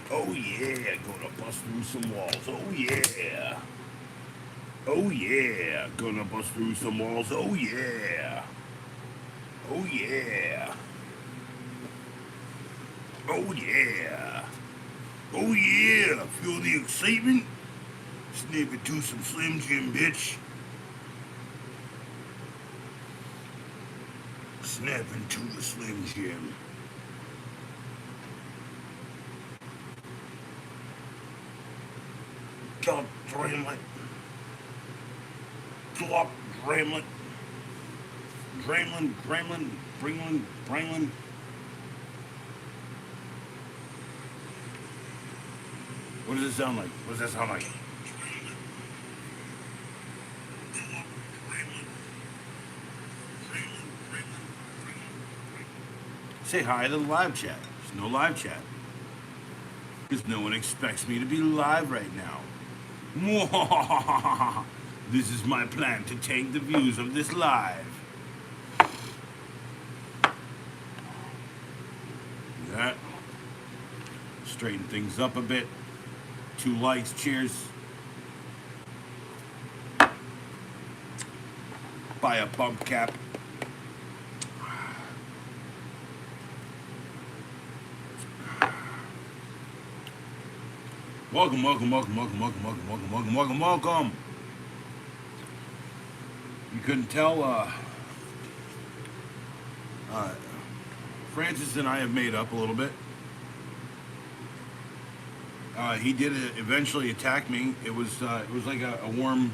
Oh yeah, gonna bust through some walls. Oh yeah. Oh yeah, gonna bust through some walls. Oh yeah. Oh yeah. Oh yeah. Oh yeah. Feel the excitement? Snip it to some Slim Jim, bitch. Snap into the Slim Jim. God damn it. Glop, Dramlet. Dramlin, Gremlin, Bringlin, Branglin. What does it sound like? What does that sound like? Say hi to the live chat. There's no live chat. Because no one expects me to be live right now. This is my plan to take the views of this live. That. Straighten things up a bit. 2 likes, cheers. Buy a bump cap. Welcome, welcome, welcome, welcome, welcome, welcome, welcome, welcome, welcome, welcome. You couldn't tell, Francis and I have made up a little bit. He did eventually attack me. It was like a warm,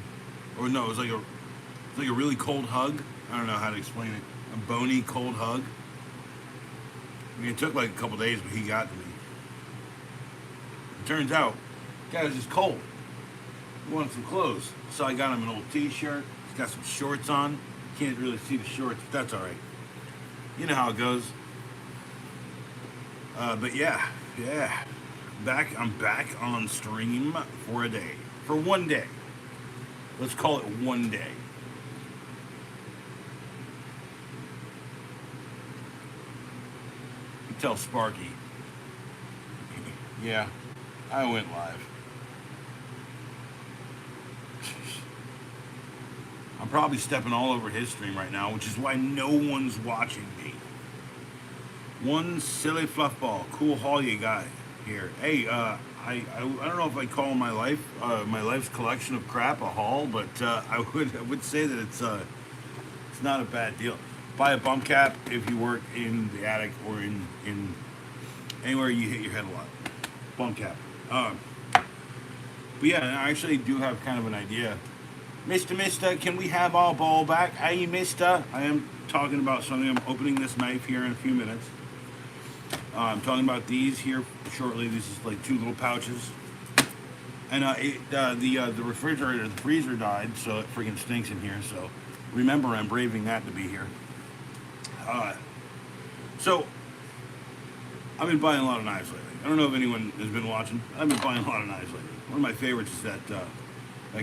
or no, it was like a really cold hug. I don't know how to explain it. A bony, cold hug. I mean, it took like a couple days, but he got to me. It turns out, the guy was just cold. He wanted some clothes, so I got him an old T-shirt. He's got some shorts on. Can't really see the shorts, but that's all right. You know how it goes. But yeah. I'm back on stream for a day. For one day. Let's call it one day. You tell Sparky. Yeah, I went live. I'm probably stepping all over his stream right now, which is why no one's watching me. One silly fluffball. Cool haul you got here. Hey, I don't know if I call my life's collection of crap a haul, but I would say that it's not a bad deal. Buy a bump cap if you work in the attic or in anywhere you hit your head a lot. Bump cap. But yeah, I actually do have kind of an idea. Mister, can we have our ball back? Hey, mister. I am talking about something. I'm opening this knife here in a few minutes. I'm talking about these here shortly. This is like 2 little pouches. And the refrigerator, the freezer died, so it freaking stinks in here. So remember, I'm braving that to be here. So I've been buying a lot of knives lately. I don't know if anyone has been watching. I've been buying a lot of knives lately. One of my favorites is that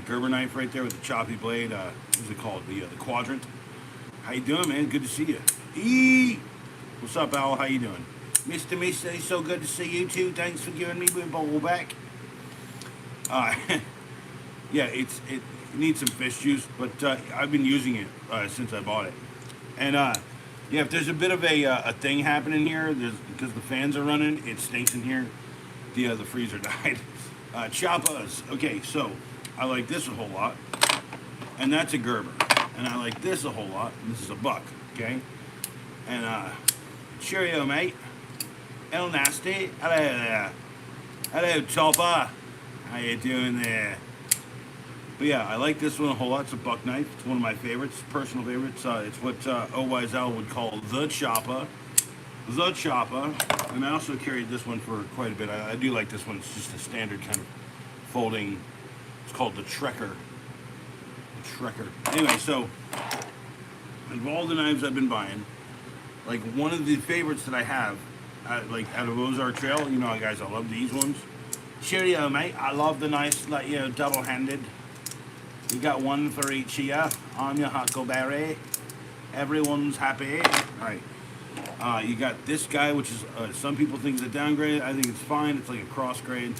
Gerber knife right there with the choppy blade. What's it called? The quadrant. How you doing, man? Good to see you. What's up, Al? How you doing? Mr. It's so good to see you too. Thanks for giving me my ball back. Yeah, it needs some fish juice, but I've been using it since I bought it. And yeah, if there's a bit of a thing happening here, because the fans are running, it stinks in here. The freezer died. Choppas. Okay, so I like this a whole lot, and that's a Gerber. And I like this a whole lot. And this is a buck. Okay, and cheerio, mate. El Nasty. Hello there. Hello, Chopper. How you doing there? But yeah, I like this one a whole lot. It's a buck knife. It's one of my favorites, personal favorites. It's what OYZL would call the chopper. The chopper. And I also carried this one for quite a bit. I do like this one. It's just a standard kind of folding. It's called the Trekker. The Trekker. Anyway, so of all the knives I've been buying, like one of the favorites that I have, like out of Ozark Trail, you know, guys, I love these ones. Cheerio, mate. I love the nice, like, you know, double-handed. You got one for each of you. I'm your Huckleberry. Everyone's happy. Right. You got this guy, which is some people think is a downgrade. I think it's fine. It's like a cross grade.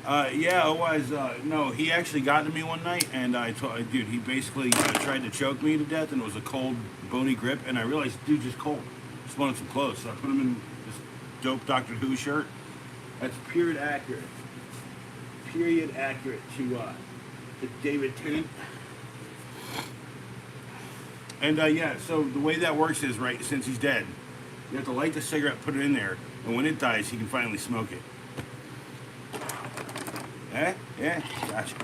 Yeah, otherwise, no, he actually got to me one night, and dude, he basically tried to choke me to death, and it was a cold, bony grip, and I realized, dude, just cold. Just wanted some clothes, so I put him in this dope Doctor Who shirt. That's period accurate. Period accurate to David Tennant. And yeah, so the way that works is, right, since he's dead, you have to light the cigarette, put it in there, and when it dies, he can finally smoke it. Yeah, gotcha.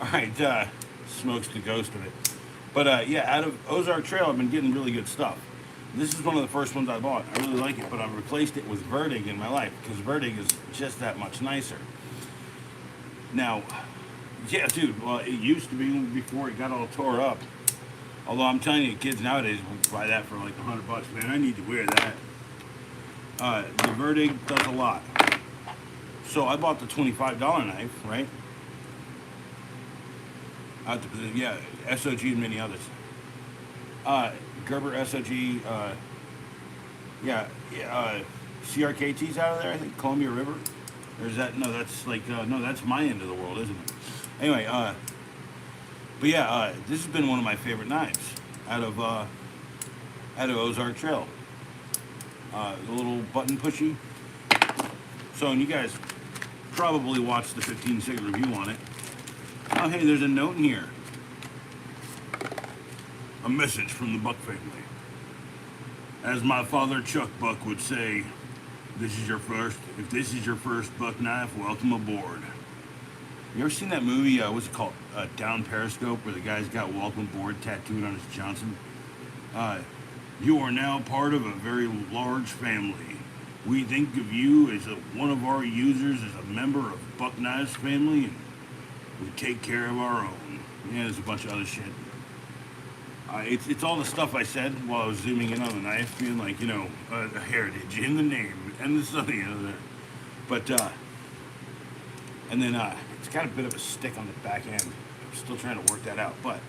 Alright, smokes the ghost of it. But yeah, out of Ozark Trail, I've been getting really good stuff. This is one of the first ones I bought. I really like it, but I've replaced it with Verdig in my life, because Verdig is just that much nicer. Now, yeah, dude, well, it used to be before it got all tore up. Although I'm telling you, kids nowadays will buy that for like $100, man. I need to wear that. The Verdig does a lot. So I bought the $25 knife, right? Yeah, SOG and many others. Gerber SOG, CRKT's out of there, I think, Columbia River. Or is that, no, that's like, no, that's my end of the world, isn't it? Anyway, but yeah, this has been one of my favorite knives out of Ozark Trail. The little button pushy. So, and you guys probably watched the 15-second review on it. Oh, hey, there's a note in here. A message from the Buck family. As my father Chuck Buck would say, if this is your first buck knife, welcome aboard. You ever seen that movie, what's it called? Down Periscope, where the guy's got welcome aboard tattooed on his Johnson? You are now part of a very large family. We think of you as one of our users, as a member of Buck Knives family, and we take care of our own. Yeah, there's a bunch of other shit. It's all the stuff I said while I was zooming in on the knife, being like, you know, a heritage in the name, and this other, you know, but, and then, it's got a bit of a stick on the back end. I'm still trying to work that out, but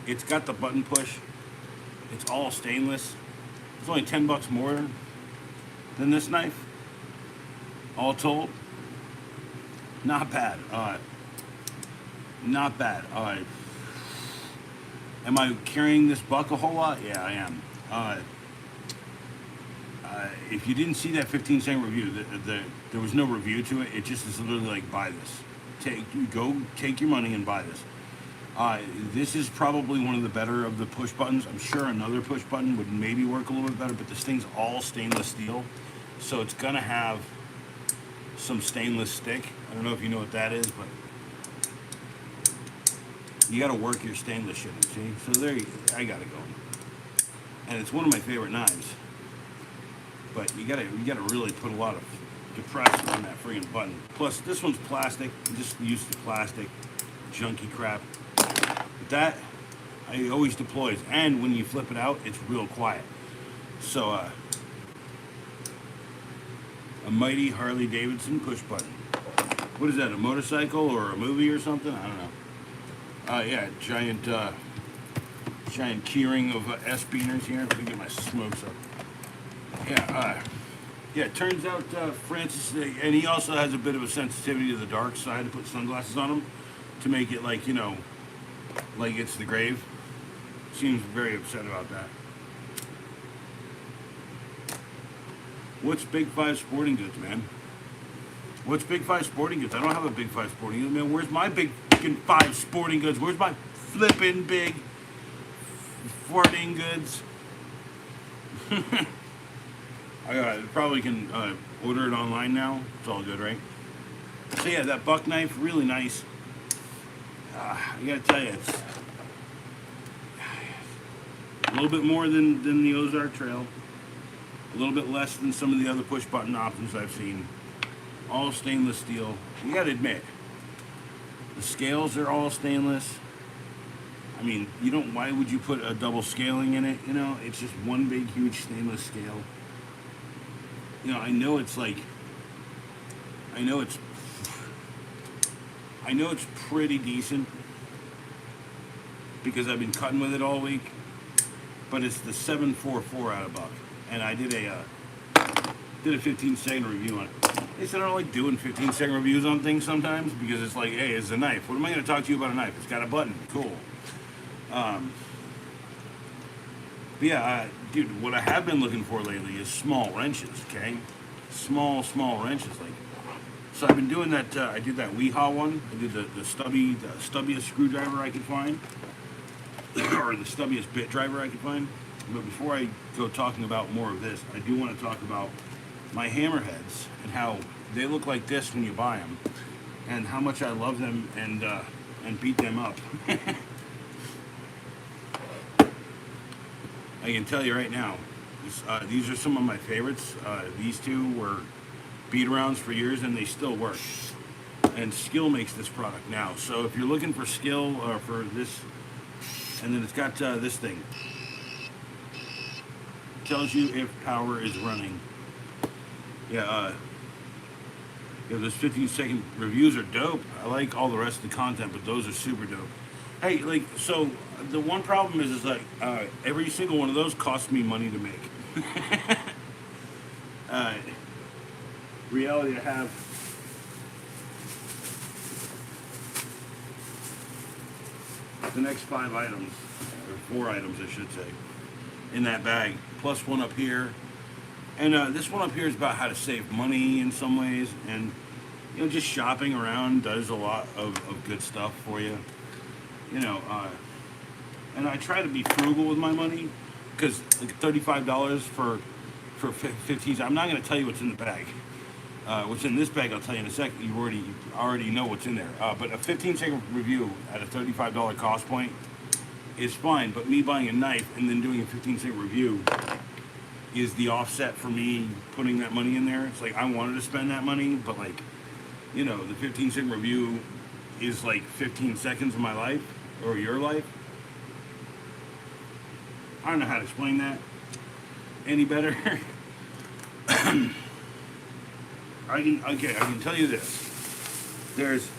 it's got the button push. It's all stainless. It's only $10 more than this knife, all told. Not bad. Not bad. Am I carrying this buck a whole lot? Yeah, I am. If you didn't see that 15-second review, there was no review to it. It just is literally like, buy this. Take your money and buy this. This is probably one of the better of the push buttons. I'm sure another push button would maybe work a little bit better, but this thing's all stainless steel, so it's gonna have some stainless stick. I don't know if you know what that is, but you gotta work your stainless shit, see? So I got it going. And it's one of my favorite knives. But you gotta really put a lot of compressor on that friggin' button. Plus, this one's plastic. I'm just used to plastic, junky crap. But that, it always deploys. And when you flip it out, it's real quiet. So, a mighty Harley Davidson push button. What is that, a motorcycle or a movie or something? I don't know. Yeah, giant keyring of S-beaners here. Let me get my smokes up. Yeah, yeah, it turns out Francis, and he also has a bit of a sensitivity to the dark, so I had to put sunglasses on him to make it like, you know, like it's the grave. Seems very upset about that. What's Big Five Sporting Goods, man? What's Big Five Sporting Goods? I don't have a Big Five Sporting Goods, man. Where's my Big Five Sporting Goods? Where's my flippin' big farting goods? I probably can order it online now. It's all good, right? So yeah, that buck knife, really nice. I gotta tell you, it's a little bit more than the Ozark Trail. A little bit less than some of the other push button options I've seen. All stainless steel. You gotta admit, the scales are all stainless. I mean, you don't, why would you put a double scaling in it? You know, it's just one big, huge stainless scale. You know, I know it's pretty decent because I've been cutting with it all week. but it's the 744 out of buck, and I did a 15-second review on it. They said I don't like doing 15-second reviews on things sometimes because it's like, hey, it's a knife. What am I going to talk to you about a knife? It's got a button. Cool. But yeah, dude, what I have been looking for lately is small wrenches. Okay, small wrenches. Like, so I've been doing that. I did that Weehaw one. I did the stubbiest screwdriver I could find, or the stubbiest bit driver I could find. But before I go talking about more of this, I do want to talk about my hammerheads and how they look like this when you buy them, and how much I love them and beat them up. I can tell you right now, these are some of my favorites. These two were beat arounds for years and they still work. And Skill makes this product now. So if you're looking for Skill for this, and then it's got this thing. Tells you if power is running. Yeah, those 15-second reviews are dope. I like all the rest of the content, but those are super dope. Hey, like, so the one problem is like every single one of those costs me money to make. Reality, I have the next 5 items, or 4 items, I should say, in that bag, plus one up here. And this one up here is about how to save money in some ways, and you know, just shopping around does a lot of good stuff for you. You know, and I try to be frugal with my money, because like $35 for 15. I'm not going to tell you what's in the bag. What's in this bag, I'll tell you in a second. You already know what's in there. But a 15-second review at a $35 cost point is fine. But me buying a knife and then doing a 15-second review is the offset for me putting that money in there. It's like I wanted to spend that money, but like, you know, the 15-second review is like 15 seconds of my life or your life. I don't know how to explain that any better. I can tell you this. There's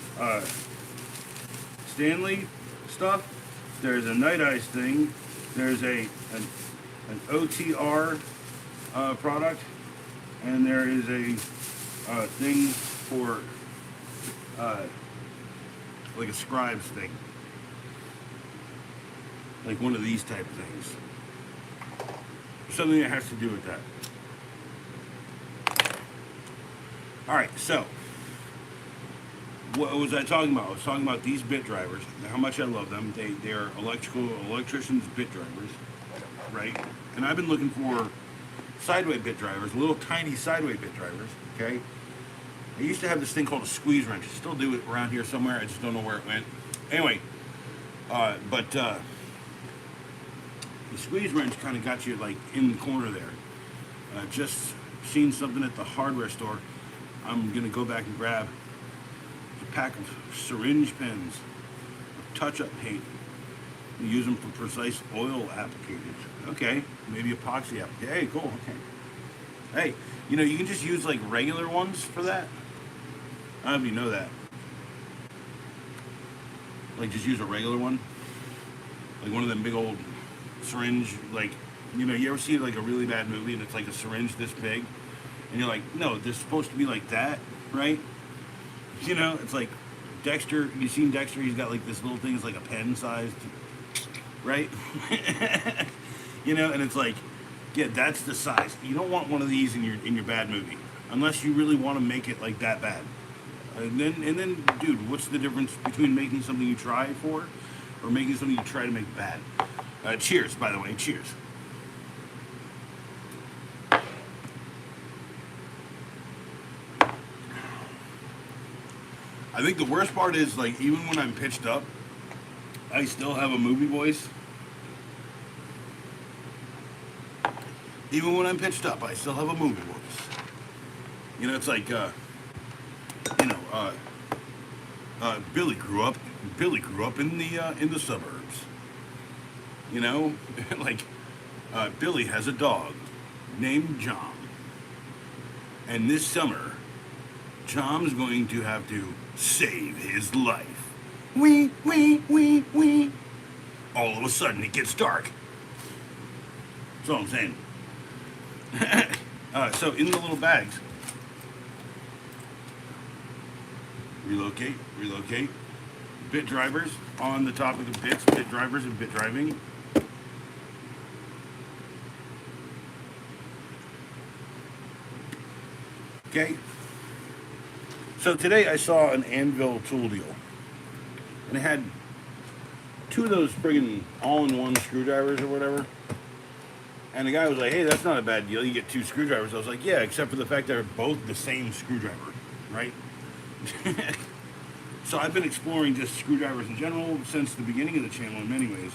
Stanley stuff. There's a Night Ice thing. There's an OTR product, and there is a thing for like a scribe's thing, like one of these type of things. Something that has to do with that. All right, so what was I talking about? I was talking about these bit drivers, how much I love them. They're electricians' bit drivers, right? And I've been looking for sideway bit drivers, little tiny sideway bit drivers, okay? I used to have this thing called a squeeze wrench. I still do it around here somewhere. I just don't know where it went. Anyway, but the squeeze wrench kind of got you like in the corner there. Just seen something at the hardware store. I'm gonna go back and grab a pack of syringe pens, touch-up paint. You use them for precise oil applications. Okay, maybe epoxy application. Hey, cool. Okay. Hey, you know, you can just use like regular ones for that. I don't know if you know that. Like, just use a regular one, like one of them big old syringe. Like, you know, you ever see like a really bad movie and it's like a syringe this big? And you're like, no, they're supposed to be like that, right? You know, it's like Dexter. You seen Dexter? He's got like this little thing. It's like a pen sized, right? You know, and it's like, yeah, that's the size. You don't want one of these in your bad movie, unless you really want to make it like that bad. And then, dude, what's the difference between making something you try for, or making something you try to make bad? Cheers, by the way. Cheers. I think the worst part is, like, even when I'm pitched up, I still have a movie voice. Even when I'm pitched up, I still have a movie voice. You know, it's like, Billy grew up in the suburbs. You know, like, Billy has a dog named John, and this summer, John's going to have to save his life. Wee. All of a sudden, it gets dark. That's all I'm saying. So in the little bags, relocate. Bit drivers, on the topic of bits, bit drivers and bit driving. Okay. So today I saw an Anvil tool deal. And it had two of those friggin' all-in-one screwdrivers or whatever. And the guy was like, hey, that's not a bad deal. You get two screwdrivers. I was like, yeah, except for the fact they're both the same screwdriver, right? So I've been exploring just screwdrivers in general since the beginning of the channel in many ways.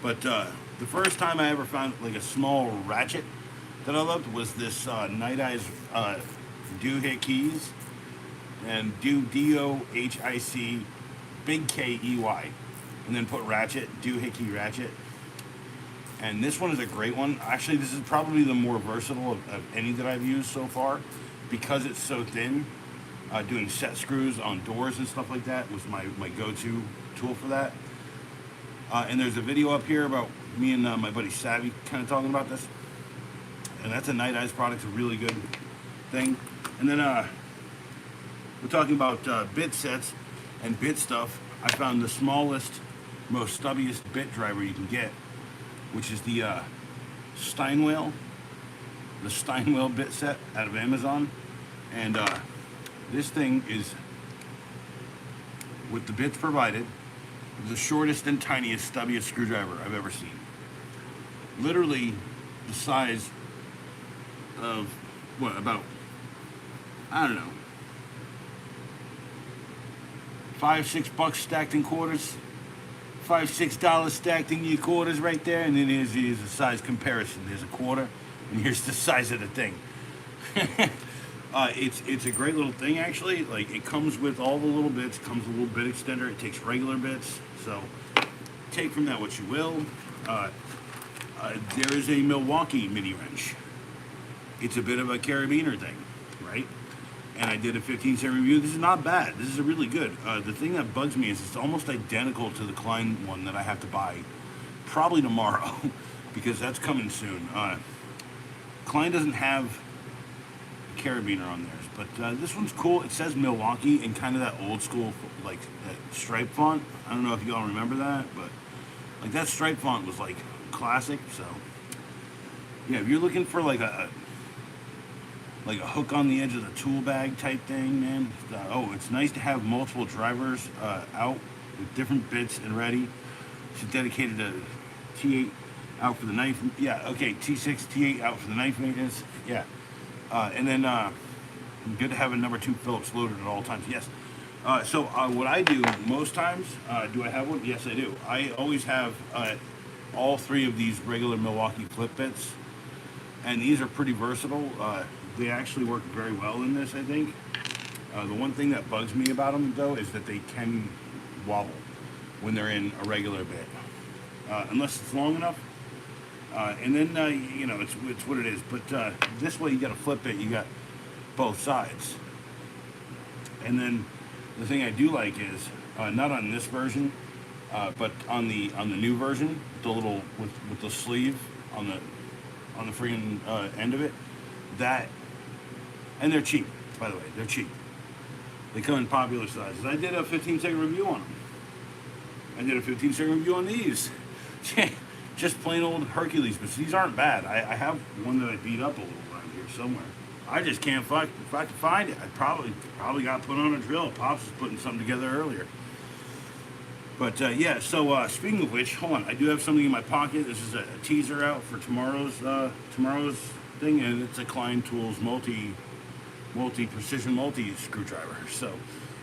But the first time I ever found like a small ratchet that I loved was this Night Eyes do-hit keys. And D-O-H-I-C, big K-E-Y. And then put ratchet, do-hit key ratchet. And this one is a great one. Actually, this is probably the more versatile of any that I've used so far because it's so thin. Doing set screws on doors and stuff like that was my go-to tool for that. And there's a video up here about me and my buddy Savvy kind of talking about this. And that's a Night Eyes product, a really good thing. And then we're talking about bit sets and bit stuff. I found the smallest, most stubbiest bit driver you can get, which is the Steinway bit set out of Amazon. And this thing is, with the bits provided, the shortest and tiniest, stubbiest screwdriver I've ever seen. Literally the size of, what, about, I don't know, $5-6 stacked in quarters. $5-6 stacked in your quarters right there, and then here's a size comparison. There's a quarter, and here's the size of the thing. It's a great little thing, actually. Like, it comes with all the little bits. It comes with a little bit extender. It takes regular bits, so take from that what you will. There is a Milwaukee mini wrench. It's a bit of a carabiner thing, right? And I did a 15-cent review. This is not bad. This is really good. The thing that bugs me is it's almost identical to the Klein one that I have to buy probably tomorrow because that's coming soon. Klein doesn't have a carabiner on theirs, but this one's cool. It says Milwaukee in kind of that old school, like that stripe font. I don't know if you all remember that, but like that stripe font was like classic. So yeah, if you're looking for like a hook on the edge of the tool bag type thing, man. It's nice to have multiple drivers out with different bits and ready. She's dedicated to T8 out for the knife. Yeah, okay, T6, T8 out for the knife maintenance. Yeah. And then good to have a number 2 Phillips loaded at all times. Yes. So what I do most times, do I have one? Yes, I do. I always have all 3 of these regular Milwaukee flip bits. And these are pretty versatile. They actually work very well in this, I think. The one thing that bugs me about them, though, is that they can wobble when they're in a regular bit, unless it's long enough. And then, it's what it is. But this way, you got to flip it. You got both sides. And then the thing I do like is, not on this version, but on the new version, the little with the sleeve on the freaking end of it. That, and they're cheap, by the way. They're cheap. They come in popular sizes. I did a 15-second review on them. I did a 15-second review on these. Just plain old Hercules, but these aren't bad. I have one that I beat up a little around here somewhere. I just can't find it. I probably got put on a drill. Pops was putting something together earlier. But yeah, so speaking of which, hold on. I do have something in my pocket. This is a teaser out for tomorrow's thing, and it's a Klein Tools multi-precision screwdriver. So,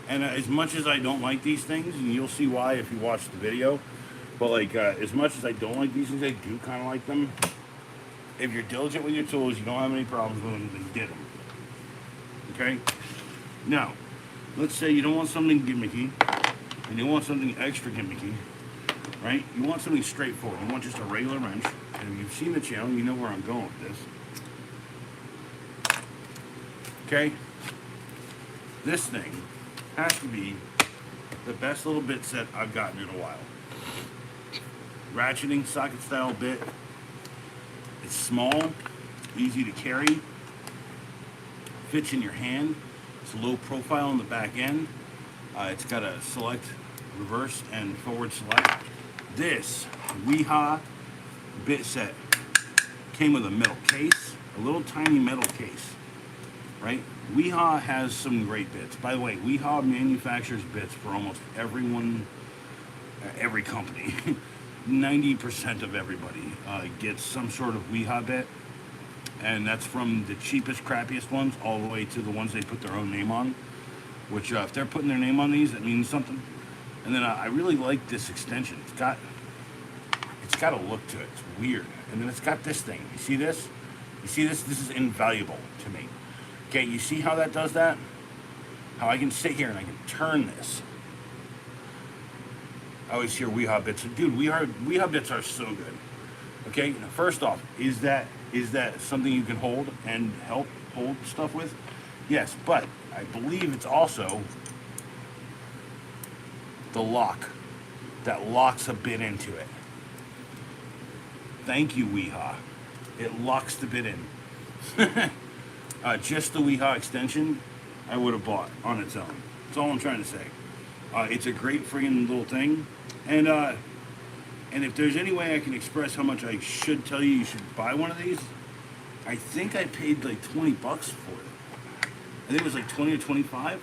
and as much as I don't like these things, and you'll see why if you watch the video, but like as much as I don't like these things, I do kind of like them. If you're diligent with your tools, you don't have any problems with them, then get them. Okay? Now, let's say you don't want something gimmicky, and you want something extra gimmicky, right? You want something straightforward. You want just a regular wrench. And if you've seen the channel, you know where I'm going with this. Okay? This thing has to be the best little bit set I've gotten in a while. Ratcheting, socket style bit. It's small, easy to carry, fits in your hand. It's low profile on the back end. It's got a select, reverse, and forward select. This Weehaw bit set came with a metal case, a little tiny metal case, right? Weehaw has some great bits. By the way, Weehaw manufactures bits for almost everyone, every company. 90% of everybody gets some sort of Weehaw bit, and that's from the cheapest, crappiest ones all the way to the ones they put their own name on, which if they're putting their name on these, that means something. And then I really like this extension. It's got a look to it. It's weird. And then it's got this thing. You see this? You see this? This is invaluable to me. Okay, you see how that does that? How I can sit here and I can turn this. I always hear Weehaw bits. Dude, Weehaw bits are so good. Okay, now first off, is that something you can hold and help hold stuff with? Yes, but I believe it's also the lock that locks a bit into it. Thank you, Weehaw. It locks the bit in. Just the Weehaw extension, I would have bought on its own. That's all I'm trying to say. It's a great friggin' little thing, and if there's any way I can express how much I should tell you should buy one of these, I think I paid like $20 for it. I think it was like 20 or 25.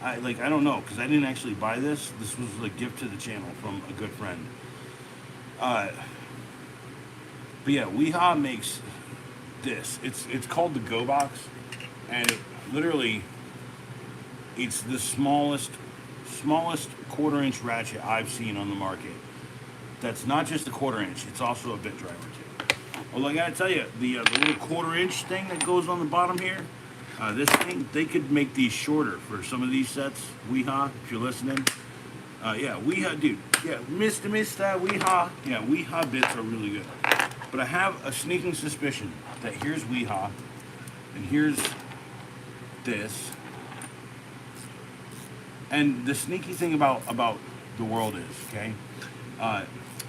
I don't know, because I didn't actually buy this. This was a gift to the channel from a good friend. But yeah, Weehaw makes this. It's called the Go Box, and it literally, it's the smallest quarter-inch ratchet I've seen on the market. That's not just a quarter-inch; it's also a bit driver too. Well, I gotta tell you, the little quarter-inch thing that goes on the bottom here, this thing, they could make these shorter for some of these sets. Weehaw, if you're listening. Yeah, Weehaw, dude. Yeah, Mr. Weehaw. Yeah, Weehaw bits are really good. But I have a sneaking suspicion that here's Weehaw, and here's this. And the sneaky thing about the world is, okay,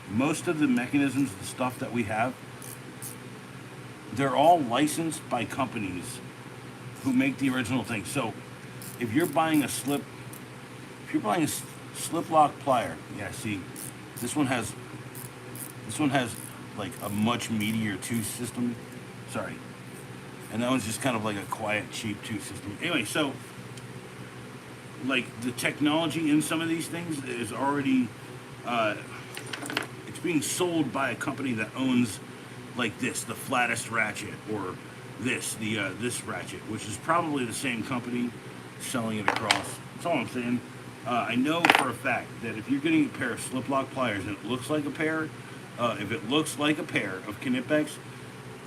most of the mechanisms, the stuff that we have, they're all licensed by companies who make the original thing. So if you're buying a slip lock plier, yeah, see, this one has like a much meatier tooth system. Sorry. And that one's just kind of like a quiet, cheap tooth system. Anyway, so like the technology in some of these things is already it's being sold by a company that owns like this, the flattest ratchet, or this ratchet, which is probably the same company selling it across. That's all I'm saying. I know for a fact that if you're getting a pair of slip lock pliers and it looks like a pair, if it looks like a pair of Knipex,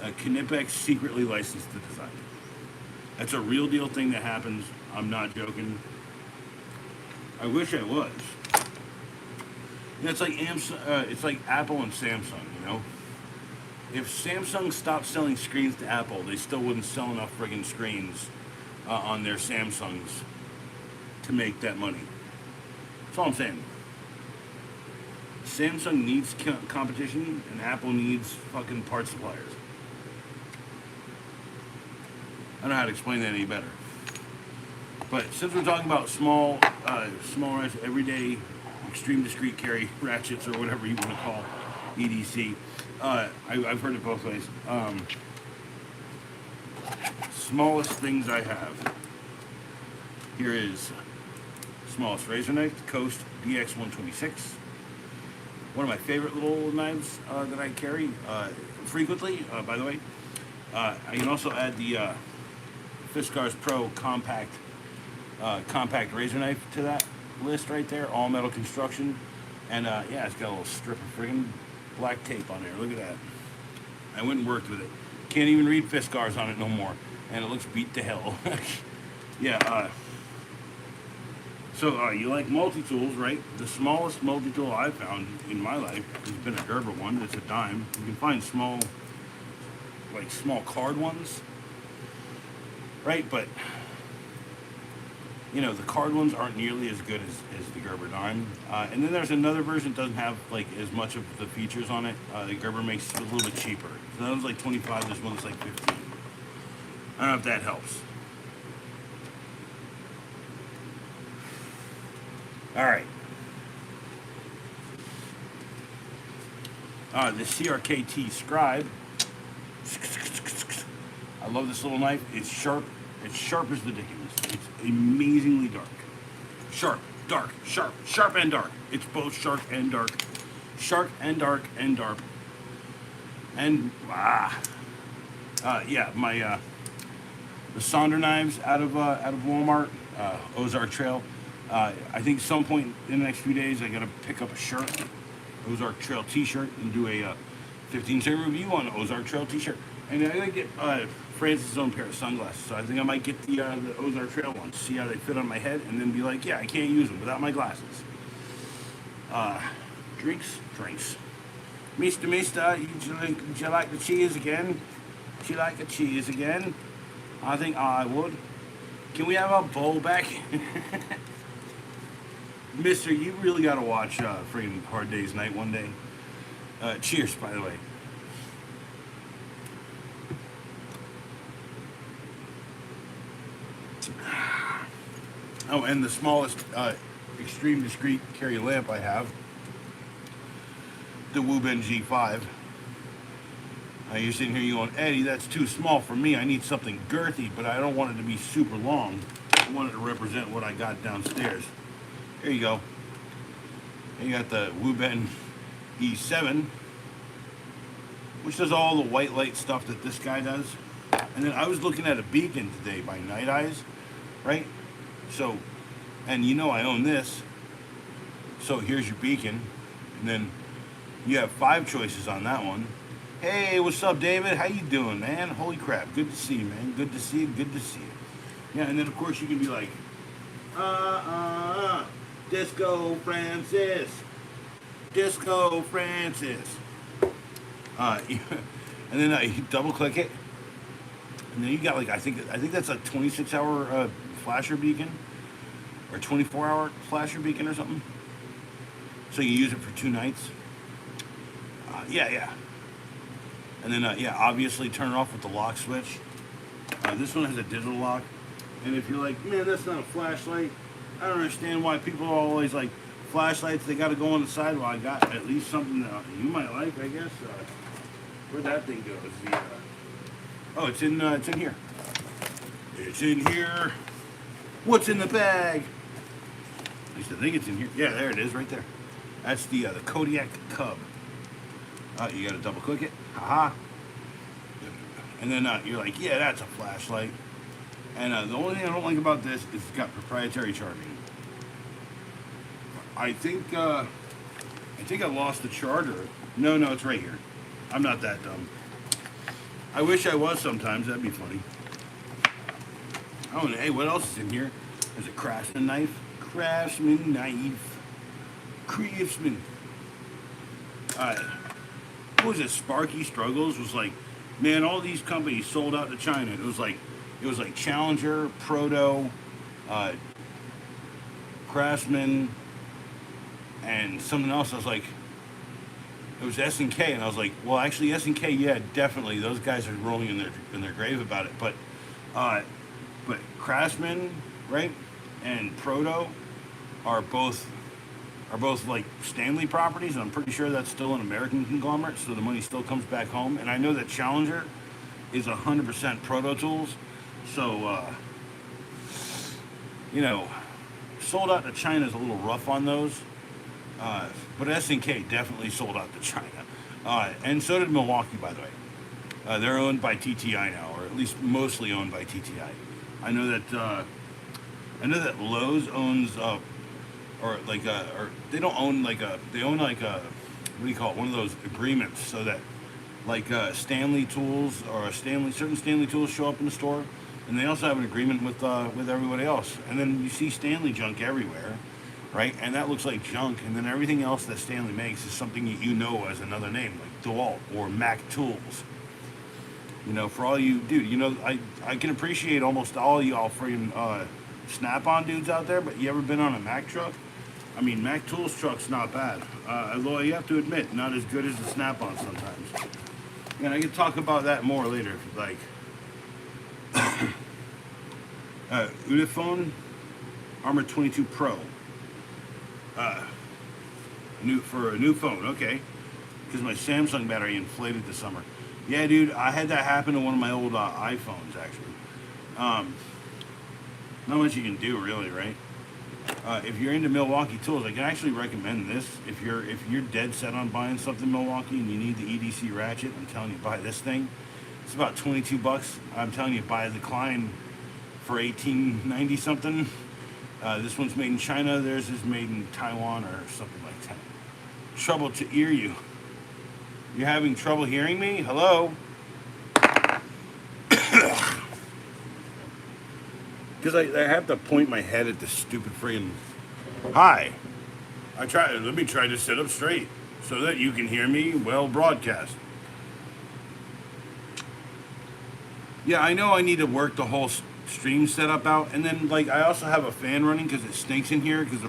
Knipex secretly licensed the design. That's a real deal thing that happens. I'm not joking. I wish I was. You know, it's like Apple and Samsung, you know? If Samsung stopped selling screens to Apple, they still wouldn't sell enough friggin' screens on their Samsungs to make that money. That's all I'm saying. Samsung needs competition, and Apple needs fucking part suppliers. I don't know how to explain that any better. But since we're talking about small ratchet, everyday, extreme discreet carry ratchets, or whatever you want to call EDC, I've heard it both ways. Smallest things I have. Here is smallest razor knife, the Coast DX126. One of my favorite little knives that I carry frequently, by the way. I can also add the Fiskars Pro compact razor knife to that list right there, all metal construction. And yeah, it's got a little strip of friggin' black tape on there. Look at that. I went and worked with it. Can't even read Fiskars on it no more. And it looks beat to hell. Yeah, so you like multi-tools, right? The smallest multi-tool I've found in my life has been a Gerber one. It's a dime. You can find small card ones, right? But the card ones aren't nearly as good as the Gerber dime. And then there's another version that doesn't have like as much of the features on it. The Gerber makes it a little bit cheaper. So that one's like 25. This one's like 15. I don't know if that helps. All right. The CRKT Scribe. I love this little knife. It's sharp. It's sharp as the Dickens. It's amazingly dark. Sharp, dark, sharp, sharp and dark. It's both sharp and dark. Sharp and dark and dark. And yeah, my the Sonder knives out of Walmart, Ozark Trail. I think some point in the next few days I gotta pick up a shirt, Ozark Trail T-shirt, and do a 15-cent review on the Ozark Trail T-shirt. And I gotta get Francis' own pair of sunglasses, so I think I might get the Ozark Trail ones, see how they fit on my head, and then be like, yeah, I can't use them without my glasses. Drinks. Mister, would you like the cheese again? Would you like the cheese again? I think I would. Can we have our bowl back? Mister, you really gotta watch freaking Hard Day's Night one day. Cheers, by the way. Oh, and the smallest extreme discreet carry lamp I have, the Wuben G5. You're sitting here, you going, Eddie, that's too small for me. I need something girthy, but I don't want it to be super long. I want it to represent what I got downstairs. Here you go. And you got the Wuben E7, which does all the white light stuff that this guy does. And then I was looking at a beacon today by Night Eyes, right? So, and I own this. So here's your beacon. And then you have 5 choices on that one. Hey, what's up, David? How you doing, man? Holy crap. Good to see you, man. Good to see you. Good to see you. Yeah, and then, of course, you can be like, Disco Francis. Disco Francis. And then you double-click it. And then you got, like, I think that's a 26-hour flasher beacon. Or 24-hour flasher beacon or something. So you use it for 2 nights. Yeah. And then, obviously turn it off with the lock switch. This one has a digital lock. And if you're like, man, that's not a flashlight, I don't understand why people are always like, flashlights, they got to go on the side. Well, I got at least something that you might like, I guess. Where'd that thing go? Oh, it's in here. It's in here. What's in the bag? At least I think it's in here. Yeah, there it is, right there. That's the Kodiak Cub. You got to double click it. Haha. And then you're like, yeah, that's a flashlight. And the only thing I don't like about this is it's got proprietary charging. I think I lost the charger. No, it's right here. I'm not that dumb. I wish I was sometimes. That'd be funny. Oh, and hey, what else is in here? There's a Craftsman knife. Craftsman knife. Craftsman. What was it? Sparky Struggles was like, man, all these companies sold out to China. It was like Challenger, Proto, Craftsman, and something else. I was like, it was S&K, and I was like, well, actually, S&K, yeah, definitely, those guys are rolling in their grave about it. But Craftsman, right, and Proto are both like Stanley properties, and I'm pretty sure that's still an American conglomerate, so the money still comes back home. And I know that Challenger is 100% Proto Tools, so sold out to China is a little rough on those, but S&K definitely sold out to China, and so did Milwaukee, by the way. They're owned by TTI now, or at least mostly owned by TTI. I know that Lowe's owns or they don't own they own what do you call it, one of those agreements, so that Stanley tools or certain Stanley tools show up in the store, and they also have an agreement with everybody else. And then you see Stanley junk everywhere, right? And that looks like junk, and then everything else that Stanley makes is something that you know as another name, like DeWalt or Mac Tools. For all you, dude, I can appreciate almost all y'all freaking Snap-on dudes out there, but you ever been on a Mack truck? I mean, Mack Tools truck's not bad. Although you have to admit, not as good as the Snap-on sometimes. And I can talk about that more later if you'd like. Udafone Armor 22 Pro. For a new phone, okay. Because my Samsung battery inflated this summer. Yeah, dude, I had that happen to one of my old iPhones, actually. Not much you can do, really, right? If you're into Milwaukee tools, I can actually recommend this. If you're dead set on buying something Milwaukee and you need the EDC ratchet, I'm telling you, buy this thing. It's about 22 bucks. I'm telling you, buy the Klein for 18.90 something. This one's made in China. Theirs is made in Taiwan or something like that. Trouble to hear you. You're having trouble hearing me? Hello? Because I have to point my head at this stupid friggin'... Hi. Let me try to sit up straight so that you can hear me well broadcast. Yeah, I know I need to work the whole stream setup out, and then like I also have a fan running because it stinks in here because the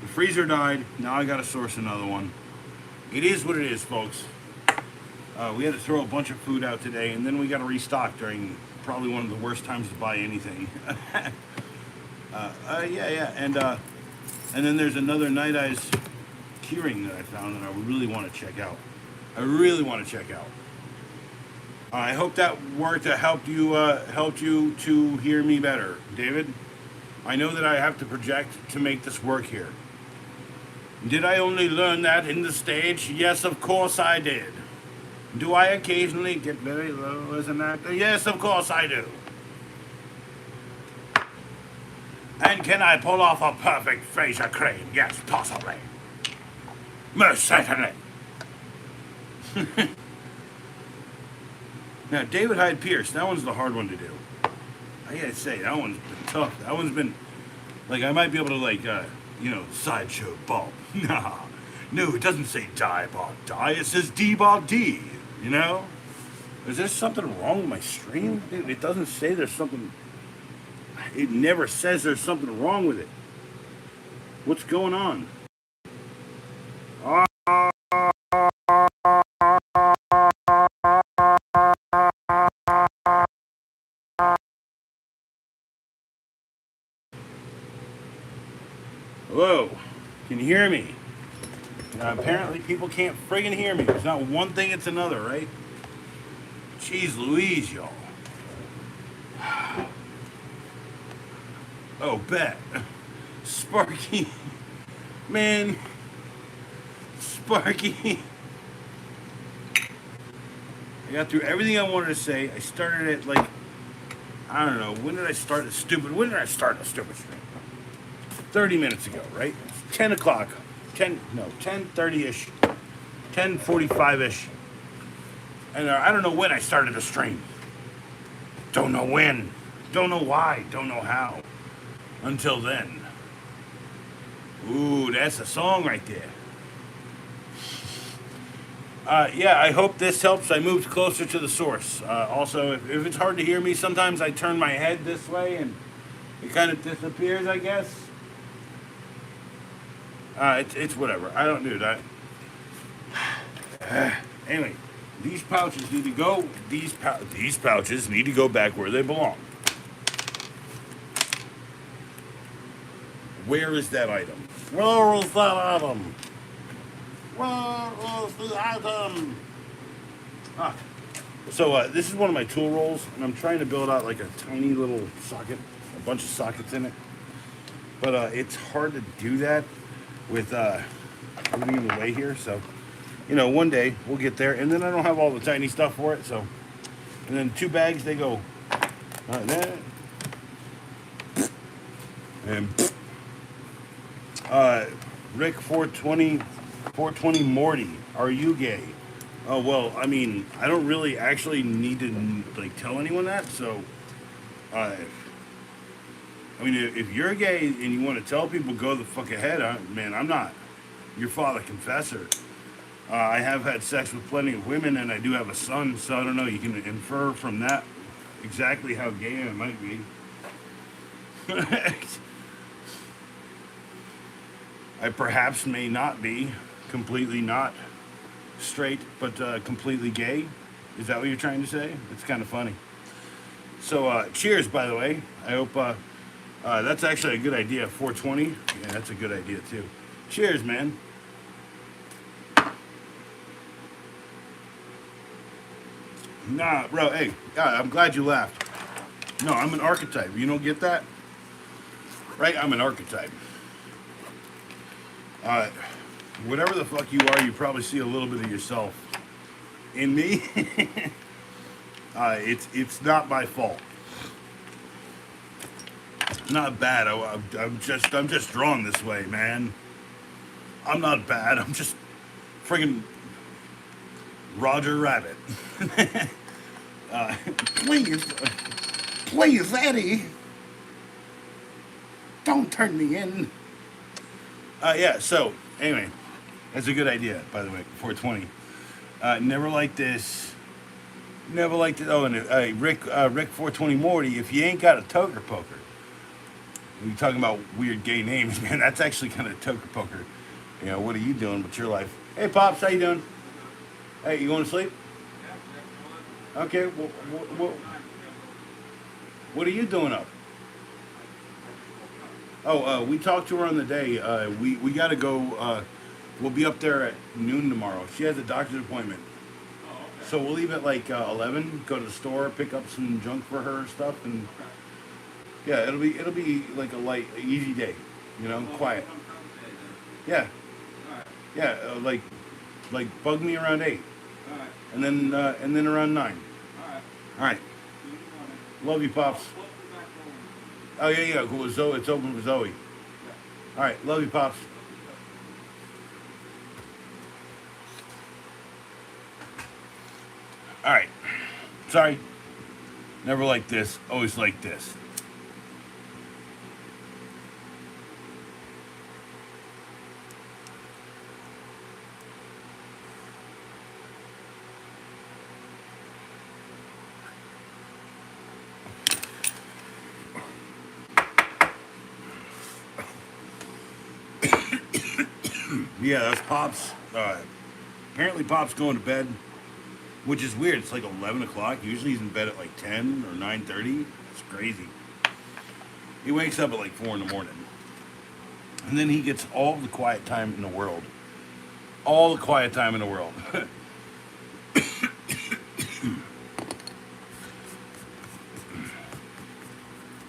freezer died. Now I gotta source another one. It is what it is, folks. We had to throw a bunch of food out today, and then we got to restock during probably one of the worst times to buy anything. And then there's another Night Eyes keyring that I found that I really want to check out. I hope that worked to helped you to hear me better, David. I know that I have to project to make this work here. Did I only learn that in the stage? Yes, of course I did. Do I occasionally get very low as an actor? Yes, of course I do. And can I pull off a perfect Fraser Crane? Yes, possibly. Most certainly. Now, David Hyde Pierce, that one's the hard one to do. I gotta say, that one's been tough. That one's been, like, I might be able to, sideshow Bob. Nah. No, it doesn't say die, Bob, die. It says D, Bob, D. You know? Is there something wrong with my stream? Dude, it doesn't say there's something... It never says there's something wrong with it. What's going on? Hello? Can you hear me? Apparently people can't friggin' hear me. It's not one thing, it's another, right? Jeez Louise, y'all. Oh, bet. Sparky. Man. Sparky. I got through everything I wanted to say. I started at, I don't know. When did I start the stupid stream? 30 minutes ago, right? 10 o'clock. 10:30-ish, 10:45-ish, and I don't know when I started the stream. Don't know when, don't know why, don't know how. Until then. Ooh, that's a song right there. Yeah, I hope this helps. I moved closer to the source. Also, if it's hard to hear me, sometimes I turn my head this way and it kind of disappears, I guess. It's whatever. I don't do that. Anyway, these pouches need to go. These pouches need to go back where they belong. Where is that item? Where is that item? Where is the item? So this is one of my tool rolls, and I'm trying to build out like a tiny little socket, a bunch of sockets in it. But it's hard to do that with everything in the way here, so one day we'll get there, and then I don't have all the tiny stuff for it, so and then 2 bags they go like that, and Rick 420 Morty, are you gay? Oh well, I mean I don't really actually need to tell anyone that, so I mean, if you're gay and you want to tell people, go the fuck ahead. Man, I'm not your father confessor. I have had sex with plenty of women, and I do have a son, so I don't know. You can infer from that exactly how gay it might be. I perhaps may not be completely not straight, but completely gay. Is that what you're trying to say? It's kind of funny. So, cheers, by the way. I hope that's actually a good idea. 420. Yeah, that's a good idea too. Cheers, man. Nah, bro. Hey, I'm glad you laughed. No, I'm an archetype. You don't get that, right? I'm an archetype. Uh, Whatever the fuck you are, you probably see a little bit of yourself in me. It's not my fault. Not bad. I'm just drawn this way, man. I'm not bad. I'm just friggin' Roger Rabbit. Please, please, Eddie, don't turn me in. Yeah. So anyway, that's a good idea, by the way. 420. Never like this. Never liked it. Oh, and Rick 420 Morty. If you ain't got a toker poker, you're talking about weird gay names, man. That's actually kind of toker poker. You know, what are you doing with your life? Hey, pops, how you doing? Hey, you going to sleep? Okay. What are you doing up? Oh, we talked to her on the day. We got to go. We'll be up there at noon tomorrow. She has a doctor's appointment. So we'll leave at like 11. Go to the store, pick up some junk for her stuff, and yeah, it'll be like a light, easy day. You know, quiet. Yeah, yeah. Like bug me around 8, and then around 9. All right. Love you, pops. Oh yeah. Cool. Zoe, it's open for Zoe. All right. Love you, pops. All right. Sorry. Never like this. Always like this. Yeah, that's Pops. Apparently, Pop's going to bed, which is weird. It's like 11 o'clock. Usually, he's in bed at like 10 or 9:30. It's crazy. He wakes up at like 4 in the morning, and then he gets all the quiet time in the world. All the quiet time in the world.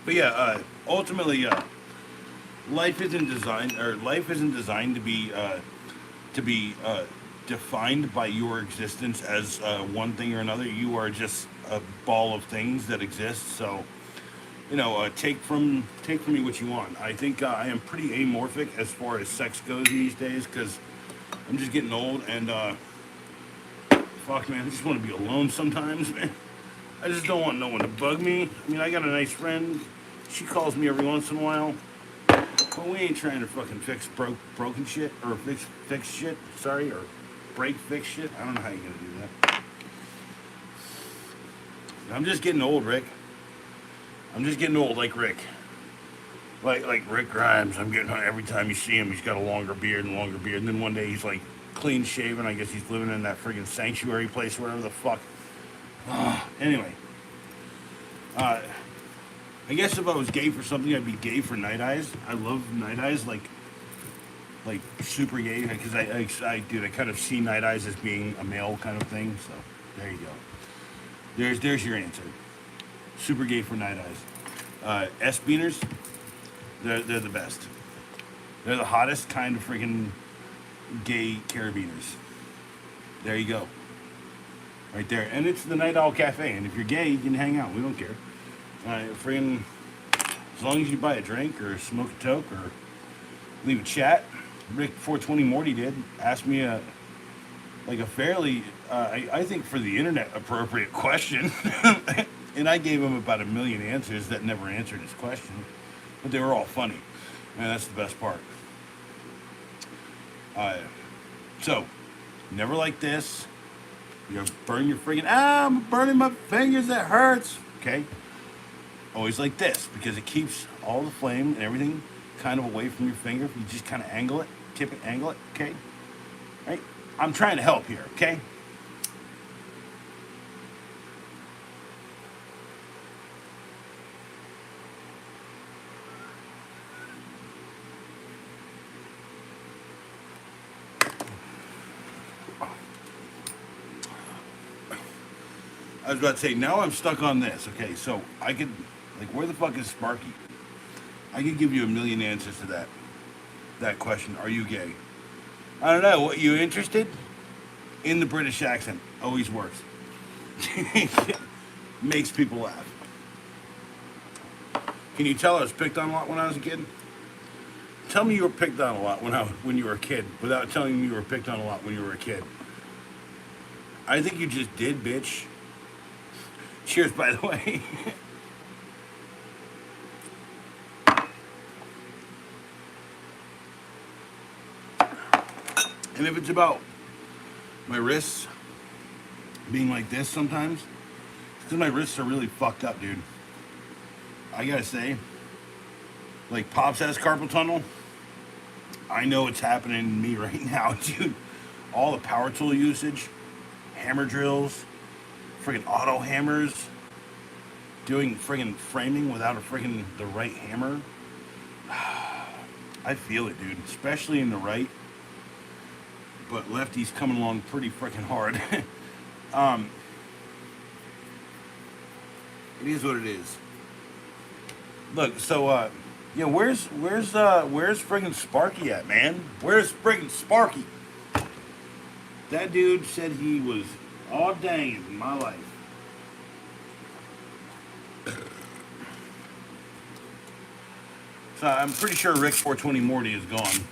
But yeah, ultimately, life isn't designed to be defined by your existence as one thing or another. You are just a ball of things that exist. So, you know, take from me what you want. I think I am pretty amorphic as far as sex goes these days because I'm just getting old and fuck, man, I just want to be alone sometimes, man. I just don't want no one to bug me. I mean, I got a nice friend. She calls me every once in a while. But we ain't trying to fucking fix broken shit or fix shit. Sorry, or fix shit. I don't know how you're gonna do that. I'm just getting old, Rick. I'm just getting old, like Rick. Like Rick Grimes. I'm getting every time you see him, he's got a longer beard. And then one day he's like clean shaven. I guess he's living in that friggin' sanctuary place, whatever the fuck. Anyway, I guess if I was gay for something, I'd be gay for Night Eyes. I love Night Eyes, like super gay, because I kind of see Night Eyes as being a male kind of thing. So there you go. There's your answer. Super gay for Night Eyes. S-beaners, they're the best. They're the hottest kind of freaking gay carabiners. There you go. Right there. And it's the Night Owl Cafe. And if you're gay, you can hang out. We don't care. Friggin', as long as you buy a drink or smoke a toke or leave a chat. Rick 420 Morty did. Asked me a fairly, I think for the internet, appropriate question. And I gave him about 1 million answers that never answered his question. But they were all funny. And that's the best part. So, never like this. You burn your friggin', I'm burning my fingers, that hurts. Okay? Always like this, because it keeps all the flame and everything kind of away from your finger. If you just kind of angle it, tip it, angle it, okay? Right? I'm trying to help here, okay? I was about to say, now I'm stuck on this. Okay, so I could, like, where the fuck is Sparky? I could give you a million answers to that question. Are you gay? I don't know. What, you interested? In the British accent. Always works. Makes people laugh. Can you tell I was picked on a lot when I was a kid? Tell me you were picked on a lot when you were a kid, without telling me you were picked on a lot when you were a kid. I think you just did, bitch. Cheers, by the way. And if it's about my wrists being like this sometimes, it's because my wrists are really fucked up, dude. I gotta say, like Pops has carpal tunnel. I know it's happening to me right now, dude. All the power tool usage, hammer drills, friggin' auto hammers, doing friggin' framing without the right hammer. I feel it, dude, especially in the right. But lefty's coming along pretty freaking hard. It is what it is. Look, so yeah, where's friggin' Sparky at, man? Where's friggin' Sparky? That dude said he was all dang in my life. So I'm pretty sure Rick 420 Morty is gone.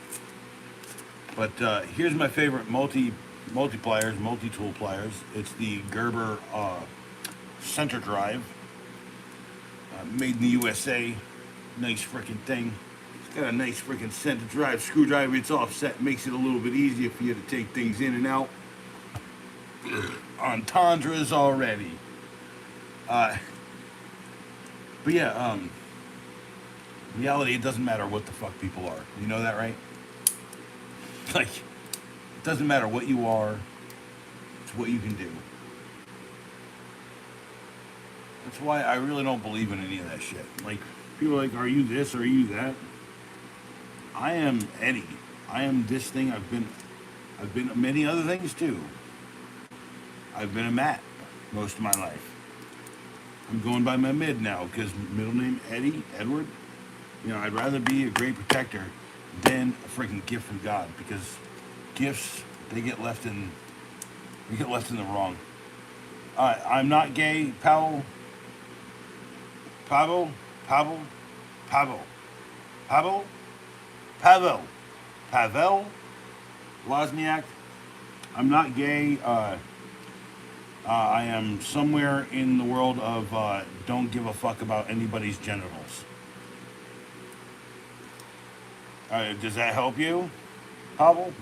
But here's my favorite multi-pliers, multi-tool pliers. It's the Gerber center drive, made in the USA. Nice freaking thing. It's got a nice freaking center drive screwdriver. It's offset, makes it a little bit easier for you to take things in and out. Entendres already. But yeah, reality, it doesn't matter what the fuck people are. You know that, right? Like, it doesn't matter what you are, it's what you can do. That's why I really don't believe in any of that shit. Like, people are like, are you this or are you that? I am Eddie. I am this thing. I've been many other things too. I've been a Matt most of my life. I'm going by my mid now because middle name Eddie, Edward. You know, I'd rather be a great protector than a freaking gift from God, because gifts, they get left in the wrong. I'm not gay, Pavel, Pavel, Pavel, Pavel, Pavel, Pavel, Pavel, Wozniak. I'm not gay. I am somewhere in the world of don't give a fuck about anybody's genitals. Does that help you, Pavel?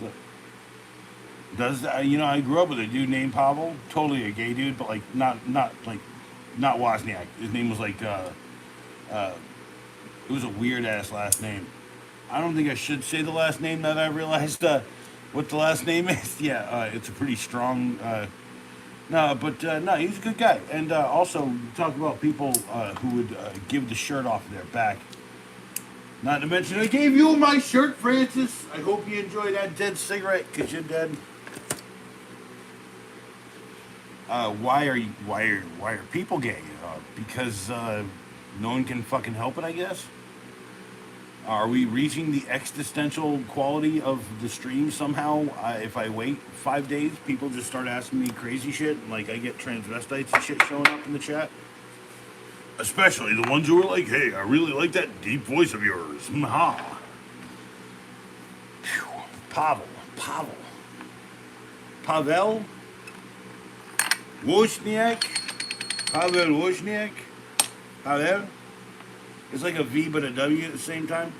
Does you know, I grew up with a dude named Pavel, totally a gay dude, but like not Wozniak. His name was like it was a weird ass last name. I don't think I should say the last name now that I realized what the last name is. Yeah, it's a pretty strong. No, but no, he's a good guy. And also, talk about people who would give the shirt off their back. Not to mention, I gave you my shirt, Francis. I hope you enjoy that dead cigarette, because you're dead. Why are people gay? Because no one can fucking help it, I guess. Are we reaching the existential quality of the stream somehow? If I wait 5 days, people just start asking me crazy shit, and like I get transvestites and shit showing up in the chat. Especially the ones who are like, hey, I really like that deep voice of yours. Ha. Pavel. Pavel Wozniak. Pavel Wozniak. Pavel. It's like a V but a W at the same time.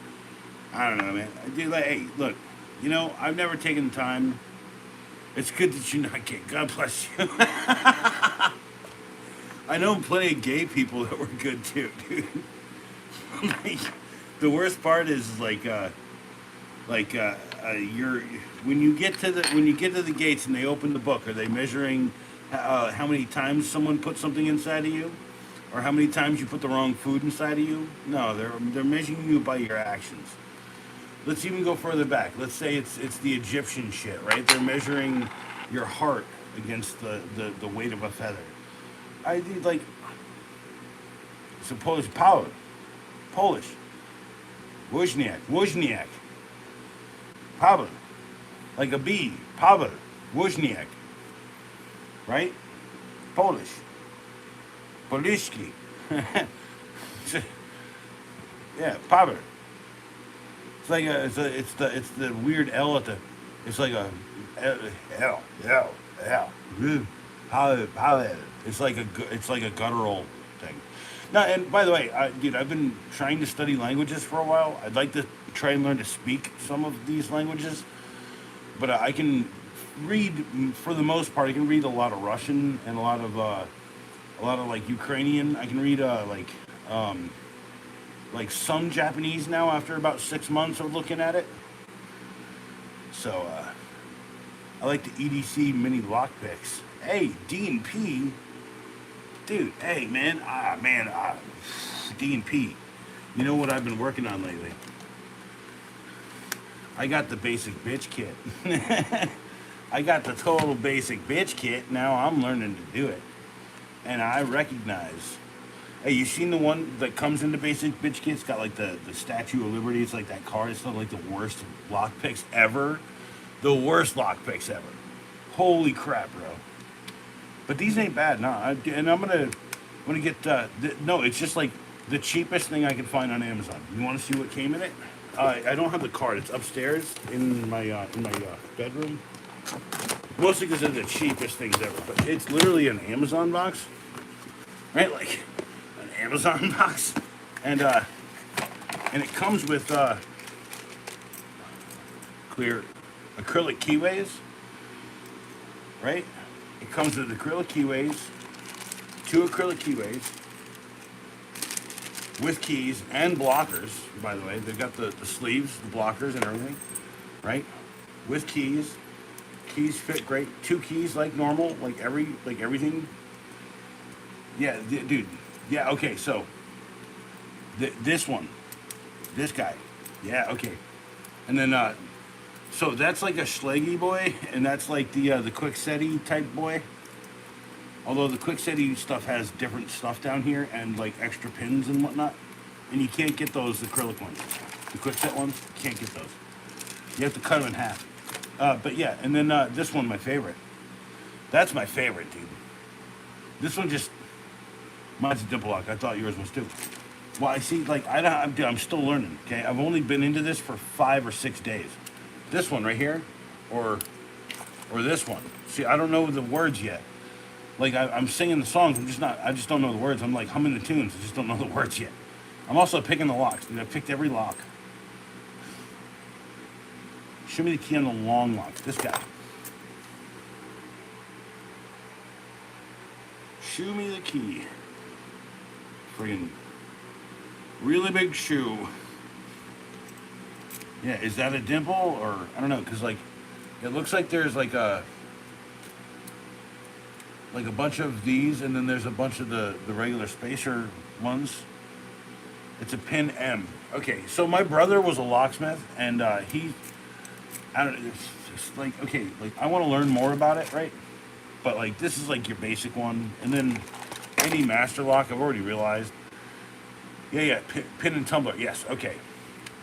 I don't know, man. Dude, like, hey, look, you know, I've never taken the time. It's good that you're not gay. God bless you. I know plenty of gay people that were good too, dude. Like, the worst part is you're when you get to the gates and they open the book. Are they measuring how many times someone put something inside of you, or how many times you put the wrong food inside of you? No, they're measuring you by your actions. Let's even go further back. Let's say it's the Egyptian shit, right? They're measuring your heart against the weight of a feather. I did like so Polish, Wozniak, Pavel, like a bee, Pavel, Wozniak, right? Polish, Polishki, yeah, Pavel. It's like it's the weird L at the. It's like a L. How it's like a guttural thing. Now, and by the way, dude, I've been trying to study languages for a while. I'd like to try and learn to speak some of these languages, but I can read for the most part. I can read a lot of Russian and a lot of like Ukrainian. I can read like some Japanese now after about 6 months of looking at it. So I like the EDC mini lockpicks. Hey, D and P, dude. Hey, man, D and P. You know what I've been working on lately? I got the basic bitch kit. I got the total basic bitch kit. Now I'm learning to do it, and I recognize. Hey, you seen the one that comes in the basic bitch kit? It's got like the Statue of Liberty. It's like that card. It's not like the worst lockpicks ever. The worst lockpicks ever. Holy crap, bro. But these ain't bad, nah. And I'm gonna get no. It's just like the cheapest thing I can find on Amazon. You want to see what came in it? I don't have the card. It's upstairs in my bedroom. Mostly because they're the cheapest things ever. But it's literally an Amazon box, right? Like an Amazon box, and it comes with clear acrylic keyways, right? It comes with acrylic keyways, 2 acrylic keyways, with keys and blockers, by the way. They've got the sleeves, the blockers, and everything, right? With keys. Keys fit great. 2 keys like normal, like everything. Yeah, dude. Yeah, okay, so this one, this guy. Yeah, okay. And then so that's like a Schlaggy boy, and that's like the Quicksetti type boy. Although the Quicksetti stuff has different stuff down here and like extra pins and whatnot, and you can't get those acrylic ones. The Quickset ones, you can't get those. You have to cut them in half. But yeah, and then this one, my favorite. That's my favorite, dude. This one just mine's a dimple lock. I thought yours was too. Well, I see. Like I'm still learning. Okay, I've only been into this for 5 or 6 days. This one right here, or this one. See, I don't know the words yet. Like I'm singing the songs. I just don't know the words. I'm like humming the tunes. I just don't know the words yet. I'm also picking the locks. Dude, I picked every lock. Show me the key on the long locks. This guy. Show me the key. Friggin' really big shoe. Yeah, is that a dimple or I don't know? Cause like it looks like there's like a bunch of these, and then there's a bunch of the regular spacer ones. It's a pin M. Okay, so my brother was a locksmith, and I don't know, it's like, okay, like I want to learn more about it, right? But like this is like your basic one, and then any master lock, I've already realized. Yeah, pin and tumbler, yes, okay.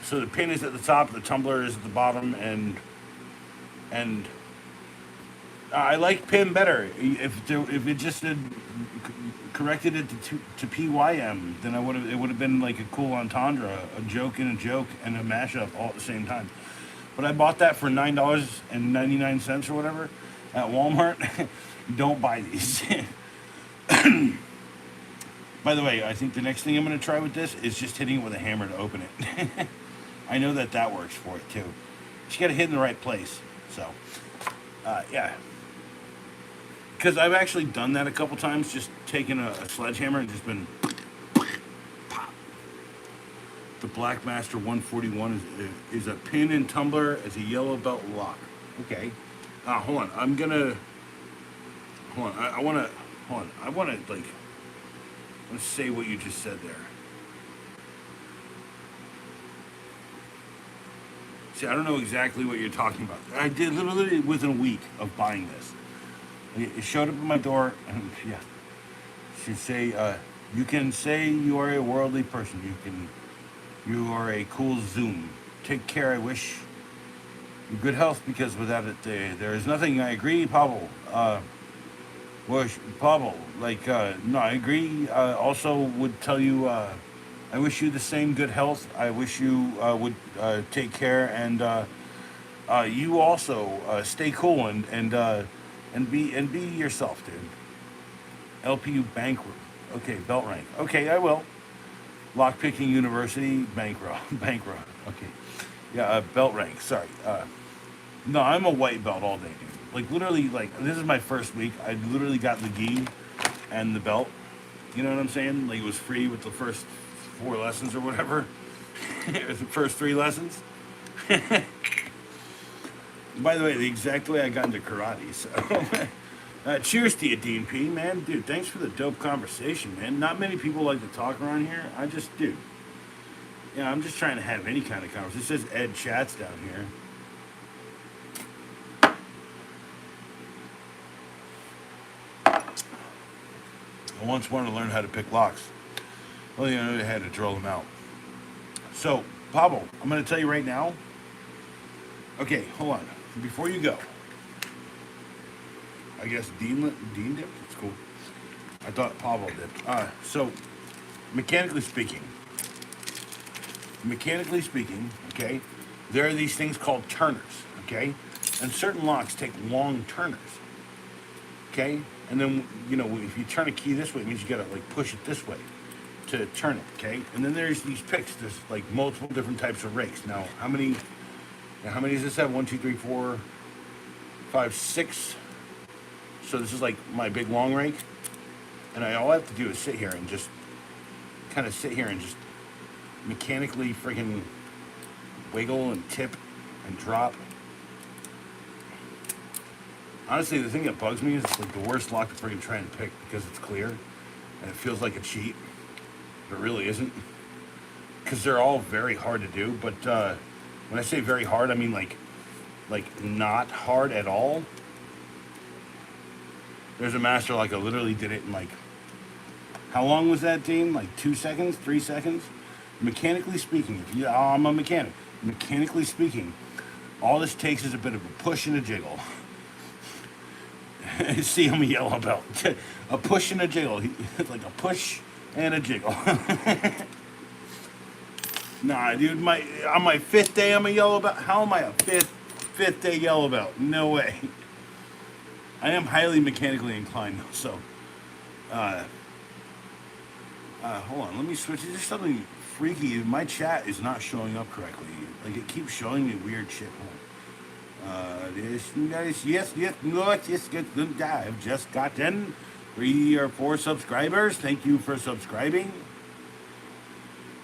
So the pin is at the top, the tumbler is at the bottom, and I like pin better. If it just had corrected it to PYM, then it would have been like a cool entendre, a joke and a joke and a mashup all at the same time. But I bought that for $9.99 or whatever at Walmart. Don't buy these. By the way, I think the next thing I'm going to try with this is just hitting it with a hammer to open it. I know that works for it too. You got to hit in the right place. So, yeah. because I've actually done that a couple times, just taken a sledgehammer and just been pop. The Black Master 141 is a pin and tumbler as a yellow belt lock. Okay. Hold on. I'm gonna. Hold on. I wanna. Hold on. I wanna like. Let's say what you just said there. See, I don't know exactly what you're talking about. I did literally within a week of buying this. It showed up at my door, and yeah, she'd say, "You can say you are a worldly person. You are a cool Zoom. Take care. I wish you good health because without it, there is nothing." I agree, Pavel. Pavel, like, no, I agree. Also, would tell you, I wish you the same good health. I wish you would take care, and you also stay cool and be yourself, dude. LPU bank, okay, belt rank. Okay, I will. Lockpicking University bank row, bank row. Okay, yeah, belt rank. Sorry. No, I'm a white belt all day, dude. Like literally, like this is my first week. I literally got the gi and the belt. You know what I'm saying? Like it was free with the first 4 lessons or whatever. The first 3 lessons. By the way, the exact way I got into karate. So, cheers to you, Dean P. Man, dude, thanks for the dope conversation, man. Not many people like to talk around here. I just do. Yeah, I'm just trying to have any kind of conversation. It says EDChats down here. I once wanted to learn how to pick locks. Well, you know, I had to drill them out. So, Pablo, I'm going to tell you right now. Okay, hold on. Before you go, I guess Dean did. That's cool. I thought Pablo did. So, mechanically speaking, okay, there are these things called turners, okay, and certain locks take long turners, okay, and then you know if you turn a key this way, it means you gotta like push it this way to turn it, okay, and then there's these picks. There's like multiple different types of rakes. Now, how many does this have? 1, 2, 3, 4, 5, 6. So this is like my big long rake, and all I have to do is sit here and just kind of sit here and just mechanically freaking wiggle and tip and drop. Honestly, the thing that bugs me is it's like the worst lock to freaking try and pick because it's clear and it feels like a cheat, but it really isn't. Because they're all very hard to do, but when I say very hard, I mean like not hard at all. There's a master like I literally did it in like, how long was that, Dean? Like 2 seconds, 3 seconds? Mechanically speaking, I'm a mechanic. Mechanically speaking, all this takes is a bit of a push and a jiggle. See, I'm a yellow belt. A push and a jiggle. It's like a push and a jiggle. Nah, dude, on my 5th day I'm a yellow belt. How am I a fifth day yellow belt? No way. I am highly mechanically inclined though, so hold on, let me switch. There's something freaky. My chat is not showing up correctly. Like it keeps showing me weird shit. Yes, good. I've just gotten 3 or 4 subscribers. Thank you for subscribing.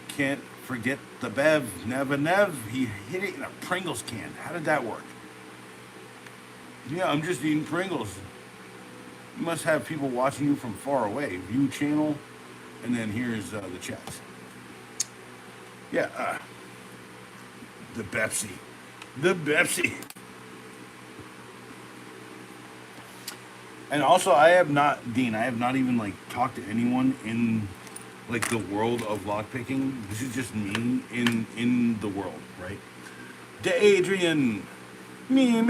Can't forget the Bev, Nev. He hit it in a Pringles can. How did that work? Yeah, I'm just eating Pringles. You must have people watching you from far away. View channel, and then here's the chats. Yeah, the Pepsi. And also, I have not even like talked to anyone in like the world of lockpicking. This is just me in the world, right? To Adrian. Me.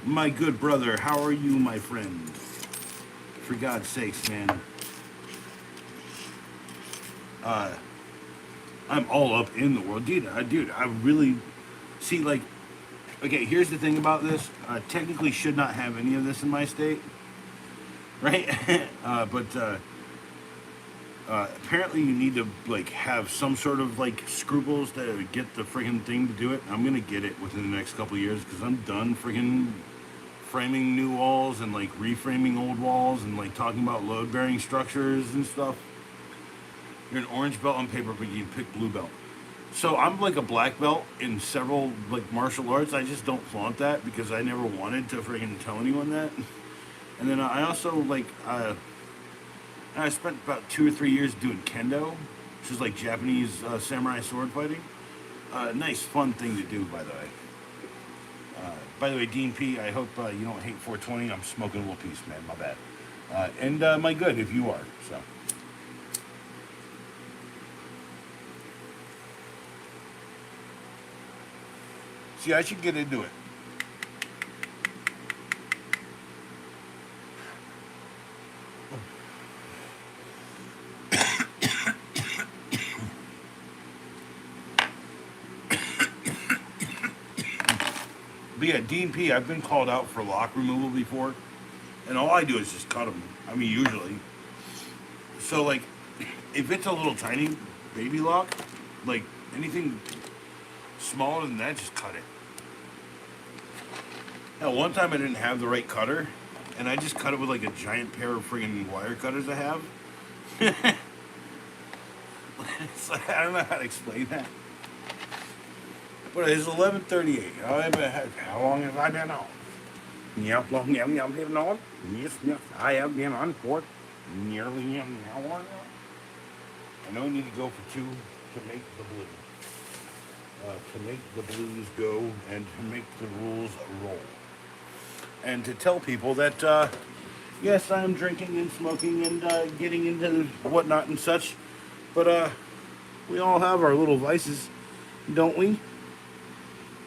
My good brother, how are you, my friend? For God's sakes, man. I'm all up in the world. Dude, I really... See, like... Okay, here's the thing about this. Technically should not have any of this in my state. Right? Apparently you need to like have some sort of like scruples to get the friggin' thing to do it. I'm gonna get it within the next couple of years because I'm done friggin' framing new walls and like reframing old walls and like talking about load bearing structures and stuff. You're an orange belt on paper, but you pick blue belt. So I'm like a black belt in several like martial arts. I just don't flaunt that because I never wanted to friggin' tell anyone that. And then I also like I spent about 2 or 3 years doing kendo, which is like Japanese samurai sword fighting. Nice, fun thing to do, by the way. By the way, Dean P, I hope you don't hate 420. I'm smoking a little piece, man. My bad. And my good if you are. So. See, I should get into it. But yeah, Dean P, I've been called out for lock removal before, and all I do is just cut them. I mean, usually. So, like, if it's a little tiny baby lock, like anything smaller than that, just cut it. Now, one time I didn't have the right cutter, and I just cut it with like a giant pair of friggin' wire cutters I have. It's like, I don't know how to explain that. But it's 11:38. How long have I been on? Yep, long have I been on? Yes, I have been on for nearly an hour. I know I need to go for 2 to make the blue. To make the blues go and to make the rules roll. And to tell people that, yes, I'm drinking and smoking and getting into whatnot and such, but we all have our little vices, don't we?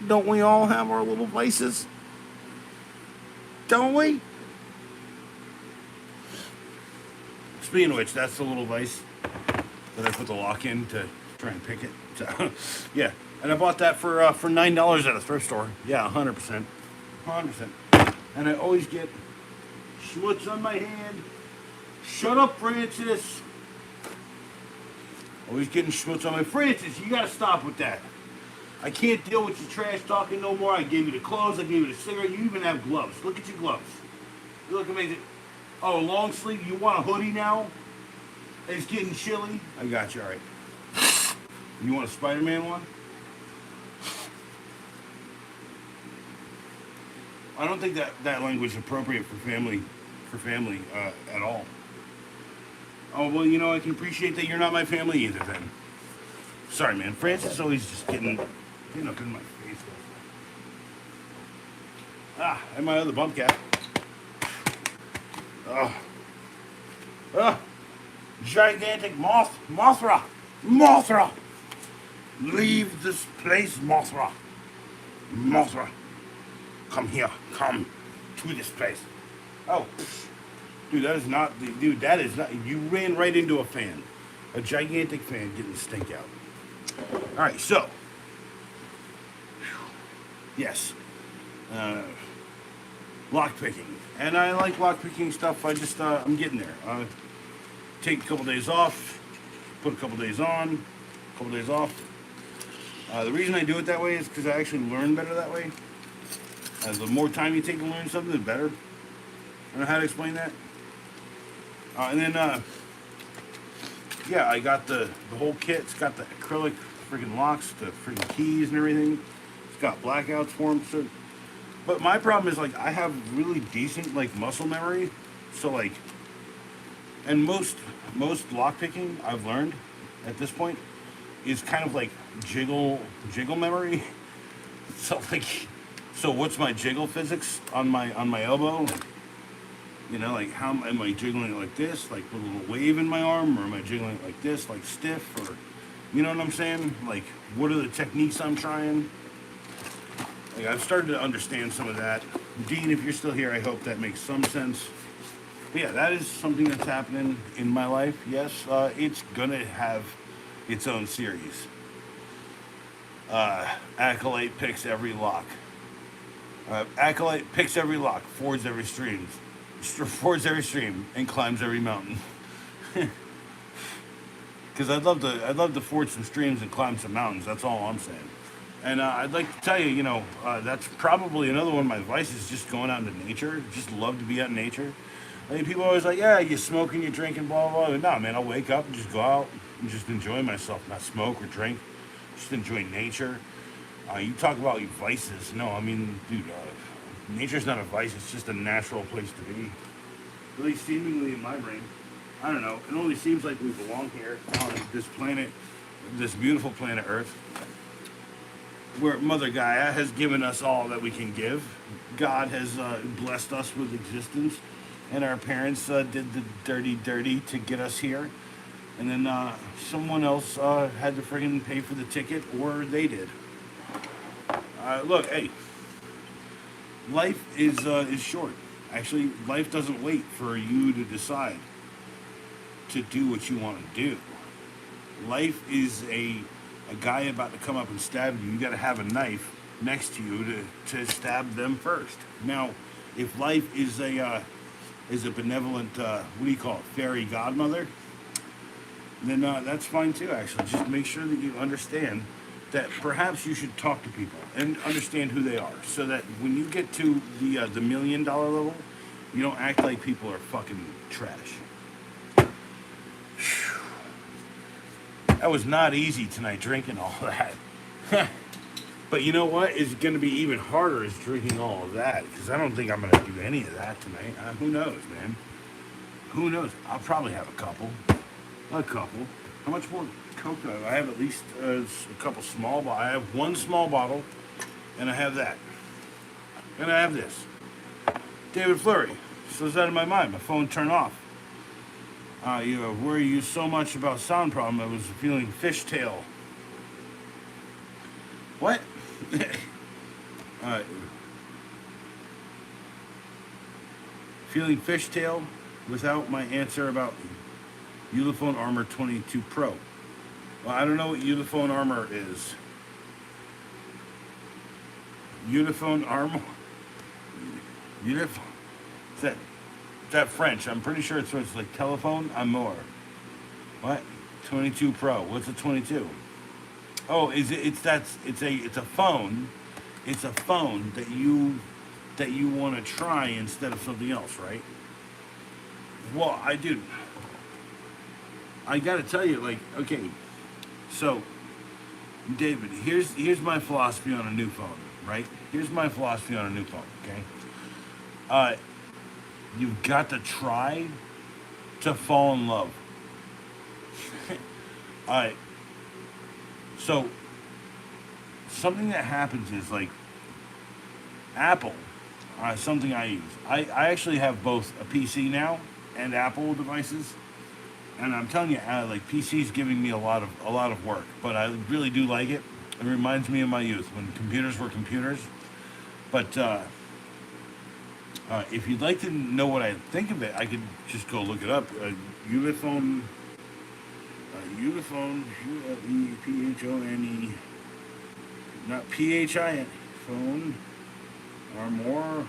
Don't we all have our little vices? Don't we? Speaking of which, that's the little vice that I put the lock in to try and pick it. So, yeah, and I bought that for $9 at a thrift store. Yeah, 100%, 100%. And I always get schmutz on my hand. Shut up, Francis. Always getting schmutz on my Francis. You gotta stop with that. I can't deal with your trash talking no more. I gave you the clothes. I gave you the cigarette. You even have gloves. Look at your gloves. You look amazing. Oh, long sleeve. You want a hoodie now? It's getting chilly. I got you. All right. You want a Spider-Man one? I don't think that language is appropriate for family at all. Oh, well, you know, I can appreciate that you're not my family either then. Sorry, man. Francis is always just getting up in my face. And my other bump cap. Gigantic Mothra! Leave this place, Mothra! Mothra! Come here, come to this place. Oh, dude, that is not, you ran right into a fan. A gigantic fan getting the stink out. Alright, so, yes, lockpicking. And I like lockpicking stuff, I'm getting there. Take a couple days off, put a couple days on, a couple days off. The reason I do it that way is because I actually learn better that way. The more time you take to learn something, the better. I don't know how to explain that. And then, yeah, I got the whole kit. It's got the acrylic freaking locks, the freaking keys and everything. It's got blackouts for them. So, but my problem is, like, I have really decent, like, muscle memory. So, like, and most lockpicking I've learned at this point is kind of like jiggle memory. So, like, so what's my jiggle physics on my elbow? You know, like, how am I jiggling it like this, like with a little wave in my arm, or am I jiggling it like this, like stiff, or, you know what I'm saying? Like, what are the techniques I'm trying? Like, I've started to understand some of that. Dean, if you're still here, I hope that makes some sense. But yeah, that is something that's happening in my life. Yes, it's gonna have its own series. Acolyte picks every lock. Acolyte picks every lock, fords every stream, and climbs every mountain. Because I'd love to forge some streams and climb some mountains. That's all I'm saying. And I'd like to tell you, that's probably another one of my vices, just going out into nature. Just love to be out in nature. I mean, people are always like, yeah, you're smoking, you're drinking, blah, blah, blah. No, man, I'll wake up and just go out and just enjoy myself, not smoke or drink, just enjoy nature. You talk about your vices. No, I mean, dude, nature's not a vice, it's just a natural place to be. At least seemingly in my brain. I don't know. It only seems like we belong here on this planet, this beautiful planet Earth, where Mother Gaia has given us all that we can give. God has blessed us with existence, and our parents did the dirty to get us here. And then someone else had to friggin' pay for the ticket, or they did. Look, hey, life is short. Actually, life doesn't wait for you to decide to do what you want to do. Life is a guy about to come up and stab you. You got to have a knife next to you to stab them first. Now, if life is a benevolent, what do you call it, fairy godmother, then that's fine too. Actually, just make sure that you understand that perhaps you should talk to people and understand who they are, so that when you get to the $1 million level, you don't act like people are fucking trash. That was not easy tonight, drinking all that. But you know what? It's going to be even harder is drinking all of that, because I don't think I'm going to do any of that tonight. Who knows, man? Who knows? I'll probably have a couple. How much more Coke do I have? I have at least a couple small bottles. I have one small bottle, and I have that. And I have this. David Fleury. So it's out of my mind. My phone turned off. You worry you so much about sound problem, I was feeling fishtail. What? Feeling fishtail without my answer about Ulefone Armor 22 Pro. Well, I don't know what Ulefone Armor is. Ulefone Armor? Ulefone? Is that French? I'm pretty sure it's like telephone amour. What? 22 Pro. What's a 22? Oh, it's a phone. It's a phone that you want to try instead of something else, right? Well, I gotta tell you, like, okay, so David, here's my philosophy on a new phone, right? Here's my philosophy on a new phone, okay? You've got to try to fall in love. So something that happens is, like, Apple, something I use. I actually have both a PC now and Apple devices, and I'm telling you, like, PC's giving me a lot of work, but I really do like it. It reminds me of my youth when computers were computers. But if you'd like to know what I think of it, I could just go look it up. Ulefone, Ulephone, not P-H-I-N, phone, Armor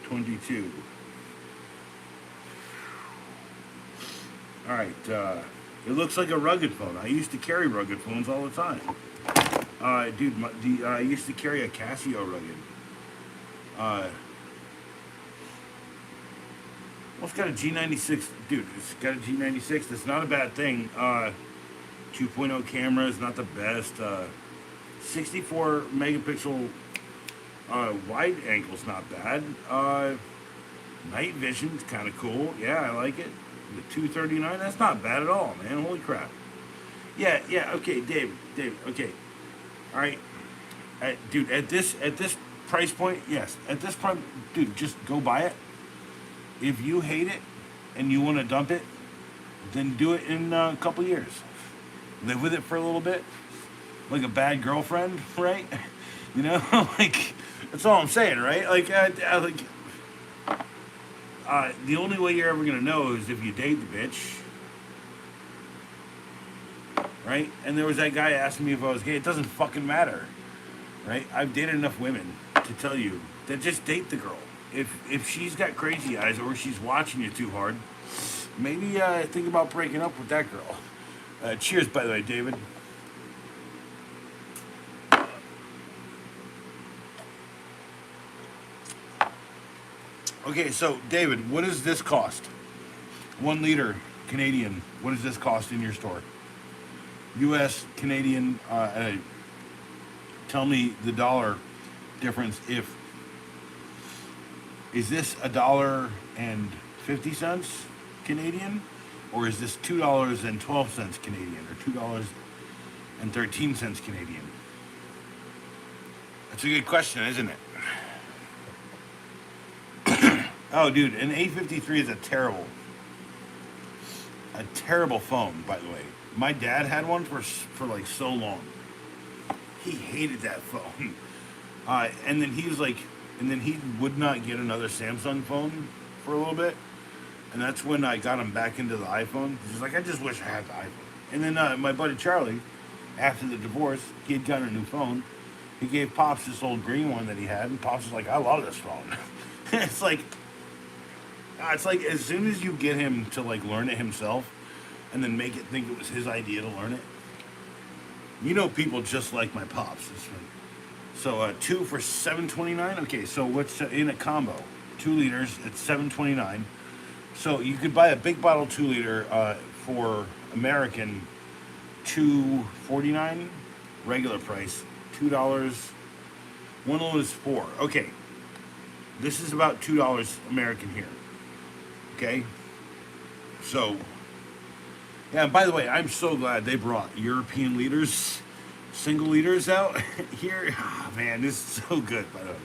22. All right, it looks like a rugged phone. I used to carry rugged phones all the time. Dude, I used to carry a Casio rugged. Well, it's got a G96, dude. It's got a G96. That's not a bad thing. 2.0 camera is not the best. 64 megapixel wide angle's not bad. Night vision's kind of cool. Yeah, I like it. The 239, that's not bad at all, man. Holy crap. Yeah. Okay, Dave. Okay. All right, dude. At this price point, yes. At this price, dude, just go buy it. If you hate it and you want to dump it, then do it in a couple years. Live with it for a little bit, like a bad girlfriend, right? You know, like, that's all I'm saying, right? Like, the only way you're ever gonna know is if you date the bitch, right? And there was that guy asking me if I was gay. It doesn't fucking matter, right? I've dated enough women to tell you that just date the girl. If she's got crazy eyes or she's watching you too hard, maybe think about breaking up with that girl. Cheers, by the way, David. Okay, so David, what does this cost? 1 liter Canadian. What does this cost in your store? U.S. Canadian. Tell me the dollar difference. If is this $1.50 Canadian, or is this $2.12 Canadian, or $2.13 Canadian? That's a good question, isn't it? Oh, dude, an A53 is a terrible phone. By the way, my dad had one for like so long. He hated that phone. And then he was like, and then he would not get another Samsung phone for a little bit. And that's when I got him back into the iPhone. He's like, I just wish I had the iPhone. And then my buddy Charlie, after the divorce, he had gotten a new phone. He gave Pops this old green one that he had, and Pops was like, I love this phone. It's like as soon as you get him to like learn it himself, and then make it think it was his idea to learn it. You know, people just like my Pops. So two for $7.29. Okay, so what's in a combo? 2 liters at $7.29. So you could buy a big bottle 2 liter for American $2.49, regular price $2. One load is $4. Okay, this is about $2 American here. Okay, so yeah. And by the way, I'm so glad they brought European liters, single liters out here. Oh, man, this is so good. By the way,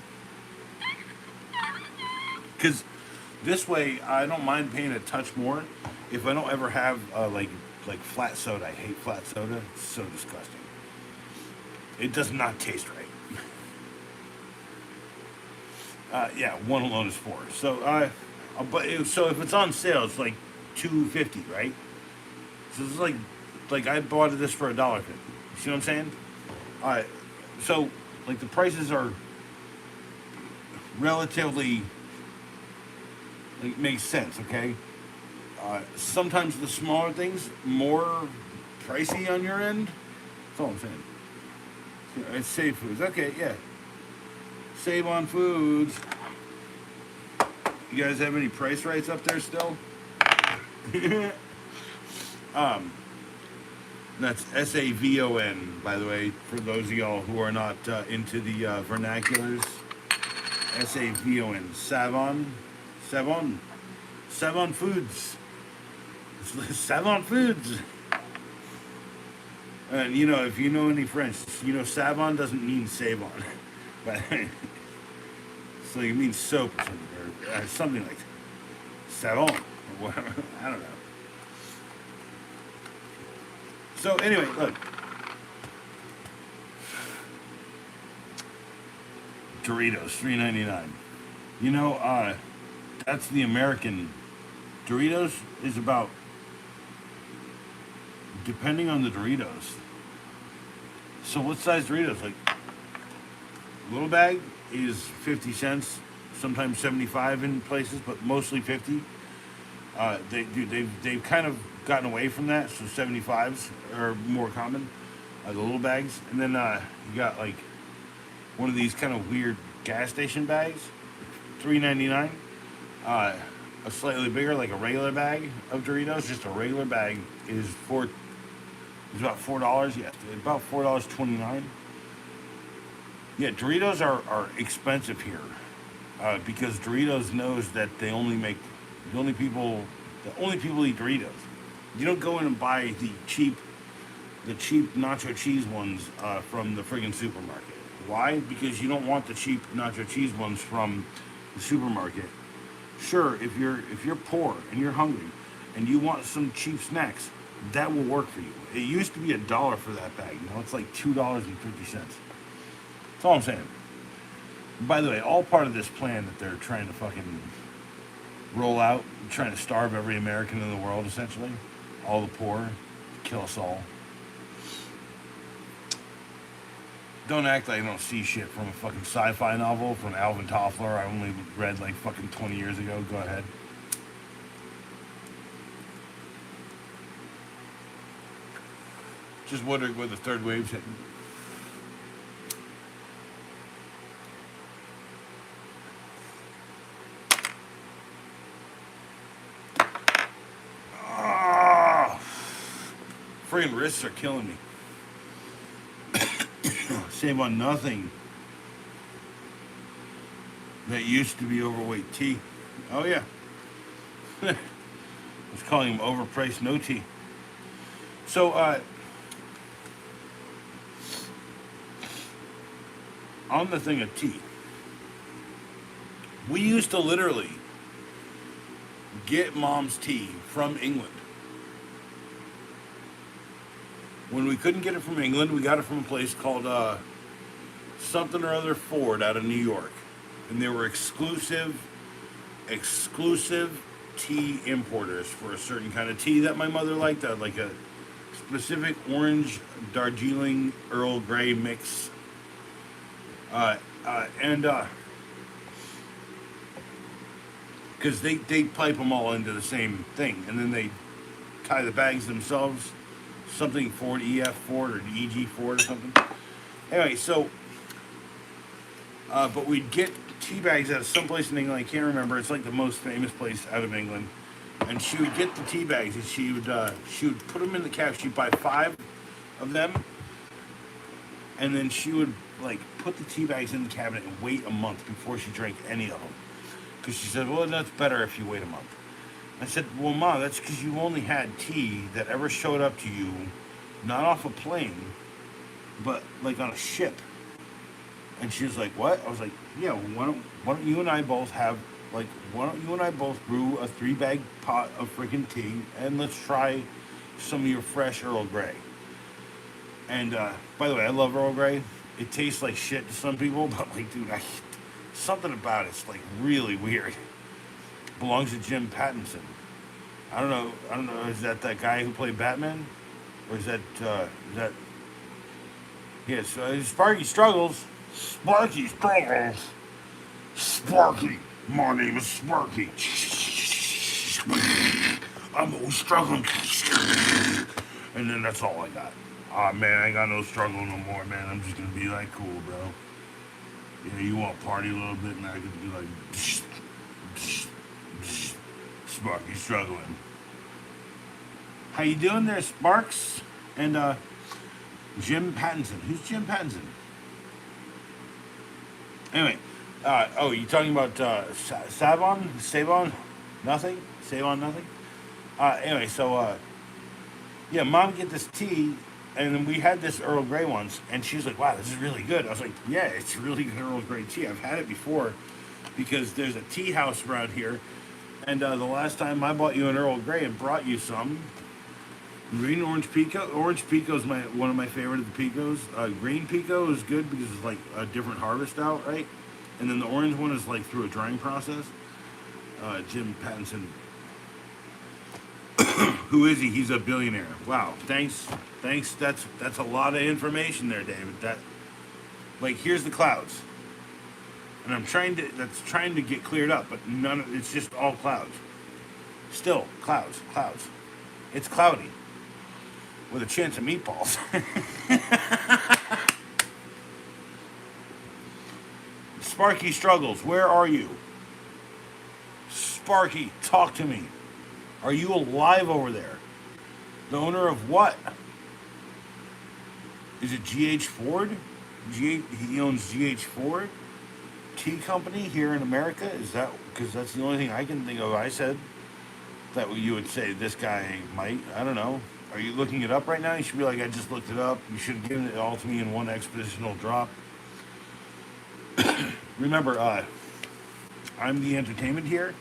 because this way I don't mind paying a touch more if I don't ever have like flat soda. I hate flat soda. It's so disgusting. It does not taste right. Yeah, one alone is $4. So so if it's on sale, it's like $2.50, right? So it's like I bought this for $1.50. You see what I'm saying? So like the prices are relatively like makes sense, okay? Sometimes the smaller things more pricey on your end. That's all I'm saying. It's Save Foods. Okay, yeah. Save on foods. You guys have any price rights up there still? That's SAVON, by the way, for those of y'all who are not into the vernaculars. SAVON. Savon Foods. Savon Foods. And you know, if you know any French, you know Savon doesn't mean save on. But so it means soap or something, or something like that. Savon or whatever. I don't know. So anyway, look. Doritos, $3.99. You know, that's the American. Doritos is about, depending on the Doritos. So what size Doritos? Like, little bag is 50 cents, sometimes 75 in places, but mostly 50. They've kind of gotten away from that, so 75s are more common, the little bags. And then you got like one of these kind of weird gas station bags, $3.99. A slightly bigger, like a regular bag of Doritos, just a regular bag is about $4. Yeah, about $4.29. Yeah, Doritos are expensive here because Doritos knows that the only people eat Doritos. You don't go in and buy the cheap nacho cheese ones from the friggin' supermarket. Why? Because you don't want the cheap nacho cheese ones from the supermarket. Sure, if you're poor and you're hungry and you want some cheap snacks, that will work for you. It used to be $1 for that bag. Now it's like $2.50. That's all I'm saying. By the way, all part of this plan that they're trying to fucking roll out, trying to starve every American in the world, essentially. All the poor, kill us all. Don't act like I don't see shit from a fucking sci-fi novel from Alvin Toffler I only read like fucking 20 years ago. Go ahead. Just wondering where the third wave's hitting. friggin' wrists are killing me. Save on nothing. That used to be overweight tea. Oh yeah. I was calling him overpriced no tea. So on the thing of tea, we used to literally get mom's tea from England. When we couldn't get it from England, we got it from a place called something or other Ford out of New York. And they were exclusive tea importers for a certain kind of tea that my mother liked, like a specific orange Darjeeling Earl Grey mix. And because they pipe them all into the same thing, and then they tie the bags themselves, something Ford EF Ford or EG Ford or something. Anyway, so but we'd get tea bags out of someplace in England. I can't remember. It's like the most famous place out of England. And she would get the tea bags and she would put them in the cabinet. She'd buy 5 of them, and then she would like put the tea bags in the cabinet and wait a month before she drank any of them. Because she said, well, that's better if you wait a month. I said, well, Mom, that's because you only had tea that ever showed up to you, not off a plane, but like on a ship. And she was like, what? I was like, yeah, why don't you and I both brew a 3-bag pot of freaking tea, and let's try some of your fresh Earl Grey. And by the way, I love Earl Grey. It tastes like shit to some people, but like, dude, something about it's like really weird. Belongs to Jim Pattinson. I don't know. Is that guy who played Batman, or is that? Yes, Sparky Struggles. Sparky Struggles. Sparky. My name is Sparky. I'm always struggling. And then that's all I got. Aw, man, I ain't got no struggle no more, man. I'm just gonna be like cool, bro. Yeah, you want to party a little bit, and I could be like, Sparky struggling. How you doing there, Sparks? And Jim Pattinson. Who's Jim Pattinson? Anyway, you talking about Savon? Nothing? Savon, nothing? Anyway, so, yeah, Mom get this tea, and then we had this Earl Grey once, and she's like, wow, this is really good. I was like, yeah, it's really good Earl Grey tea. I've had it before, because there's a tea house around here, and the last time I bought you an Earl Grey and brought you some, green orange Pico. Orange Pico is one of my favorite of the Picos. Green Pico is good because it's like a different harvest out, right? And then the orange one is like through a drying process. Jim Pattinson. Who is he? He's a billionaire. Wow. Thanks. That's a lot of information there, David. That, like, here's the clouds. And that's trying to get cleared up, but it's just all clouds. Still, clouds. It's cloudy. With a chance of meatballs. Sparky Struggles, where are you? Sparky, talk to me. Are you alive over there? The owner of what? Is it GH Ford? He owns GH Ford Tea Company here in America? Is that, because that's the only thing I can think of. I said that you would say this guy might. I don't know. Are you looking it up right now? You should be like, I just looked it up. You should have given it all to me in one expeditional drop. Remember, I'm the entertainment here,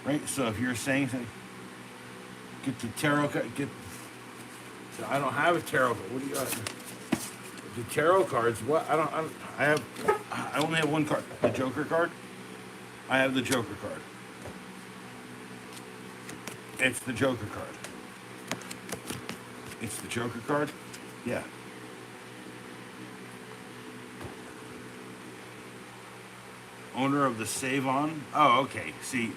right? So if you're saying something, get the tarot card. I don't have a tarot card. What do you got? The tarot cards. What? I only have one card. The Joker card. I have the Joker card. It's the Joker card. It's the Joker card? Yeah. Owner of the Save On? Oh, okay. See.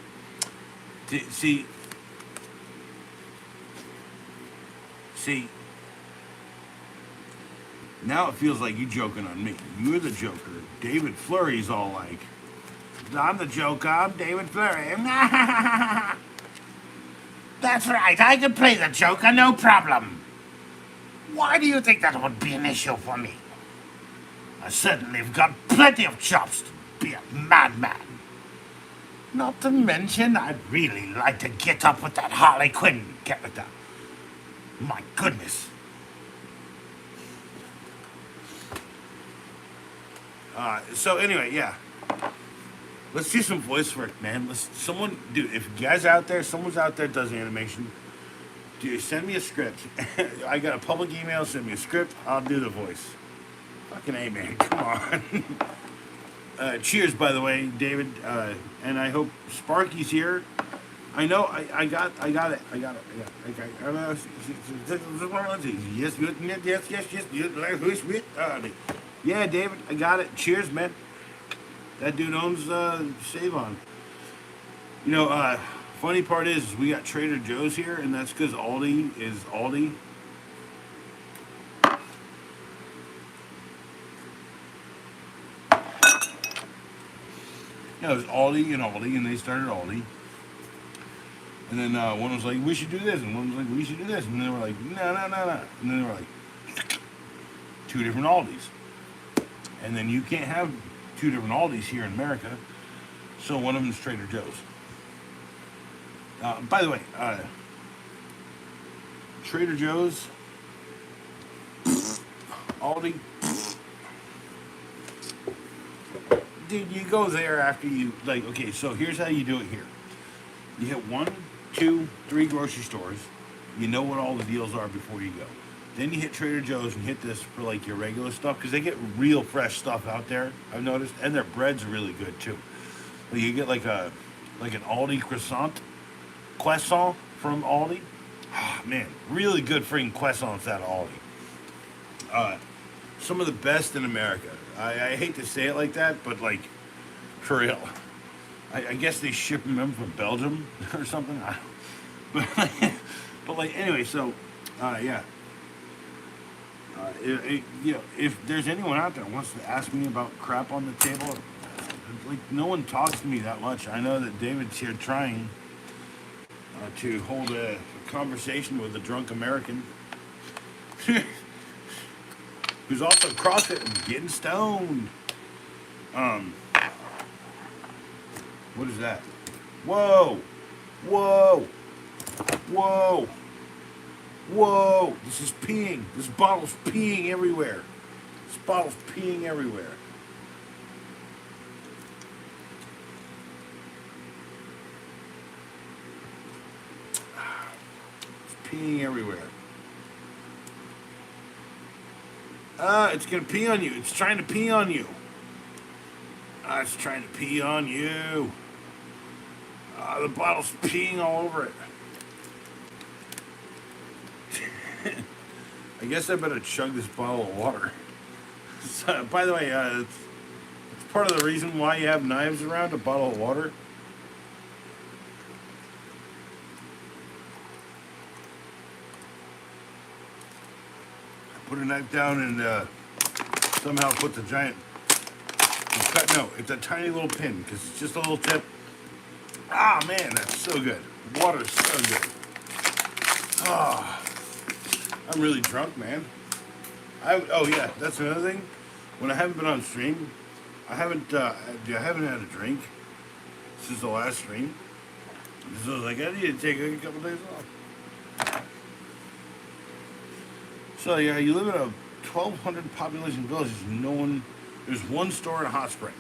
Now it feels like you joking on me. You're the Joker. David Fleury's all like, I'm the Joker. I'm David Fleury. That's right. I can play the Joker, no problem. Why do you think that would be an issue for me? I certainly have got plenty of chops to be a madman. Not to mention, I'd really like to get up with that Harley Quinn character. My goodness. So anyway, yeah. Let's do some voice work, man. Someone, dude. If guys out there, someone's out there does animation. Dude, send me a script. I got a public email. Send me a script. I'll do the voice. Fucking A, man. Come on. Cheers, by the way, David. And I hope Sparky's here. I know. I got it. Yes. Yeah, David. I got it. Cheers, man. That dude owns Save On. Funny part is we got Trader Joe's here, and that's because Aldi is Aldi. It was Aldi and Aldi, and they started Aldi. And then one was like, we should do this, and one was like, we should do this, and they were like, no. And then they were like, two different Aldis. And then you can't have two different Aldis here in America, so one of them is Trader Joe's. By the way, Trader Joe's, Aldi, dude, you go there after you, like, okay, so here's how you do it here. You hit 1, 2, 3 grocery stores. You know what all the deals are before you go. Then you hit Trader Joe's and hit this for like your regular stuff because they get real fresh stuff out there, I've noticed, and their bread's really good too. But you get like an Aldi croissant from Aldi. Oh, man, really good freaking croissants out of Aldi. Some of the best in America. I hate to say it like that, but like, for real. I guess they ship them from Belgium or something. But like, anyway, so, yeah. If there's anyone out there who wants to ask me about crap on the table, like, no one talks to me that much. I know that David's here trying to hold a conversation with a drunk American who's also CrossFit and getting stoned. What is that? Whoa! Whoa! Whoa! Whoa! This is peeing. This bottle's peeing everywhere. This bottle's peeing everywhere. It's peeing everywhere. It's gonna pee on you. It's trying to pee on you. It's trying to pee on you. The bottle's peeing all over it. I guess I better chug this bottle of water. So, by the way, it's part of the reason why you have knives around, a bottle of water. I put a knife down and somehow put the giant... No, it's a tiny little pin because it's just a little tip. Ah, man, that's so good. Water is so good. Ah. I'm really drunk, man. Oh yeah, that's another thing. When I haven't been on stream, I haven't had a drink since the last stream. So I was like, I need to take a couple days off. So yeah, you live in a 1,200 population village. There's one store in Hot Spring.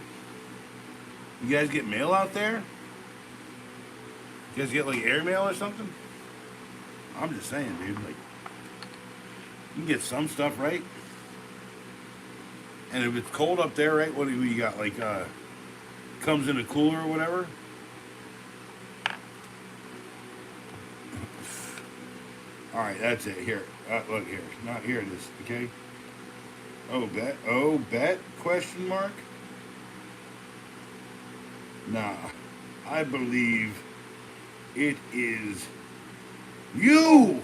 You guys get mail out there? You guys get like airmail or something? I'm just saying, dude. Like, you can get some stuff, right? And if it's cold up there, right, what do you got? Like, comes in a cooler or whatever? Alright, that's it. Here. Look here. Not here it is, okay? Bet? Question mark? Nah. I believe it is you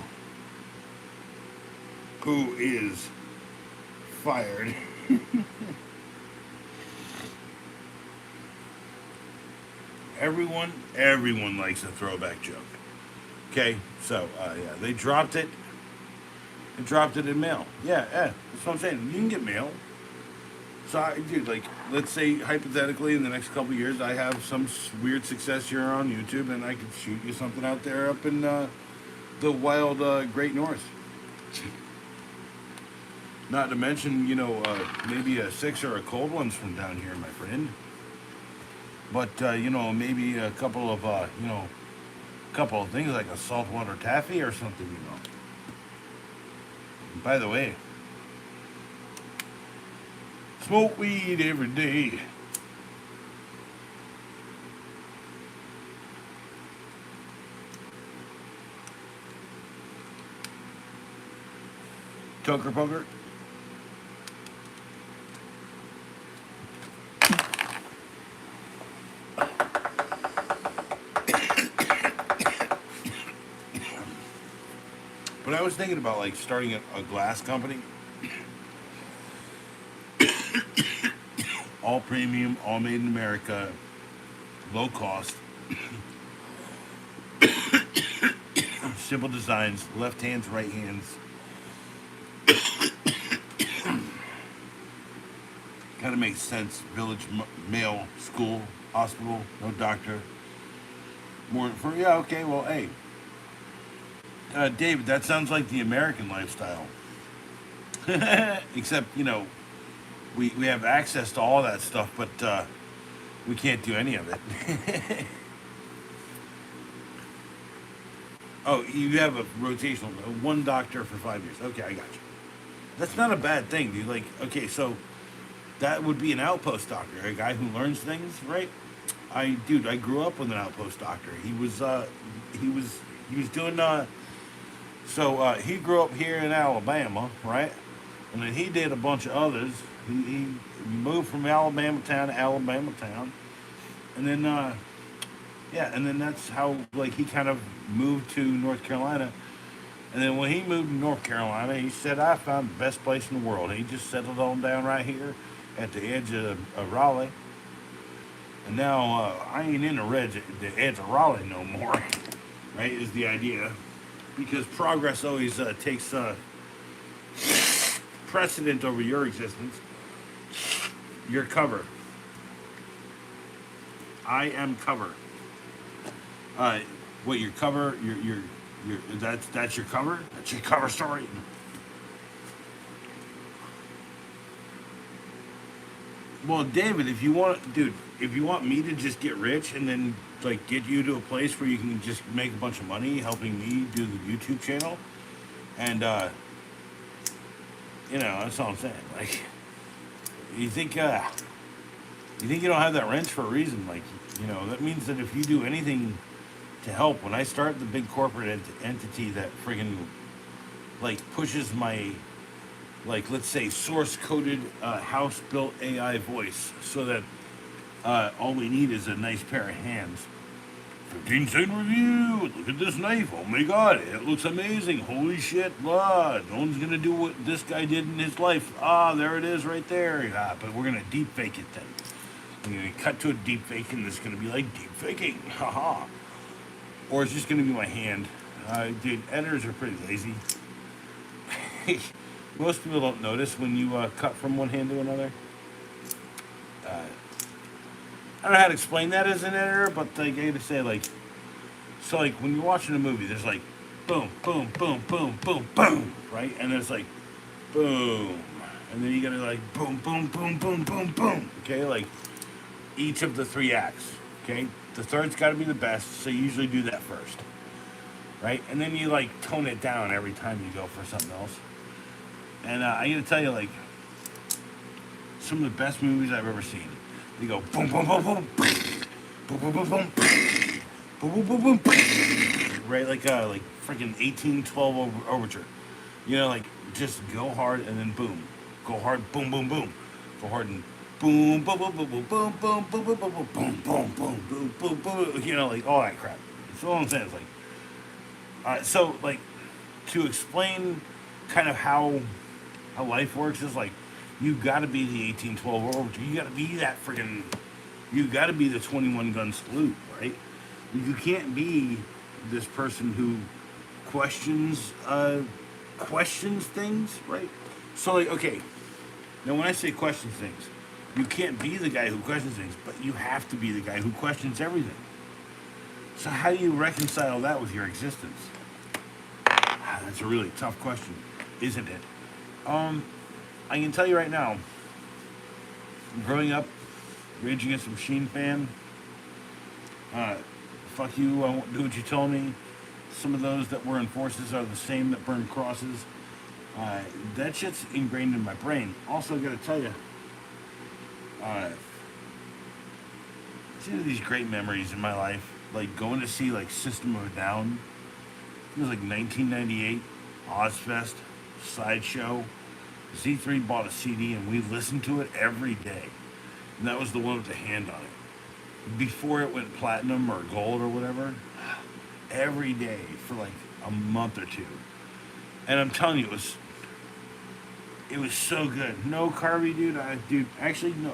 who is fired. Everyone likes a throwback joke. Okay, so yeah, they dropped it. and dropped it in mail. Yeah, yeah, that's what I'm saying. You can get mail. So, dude, like, let's say hypothetically, in the next couple of years, I have some weird success here on YouTube, and I could shoot you something out there up in the wild Great North. Not to mention, maybe a six or a cold ones from down here, my friend. But maybe a couple of couple of things like a saltwater taffy or something. By the way, smoke weed every day. Toker poker. But I was thinking about like starting a glass company. All premium, all made in America, low cost, simple designs, left hands, right hands. Kind of makes sense. Village, mail, school, hospital, no doctor. More for yeah. Okay, well, hey, David, that sounds like the American lifestyle. Except we have access to all that stuff, but we can't do any of it. Oh, you have a rotational, one doctor for 5 years. Okay, I got you. That's not a bad thing, dude. Like, okay, so that would be an outpost doctor, a guy who learns things, right? I grew up with an outpost doctor. He was doing, he grew up here in Alabama, right? And then he did a bunch of others. He moved from Alabama town to Alabama town, and then and then that's how like he kind of moved to North Carolina. And then when he moved to North Carolina, he said, "I found the best place in the world." And he just settled on down right here at the edge of Raleigh. And now I ain't in the edge of Raleigh no more. Right? Is the idea, because progress always takes precedent over your existence. Your cover. I am cover. What your cover? Your that's your cover. That's your cover story. Well, David, if you want me to just get rich and then like get you to a place where you can just make a bunch of money helping me do the YouTube channel, and that's all I'm saying. Like, you think you don't have that wrench for a reason? Like, that means that if you do anything to help, when I start the big corporate entity that friggin' like pushes my, like, let's say source coded house built AI voice, so that all we need is a nice pair of hands. 15-cent review. Look at this knife. Oh my god, it looks amazing. Holy shit, blah. No one's gonna do what this guy did in his life. There it is right there. But we're gonna deep fake it then. We're gonna cut to a deep fake and it's gonna be like deep faking. Haha. Or it's just gonna be my hand. Dude, editors are pretty lazy. Most people don't notice when you cut from one hand to another. I don't know how to explain that as an editor, but like, I gotta say, like, so like when you're watching a movie, there's like boom, boom, boom, boom, boom, boom, right? And there's like boom, and then you gotta like boom, boom, boom, boom, boom, boom. Okay, like each of the three acts. Okay, the third's got to be the best, so you usually do that first, right? And then you like tone it down every time you go for something else. And I gotta tell you, like, some of the best movies I've ever seen. They go boom, boom, boom, boom, boom, boom, boom, boom, boom, boom, boom, boom, boom, right? Like freaking 1812 overture. Like just go hard and then boom, go hard, boom, boom, boom, go hard and boom, boom, boom, boom, boom, boom, boom, boom, boom, boom, boom, boom, boom, boom, boom, boom, like all that crap. So all I'm saying is like, so like to explain kind of how life works is like. You gotta be the 1812 overture. You gotta be that friggin'. You gotta be the 21 gun salute, right? You can't be this person who questions questions things, right? So like, okay, now when I say questions things, you can't be the guy who questions things, but you have to be the guy who questions everything. So how do you reconcile that with your existence? That's a really tough question, isn't it? I can tell you right now, growing up, Rage Against the Machine fan, fuck you, I won't do what you told me. Some of those that were in forces are the same that burn crosses. That shit's ingrained in my brain. Also, I gotta tell you, it's one of these great memories in my life, like going to see like System of a Down. It was like 1998, Ozfest, Sideshow. Z3 bought a CD and we listened to it every day. And that was the one with the hand on it. Before it went platinum or gold or whatever, every day for like a month or two. And I'm telling you, it was so good. No Carvey, dude. Actually no,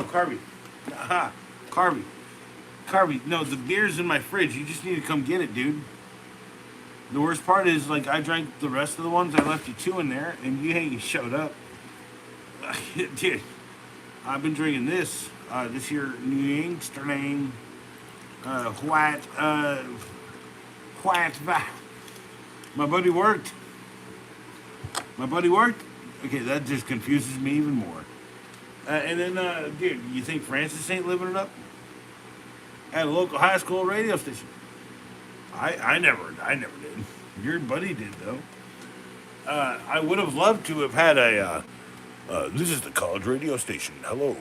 Carvey. Aha, Carvey. No, the beer's in my fridge. You just need to come get it, dude. The worst part is, like, I drank the rest of the ones. I left you 2 in there, and you ain't showed up. Dude, I've been drinking this. This here New Amsterdam white. My buddy worked. Okay, that just confuses me even more. And then, dude, you think Francis ain't living it up? At a local high school radio station. I never did. Your buddy did, though. I would have loved to have had this is the college radio station. Hello,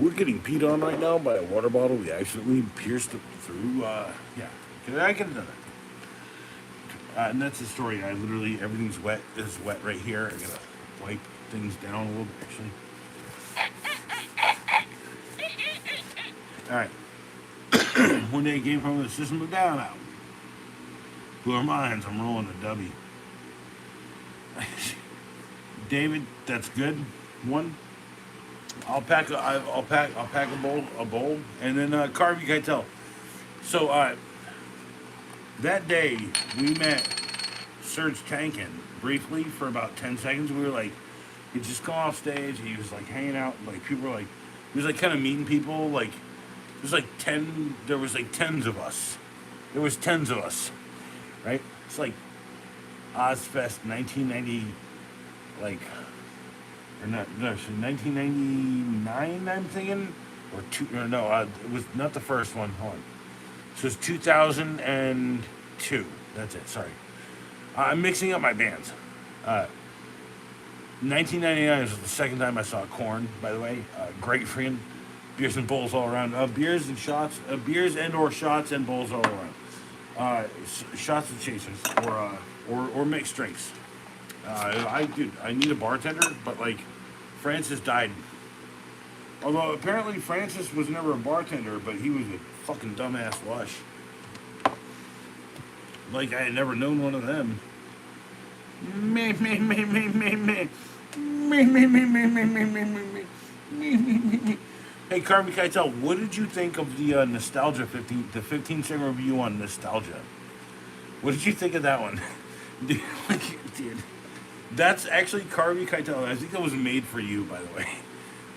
we're getting peed on right now by a water bottle. We accidentally pierced it through, yeah. I could have done that. And that's the story. I literally, everything's wet. It's wet right here. I gotta wipe things down a little bit, actually. Alright. One day came from the System of Down album. Blew our minds. I'm rolling a W. David, that's good. One. I'll pack a bowl, and then Carvey Keitel. So that day we met Serge Tankin briefly for about 10 seconds. We were like, he'd just come off stage. He was like hanging out. Like people were like, he was like kind of meeting people. Like there was like 10s of us. There was 10s of us, right? It's like Ozfest 1990, like, or not, no, 1999, I'm thinking, it was not the first one. Hold on. So it's 2002. That's it. Sorry, I'm mixing up my bands. 1999 was the second time I saw Korn. By the way, great friend. Beers and bowls all around. Beers and or shots and bowls all around. Shots and chasers or mixed drinks. I need a bartender, but like Francis died. Although apparently Francis was never a bartender, but he was a fucking dumbass lush. Like I had never known one of them. Me. Hey, Carvey Keitel, what did you think of the Nostalgia 15-second review on Nostalgia? What did you think of that one? Dude, that's actually Carvey Keitel. I think that was made for you, by the way.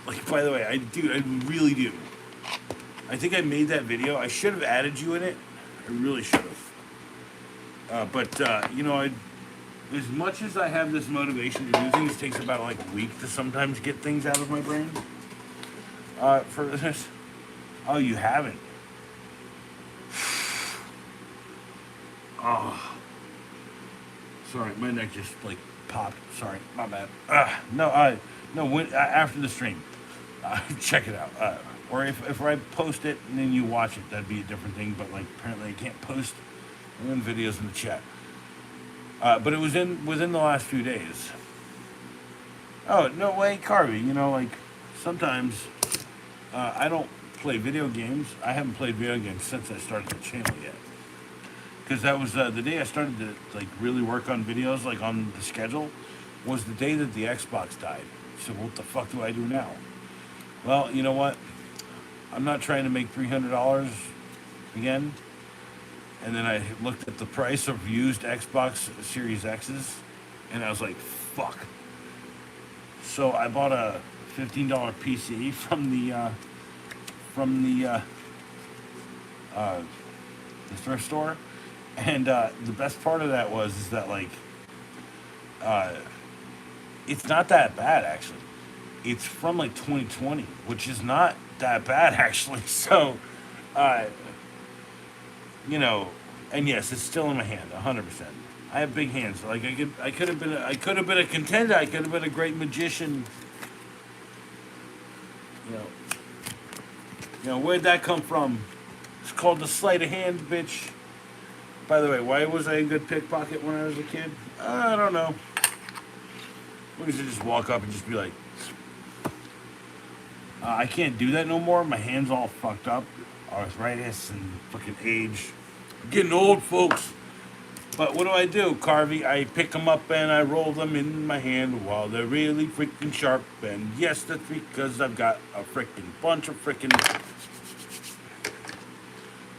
Like, by the way, I really do. I think I made that video. I should have added you in it. I really should have. But as much as I have this motivation to do things, it takes about like a week to sometimes get things out of my brain. For this, oh, you haven't. Oh, sorry, my neck just like popped. Sorry, my bad. After the stream, check it out. Or if I post it and then you watch it, that'd be a different thing. But like apparently I can't post videos in the chat. But it was within the last few days. Oh no way, Carvey. Like sometimes I don't play video games. I haven't played video games since I started the channel yet. Because that was the day I started to like really work on videos, like on the schedule, was the day that the Xbox died. So what the fuck do I do now? Well, you know what? I'm not trying to make $300 again. And then I looked at the price of used Xbox Series X's, And I was like, fuck. So I bought a $15 PC from the thrift store, and the best part of that was is that like uh, it's not that bad actually. It's from like 2020, which is not that bad actually. So, uh, you know, and yes, it's still in my hand, 100%. I have big hands. Like I could have been a contender. I could have been a great magician. You know, where'd that come from? It's called the sleight of hand, bitch. By the way, why was I a good pickpocket when I was a kid? I don't know. We used to just walk up and just be like, I can't do that no more. My hands all fucked up. Arthritis and fucking age. Getting old, folks. But what do? Carvey, I pick them up and I roll them in my hand while they're really freaking sharp. And yes, that's because I've got a freaking bunch of freaking...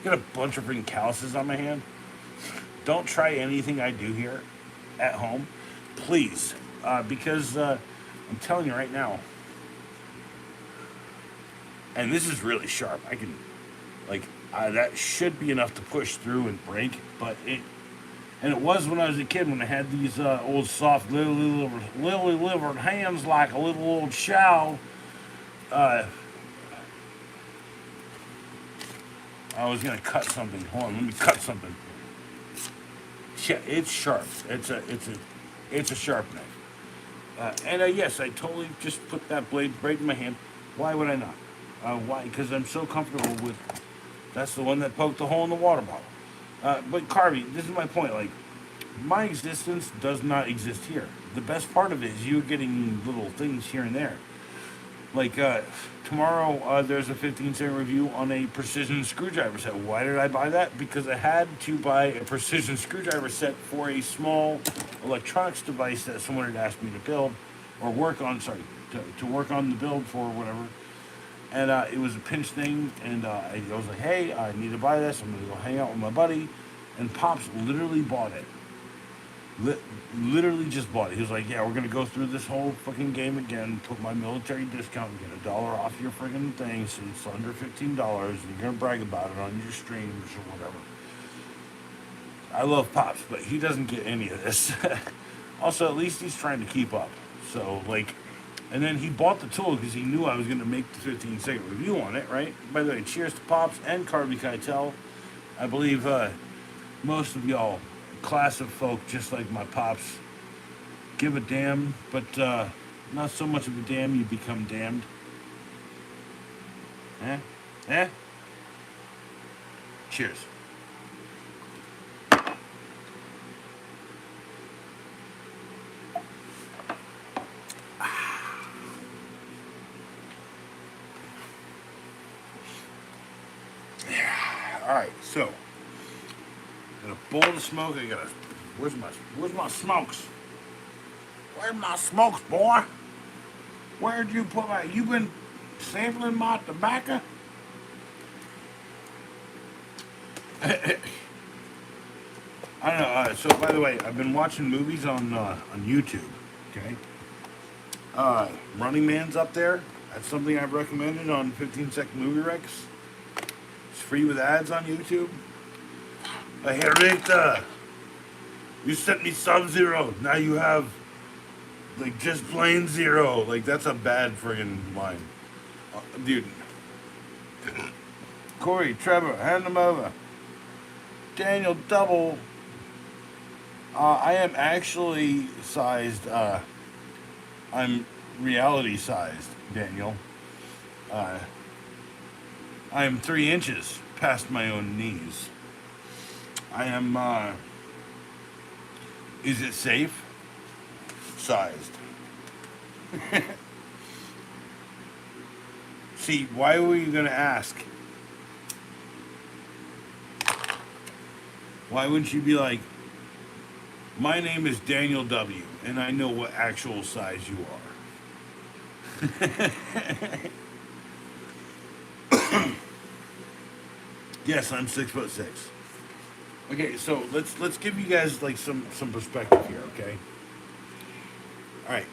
Got a bunch of freaking calluses on my hand. Don't try anything I do here at home. Please. Because I'm telling you right now, and this is really sharp. I can, like, that should be enough to push through and break, but and it was when I was a kid when I had these old soft lily livered hands like a little old chow. I was gonna cut something. Hold on, let me cut something. Yeah, it's sharp. It's a sharp knife. And yes, I totally just put that blade right in my hand. Why would I not? Why? Because I'm so comfortable with. That's the one that poked the hole in the water bottle. But Carvey, this is my point. Like, my existence does not exist here. The best part of it is you getting little things here and there. Like tomorrow, there's a 15-cent review on a precision screwdriver set. Why did I buy that? Because I had to buy a precision screwdriver set for a small electronics device that someone had asked me to build or work on. Sorry, to work on the build for whatever. And it was a pinch thing, and I was like, hey, I need to buy this. I'm going to go hang out with my buddy. And Pops literally bought it. Literally just bought it. He was like, yeah, we're going to go through this whole fucking game again, put my military discount, and get $1 off your friggin' thing, so it's under $15, and you're going to brag about it on your streams or whatever. I love Pops, but he doesn't get any of this. Also, at least he's trying to keep up. So, like... And then he bought the tool because he knew I was going to make the 15-second review on it, right? By the way, cheers to Pops and Carvey Keitel. I believe most of y'all, class of folk just like my Pops, give a damn, but not so much of a damn you become damned. Eh? Eh? Cheers. Alright, so got a bowl of smoke. I got a where's my smokes? Where's my smokes, boy? Where'd you put my you been sampling my tobacco? I don't know. So by the way, I've been watching movies on YouTube. Okay. Running Man's up there. That's something I've recommended on 15-second movie recs. It's free with ads on YouTube. Hey Rita, you sent me Sub-Zero. Now you have like just plain zero. Like that's a bad friggin' line, dude. Corey, Trevor, hand them over. Daniel, double. I am actually sized. I'm reality sized, Daniel. I am 3 inches past my own knees. I am, is it safe? Sized. See, why were you going to ask? Why wouldn't you be like, my name is Daniel W., and I know what actual size you are. Yes, I'm 6'6". Okay, so let's give you guys like some perspective here, okay? All right.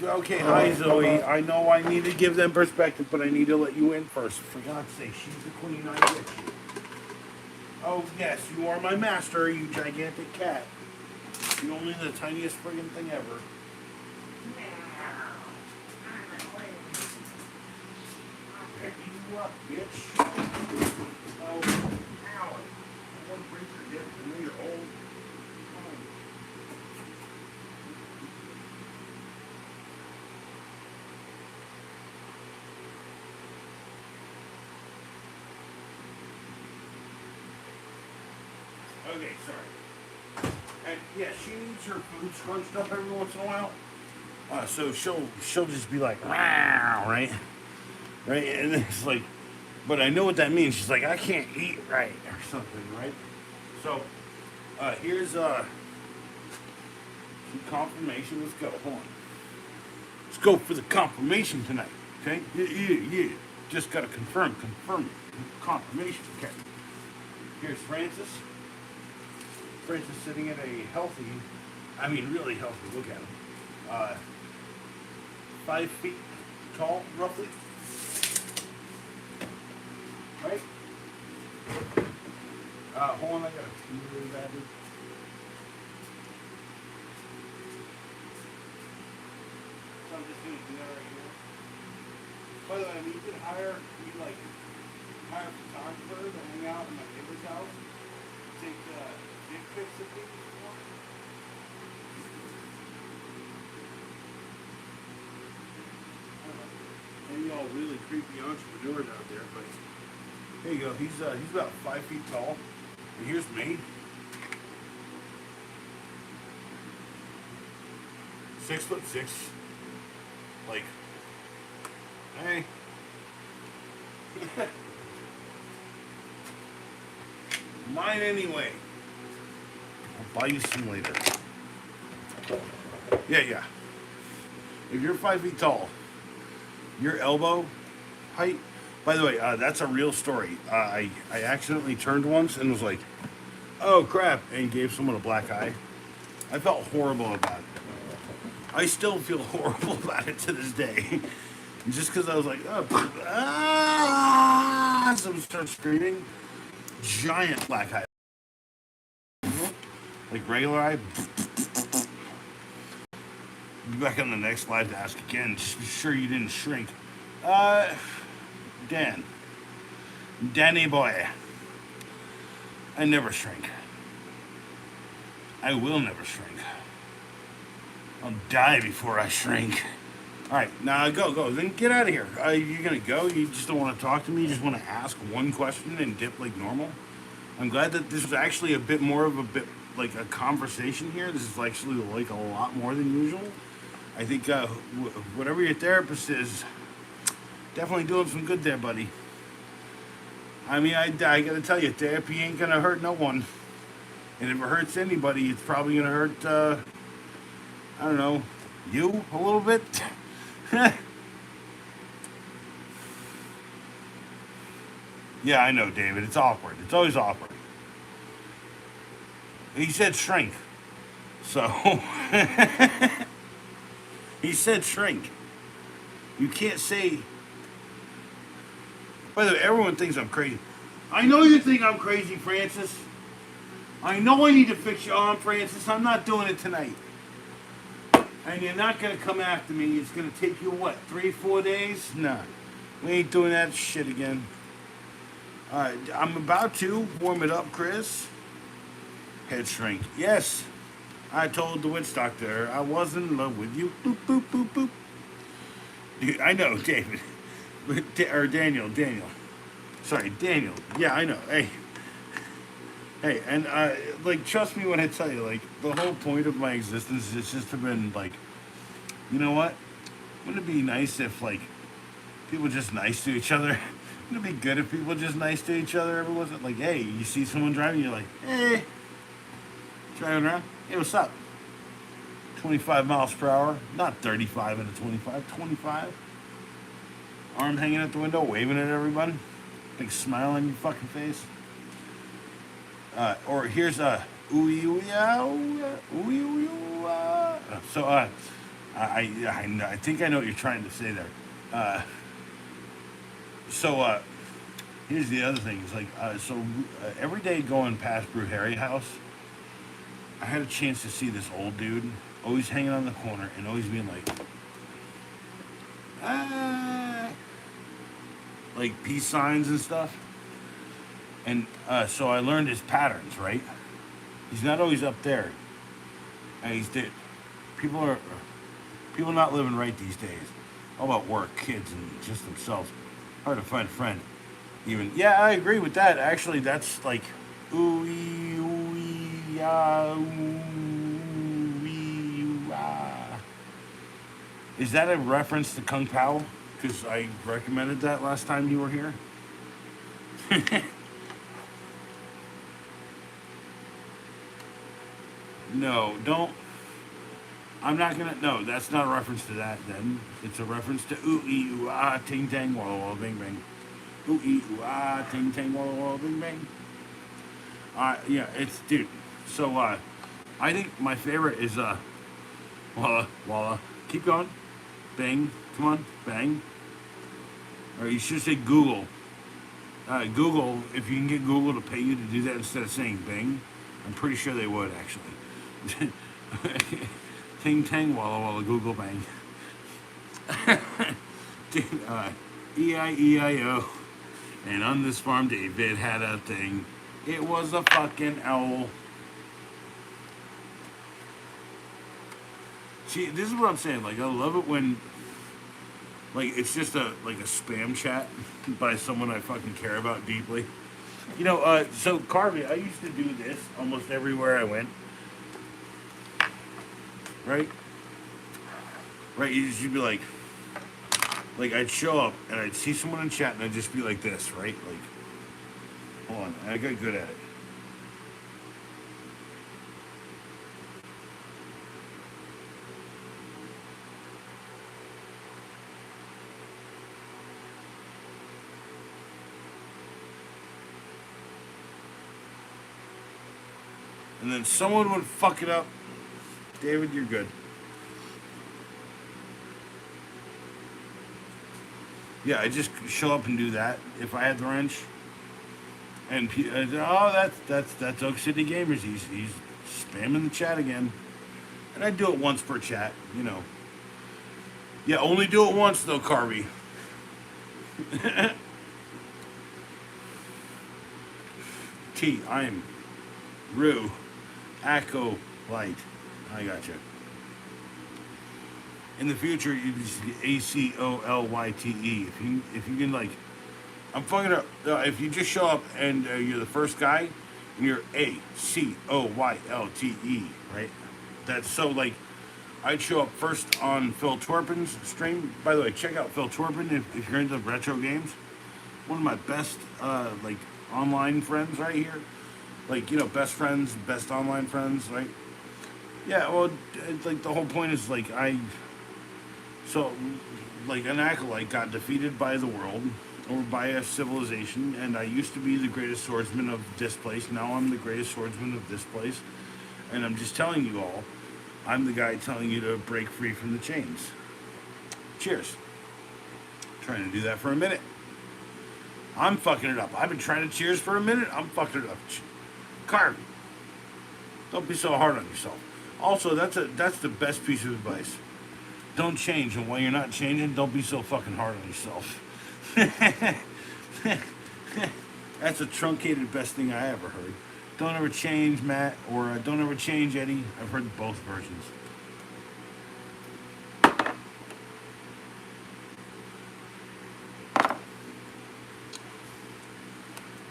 Okay. Hi, Zoe. I know I need to give them perspective, but I need to let you in first. For God's sake, she's the queen. I get you. Oh yes, you are my master, you gigantic cat. You're only the tiniest friggin' thing ever. Pick you up, bitch. Oh, ow. I want to break your hip. I know you're old. Okay, sorry. And yeah, she needs her food scrunched up every once in a while. So she'll just be like, wow, right? Right? And then it's like, but I know what that means. She's like, I can't eat right or something, right? So here's some confirmation. Let's go. Hold on. Let's go for the confirmation tonight. Okay? Yeah. Just gotta confirm confirmation. Okay. Here's Francis. Francis sitting at a healthy, I mean really healthy, look at him. 5 feet tall, roughly. Right? Hold on, I gotta pee really badly. So I'm just gonna do that right here. By the way, I mean, you could hire a photographer to hang out in my neighbor's house, take dick pics of people if you want. I don't know. Maybe all really creepy entrepreneurs out there, but there you go. He's about 5 feet tall. And here's me. 6'6". Like, hey. Mine anyway. I'll buy you some later. Yeah. If you're 5 feet tall, your elbow height. By the way, that's a real story. I accidentally turned once and was like, "Oh crap!" and gave someone a black eye. I felt horrible about it. I still feel horrible about it to this day. Just because I was like, "Oh, someone started screaming." Giant black eye, like regular eye. Be back on the next live to ask again. Just be sure you didn't shrink. Danny boy. I never shrink. I will never shrink. I'll die before I shrink. All right, now go. Then get out of here. You're gonna go. You just don't want to talk to me. You just want to ask one question and dip like normal. I'm glad that this was actually a bit more of a bit like a conversation here. This is actually like a lot more than usual. I think whatever your therapist is, definitely doing some good there, buddy. I mean, I gotta tell you, therapy ain't gonna hurt no one. And if it hurts anybody, it's probably gonna hurt, I don't know, you a little bit. Yeah, I know, David. It's awkward. It's always awkward. He said shrink. So, he said shrink. You can't say. By the way, everyone thinks I'm crazy. I know you think I'm crazy, Francis. I know I need to fix your arm, Francis. I'm not doing it tonight. And you're not going to come after me. It's going to take you, what, 3-4 days? Nah. We ain't doing that shit again. Alright, I'm about to warm it up, Chris. Head shrink. Yes. I told the witch doctor I was in love with you. Boop, boop, boop, boop. Dude, I know, David. Or Daniel. Sorry, Daniel. Yeah, I know. Hey, and like, trust me when I tell you, like, the whole point of my existence is just to been like, you know what? Wouldn't it be nice if, like, people just nice to each other? Wouldn't it be good if people just nice to each other every once in a while? Like, hey, you see someone driving, you're like, hey, driving around, hey, what's up? 25 miles per hour, not 35 into 25, 25. Arm hanging out the window, waving at everybody. Big smile on your fucking face. Or here's a ooey ooey ah, ooey ooey ooh, ah. So I think I know what you're trying to say there. Uh, so here's the other thing. It's like every day going past Brew Harry house, I had a chance to see this old dude always hanging on the corner and always being ah, like peace signs and stuff. And so I learned his patterns. Right, he's not always up there, and he's dead. People are people not living right these days. All about work, kids, and just themselves. Hard to find a friend. Even yeah, I agree with that. Actually, that's like ooh ooh ah. Is that a reference to Kung Pao? Because I recommended that last time you were here. No, don't. I'm not gonna. No, that's not a reference to that. Then it's a reference to ooh ooh ah ting tang walla walla bing bang. Ooh ooh ah ting tang walla walla bing bang. Yeah, it's dude. So I think my favorite is walla walla. Keep going. Bang. Come on. Bang. Or you should say Google. Google. If you can get Google to pay you to do that instead of saying Bing, I'm pretty sure they would actually. Ting tang walla walla Google bang. Dude, E-I-E-I-O. And on this farm, David had a thing. It was a fucking owl. See, this is what I'm saying. Like, I love it when, like, it's just a spam chat by someone I fucking care about deeply. You know, so Carvey, I used to do this almost everywhere I went. Right? Right, you'd be like I'd show up and I'd see someone in chat and I'd just be like this, right? Like, hold on, I got good at it. And then someone would fuck it up. David, you're good. Yeah, I just show up and do that if I had the wrench. And oh, that's Oak City Gamers. He's spamming the chat again. And I do it once per chat, you know. Yeah, only do it once though, Carby. T, I'm Rue, Acco Light. I got you. In the future, you just get ACOLYTE. If you can like, I'm fucking up. If you just show up and you're the first guy, and you're ACOYLTE, right? That's so like, I'd show up first on Phil Turpin's stream. By the way, check out Phil Turpin if you're into retro games. One of my best like online friends right here. Like, you know, best friends, best online friends, right? Yeah, well, like the whole point is like so like an acolyte got defeated by the world or by a civilization, and I used to be the greatest swordsman of this place. Now I'm the greatest swordsman of this place, and I'm just telling you all, I'm the guy telling you to break free from the chains. Cheers. Trying to do that for a minute. I'm fucking it up. I've been trying to cheers for a minute. I'm fucking it up. Carb. Don't be so hard on yourself. Also, that's the best piece of advice. Don't change, and while you're not changing, don't be so fucking hard on yourself. That's a truncated best thing I ever heard. Don't ever change, Matt, or don't ever change, Eddie. I've heard both versions.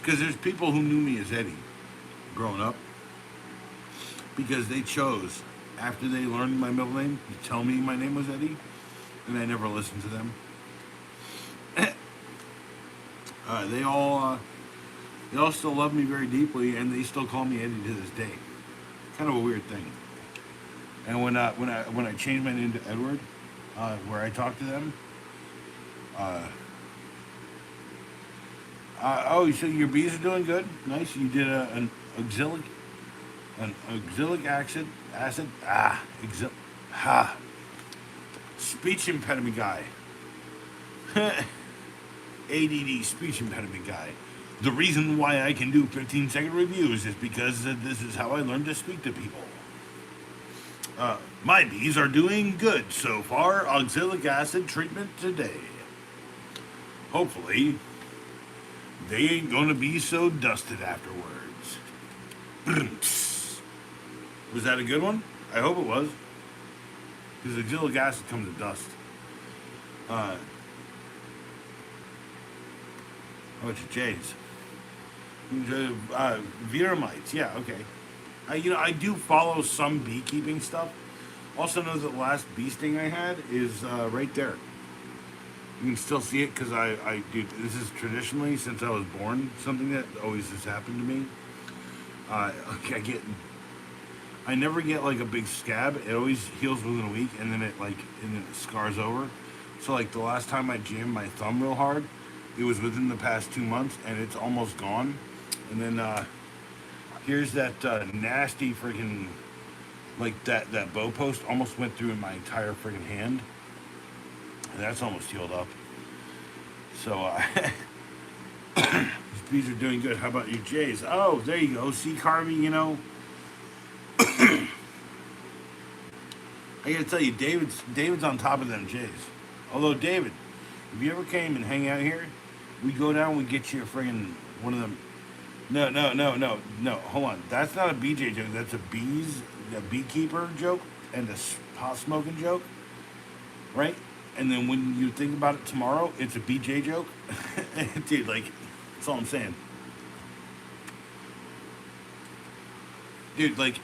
Because there's people who knew me as Eddie growing up because they chose, after they learned my middle name, to tell me my name was Eddie, and I never listened to them. They all still love me very deeply, and they still call me Eddie to this day. Kind of a weird thing. And when I changed my name to Edward, where I talk to them, oh, so your bees are doing good? Nice. You did an auxilic acid. speech impediment guy. ADD speech impediment guy. The reason why I can do 15-second reviews is because this is how I learned to speak to people. My bees are doing good so far. Oxalic acid treatment today. Hopefully, they ain't gonna be so dusted afterwards. Was that a good one? I hope it was. Because oxalic acid comes to dust. How about your J's? Viramites, yeah, okay. I do follow some beekeeping stuff. Also know that the last bee sting I had is right there. You can still see it because I do. This is traditionally, since I was born, something that always has happened to me. I never get like a big scab. It always heals within a week, and then it scars over. So like the last time I jammed my thumb real hard, it was within the past 2 months, and it's almost gone. And then here's that nasty freaking, like that bow post almost went through in my entire freaking hand. And that's almost healed up. So these bees are doing good. How about your Jays? Oh, there you go. See, Carvey, I gotta tell you, David's on top of them Jays. Although, David, if you ever came and hang out here, we go down, we get you a friggin' one of them. No. Hold on. That's not a BJ joke. That's a beekeeper joke and a pot smoking joke, right? And then when you think about it tomorrow, it's a BJ joke. Dude, like, that's all I'm saying. Dude, like,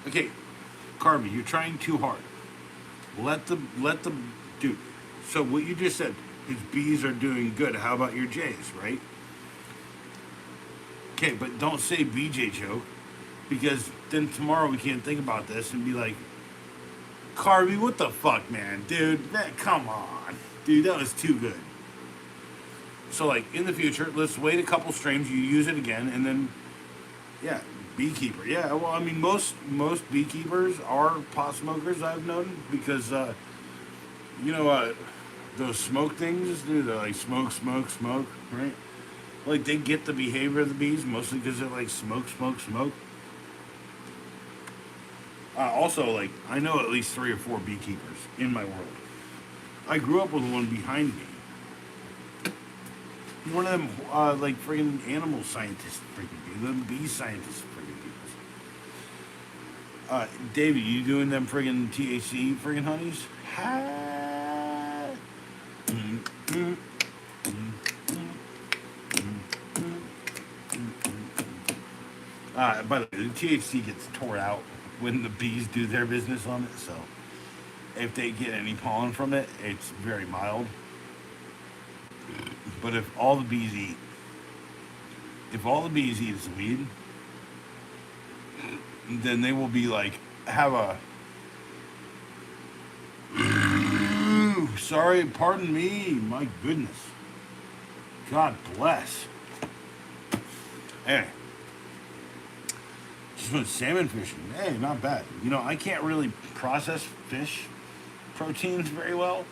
okay, Carby, you're trying too hard. Let the dude. So what you just said, his bees are doing good. How about your J's, right? Okay, but don't say BJ joke, because then tomorrow we can't think about this and be like, Carby, what the fuck, man? Dude, come on. Dude, that was too good. So, like, in the future, let's wait a couple streams, you use it again, and then, yeah, beekeeper. Yeah, well, I mean, most beekeepers are pot smokers, I've known, because, those smoke things, dude, they're like smoke, right? Like, they get the behavior of the bees, mostly because they're like smoke. Also, like, I know at least 3 or 4 beekeepers in my world. I grew up with one behind me. He's one of them, like, friggin' animal scientists, them bee scientists, David, you doing them friggin' THC friggin' honeys? By the way, the THC gets tore out when the bees do their business on it, so if they get any pollen from it, it's very mild. But if all the bees eat is weed, then they will be like, sorry, pardon me, my goodness. God bless. Hey. Just went salmon fishing. Hey, not bad. I can't really process fish proteins very well.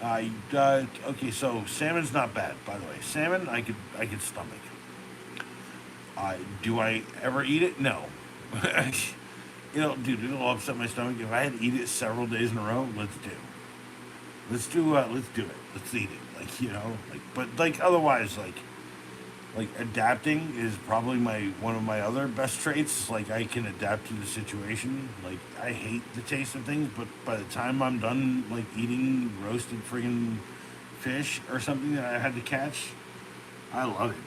Okay, so salmon's not bad, by the way. Salmon, I could stomach. Do I ever eat it? No. Dude, it'll upset my stomach. If I had to eat it several days in a row, let's do it. Let's do it. Let's eat it. But otherwise, adapting is probably one of my other best traits. Like, I can adapt to the situation. Like, I hate the taste of things, but by the time I'm done, like, eating roasted friggin' fish or something that I had to catch, I love it,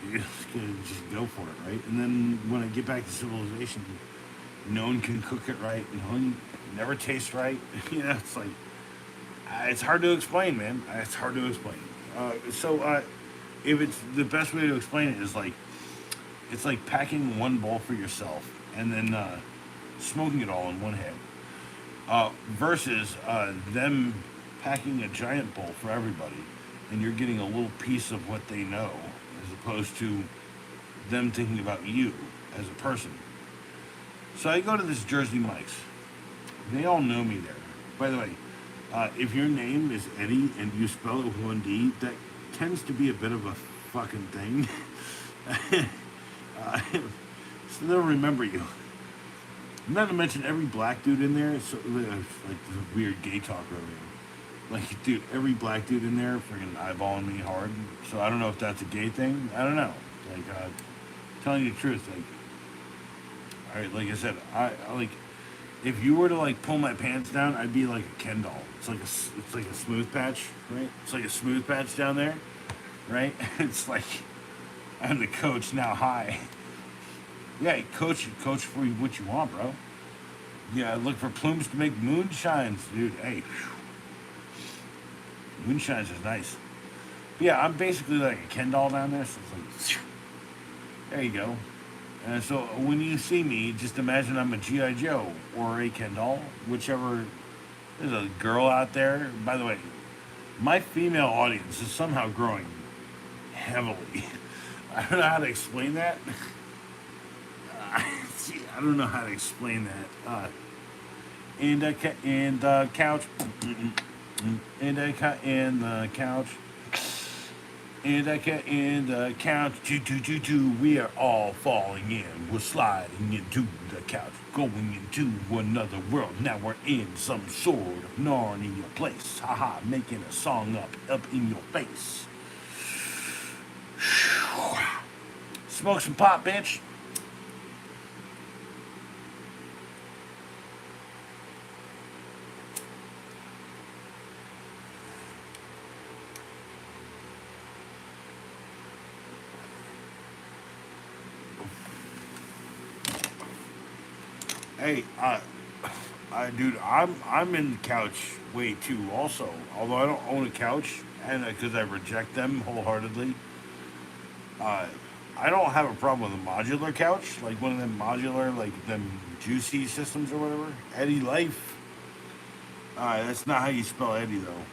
dude. Just go for it, right? And then when I get back to civilization, no one can cook it right. No one never tastes right. It's like, it's hard to explain, man. It's hard to explain. If it's the best way to explain it is like, it's like packing one bowl for yourself and then smoking it all in one head, versus them packing a giant bowl for everybody, and you're getting a little piece of what they know, as opposed to them thinking about you as a person. So I go to this Jersey Mike's. They all know me there. By the way, If your name is Eddie and you spell it with one D, that tends to be a bit of a fucking thing. So they'll remember you. Not to mention every black dude in there. So like the weird gay talk over here. Like, dude, every black dude in there freaking eyeballing me hard. So I don't know if that's a gay thing. I don't know. Like, telling you the truth. Like, all right, like I said, I like if you were to like pull my pants down, I'd be like a Ken doll. It's like a smooth patch, right? It's like a smooth patch down there, right? It's like I'm the coach now. Hi, yeah, coach for what you want, bro. Yeah, look for plumes to make moonshines, dude. Hey, moonshines is nice. But yeah, I'm basically like a Ken doll down there. So it's like, there you go. And so when you see me, just imagine I'm a GI Joe or a Ken doll, whichever. There's a girl out there. By the way, my female audience is somehow growing heavily. I don't know how to explain that. I don't know how to explain that. And the couch, and the couch, and the couch, we are all falling in. We're sliding into the couch, going into another world. Now we're in some sort of Narnia place. Haha, making a song up in your face. Smoke some pot, bitch. Hey, dude, I'm in the couch way too. Also, although I don't own a couch, and because I reject them wholeheartedly, uh, I don't have a problem with a modular couch, like one of them modular, like them juicy systems or whatever. Eddie Life. That's not how you spell Eddie though.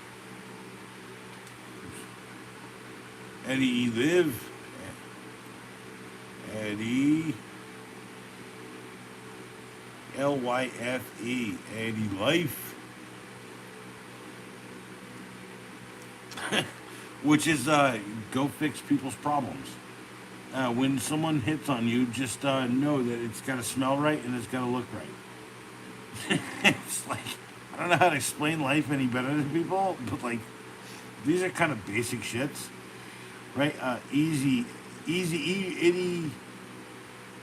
Eddie Live. Eddie. Life. Eddie Life. Which is go fix people's problems. When someone hits on you, just know that it's got to smell right and it's got to look right. It's like I don't know how to explain life any better to people, but like these are kind of basic shits, right? Easy,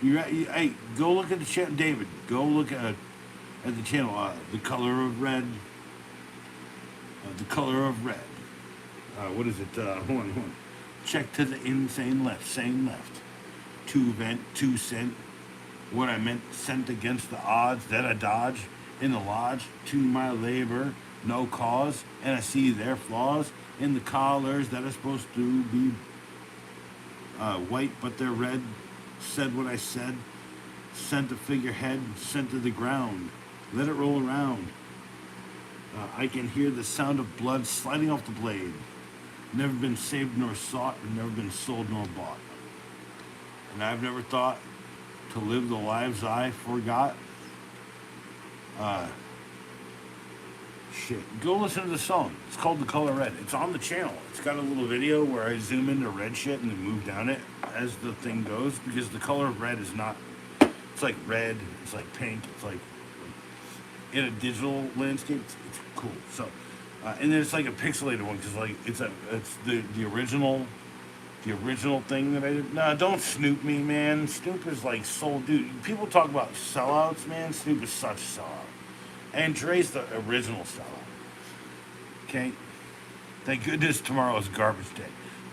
hey, go look at the channel, David. Go look at the channel. The color of red. The color of red. What is it? Hold on. Check to the insane left, same left. Two vent, 2 cent. What I meant, sent against the odds that I dodge in the lodge. To my labor, no cause, and I see their flaws in the collars that are supposed to be white, but they're red. Said what I said. Sent a figurehead, sent to the ground. Let it roll around. I can hear the sound of blood sliding off the blade. Never been saved nor sought, and never been sold nor bought. And I've never thought to live the lives I forgot. Uh, Shit. Go listen to the song. It's called The Color Red. It's on the channel. It's got a little video where I zoom into red shit and then move down it as the thing goes because the color of red is not. It's like red. It's like pink. It's like in a digital landscape. It's cool. So, and then it's like a pixelated one because like it's the original thing that I did. Nah, don't Snoop me, man. Snoop is like soul, dude. People talk about sellouts, man. Snoop is such a sellout. And Dre's the original sellout. Okay? Thank goodness tomorrow is garbage day.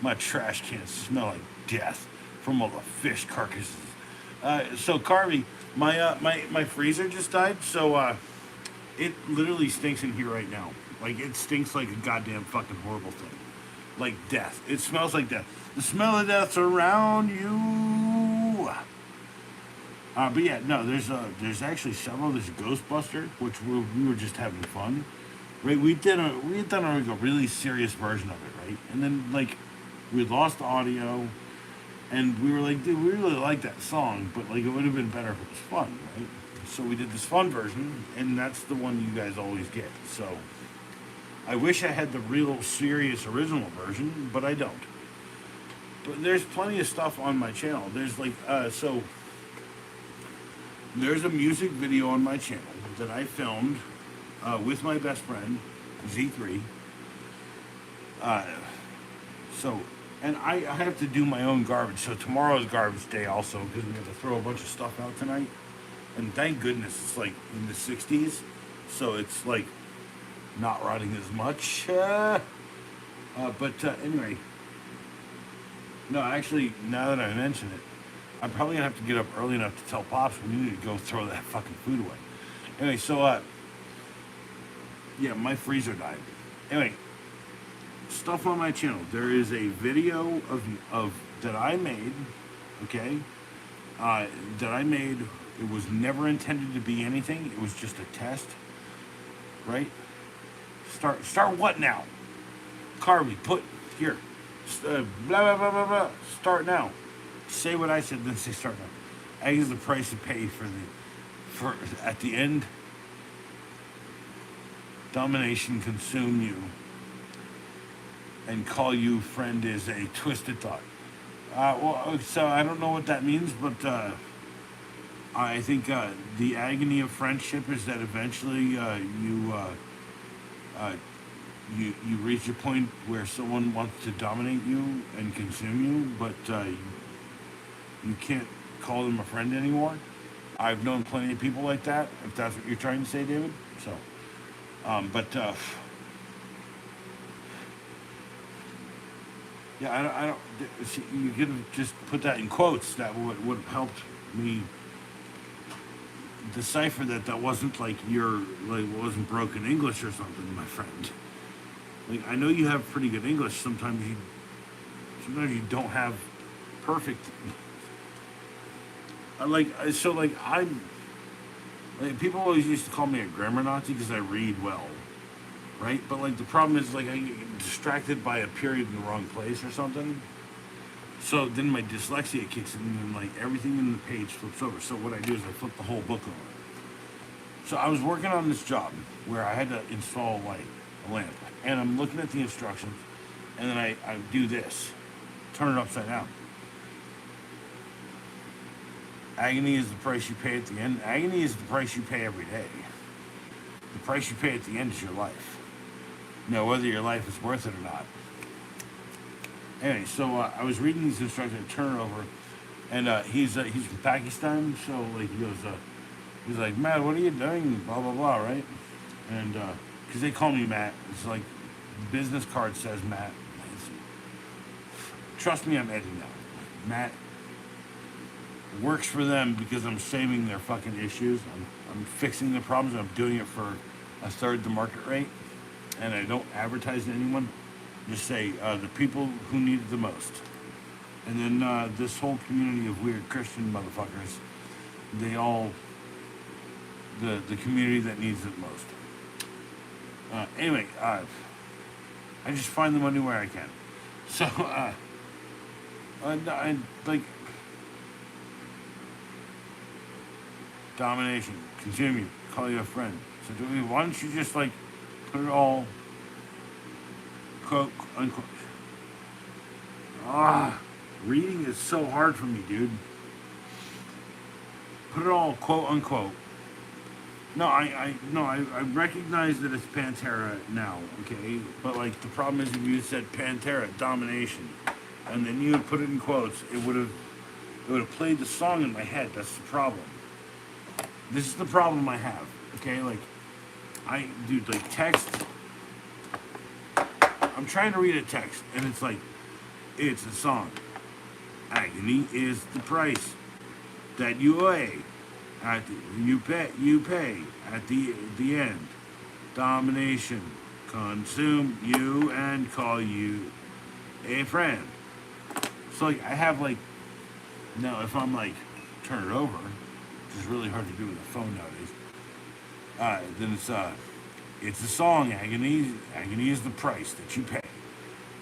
My trash cans smell like death from all the fish carcasses. So Carvey, my freezer just died, so it literally stinks in here right now. Like it stinks like a goddamn fucking horrible thing. Like death. It smells like death. The smell of death's around you. But yeah, no, there's actually several. There's Ghostbuster, which we were just having fun, right? We had done like a really serious version of it, right? And then like we lost the audio, and we were like, dude, we really like that song, but like it would have been better if it was fun, right? So we did this fun version, and that's the one you guys always get. So I wish I had the real serious original version, but I don't. But there's plenty of stuff on my channel. There's like, there's a music video on my channel that I filmed with my best friend, Z3. So, and I have to do my own garbage. So tomorrow's garbage day also, because we have to throw a bunch of stuff out tonight. And thank goodness it's like in the 60s. So it's like not rotting as much. Anyway. No, actually, now that I mention it, I'm probably gonna have to get up early enough to tell Pops we need to go throw that fucking food away. Anyway, so yeah, my freezer died. Anyway, stuff on my channel. There is a video of that I made, okay? That I made. It was never intended to be anything. It was just a test, right? Start what now? Carvey, put here. Blah blah blah blah blah. Start now. Say what I said, then say start now. Ag is the price you pay for at the end. Domination consume you, and call you friend is a twisted thought. So I don't know what that means, but I think the agony of friendship is that eventually you reach a point where someone wants to dominate you and consume you, but you can't call them a friend anymore. I've known plenty of people like that, if that's what you're trying to say, David. So, yeah, I don't. See, you could have just put that in quotes. That would have helped me decipher that wasn't like wasn't broken English or something, my friend. Like, I know you have pretty good English. Sometimes you don't have perfect. People always used to call me a grammar Nazi because I read well, right? But like the problem is like I get distracted by a period in the wrong place or something. So then my dyslexia kicks in and like everything in the page flips over. So what I do is I flip the whole book over. So I was working on this job where I had to install a lamp, and I'm looking at the instructions, and then I do this, turn it upside down. Agony is the price you pay at the end. Agony is the price you pay every day. The price you pay at the end is your life. Now, whether your life is worth it or not. Anyway, so I was reading these instructions, turn it over, and he's from Pakistan, so like he's like, Matt, what are you doing? Blah blah blah, right? And because they call me Matt, it's like business card says Matt. Trust me, I'm editing now. Matt works for them because I'm saving their fucking issues. I'm fixing their problems. I'm doing it for a third the market rate, and I don't advertise to anyone. Just say the people who need it the most, and then this whole community of weird Christian motherfuckers, they all the community that needs it most. Anyway, I just find the money where I can. So I like domination, consume you, call you a friend. So why don't you just like put it all quote unquote. Reading is so hard for me, dude. Put it all quote unquote. No, I recognize that it's Pantera now, okay? But like the problem is if you said Pantera, domination, and then you would put it in quotes, it would have played the song in my head. That's the problem. This is the problem I have, okay? Like text. I'm trying to read a text, and it's like, it's a song. Agony is the price that you pay. You pay at the end. Domination, consume you and call you a friend. So like I have like now if I'm like turn it over, which is really hard to do with a phone nowadays. Then it's a song. Agony is the price that you pay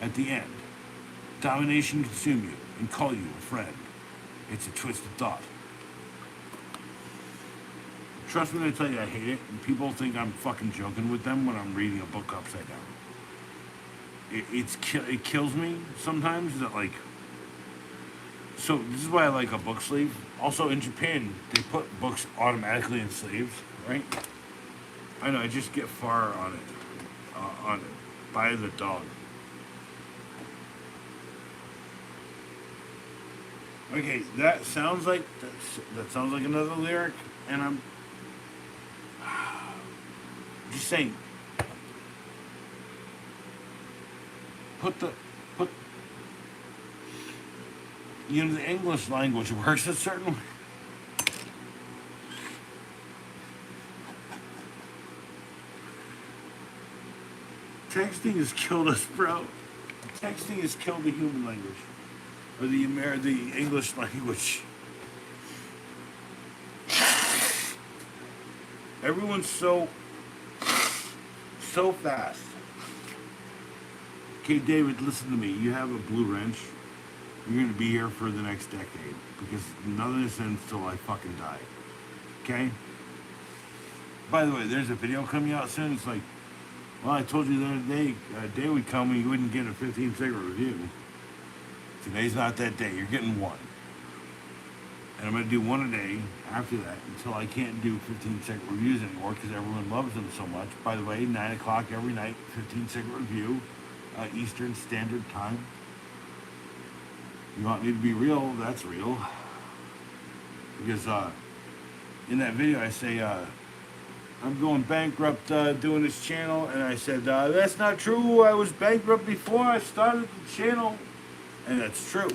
at the end. Domination consume you and call you a friend. It's a twisted thought. Trust me when I tell you I hate it. And people think I'm fucking joking with them when I'm reading a book upside down. It kills me sometimes that like. So this is why I like a book sleeve. Also in Japan, they put books automatically in sleeves, right? I know. I just get far on it by the dog. Okay, that sounds like another lyric, and I'm just saying. Put you know, the English language works a certain way. Texting has killed us, bro. Texting has killed the human language, or the English language. Everyone's so fast. Okay, David, listen to me. You have a blue wrench. You're gonna be here for the next decade because none of this ends till I fucking die. Okay? By the way, there's a video coming out soon. It's like, well, I told you the other day, a day would come when you wouldn't get a 15-second review. Today's not that day. You're getting one. And I'm gonna do one a day after that until I can't do 15-second reviews anymore because everyone loves them so much. By the way, 9 o'clock every night, 15-second review, Eastern Standard Time. You want me to be real? That's real. Because in that video I say I'm going bankrupt doing this channel, and I said that's not true. I was bankrupt before I started the channel, and that's true.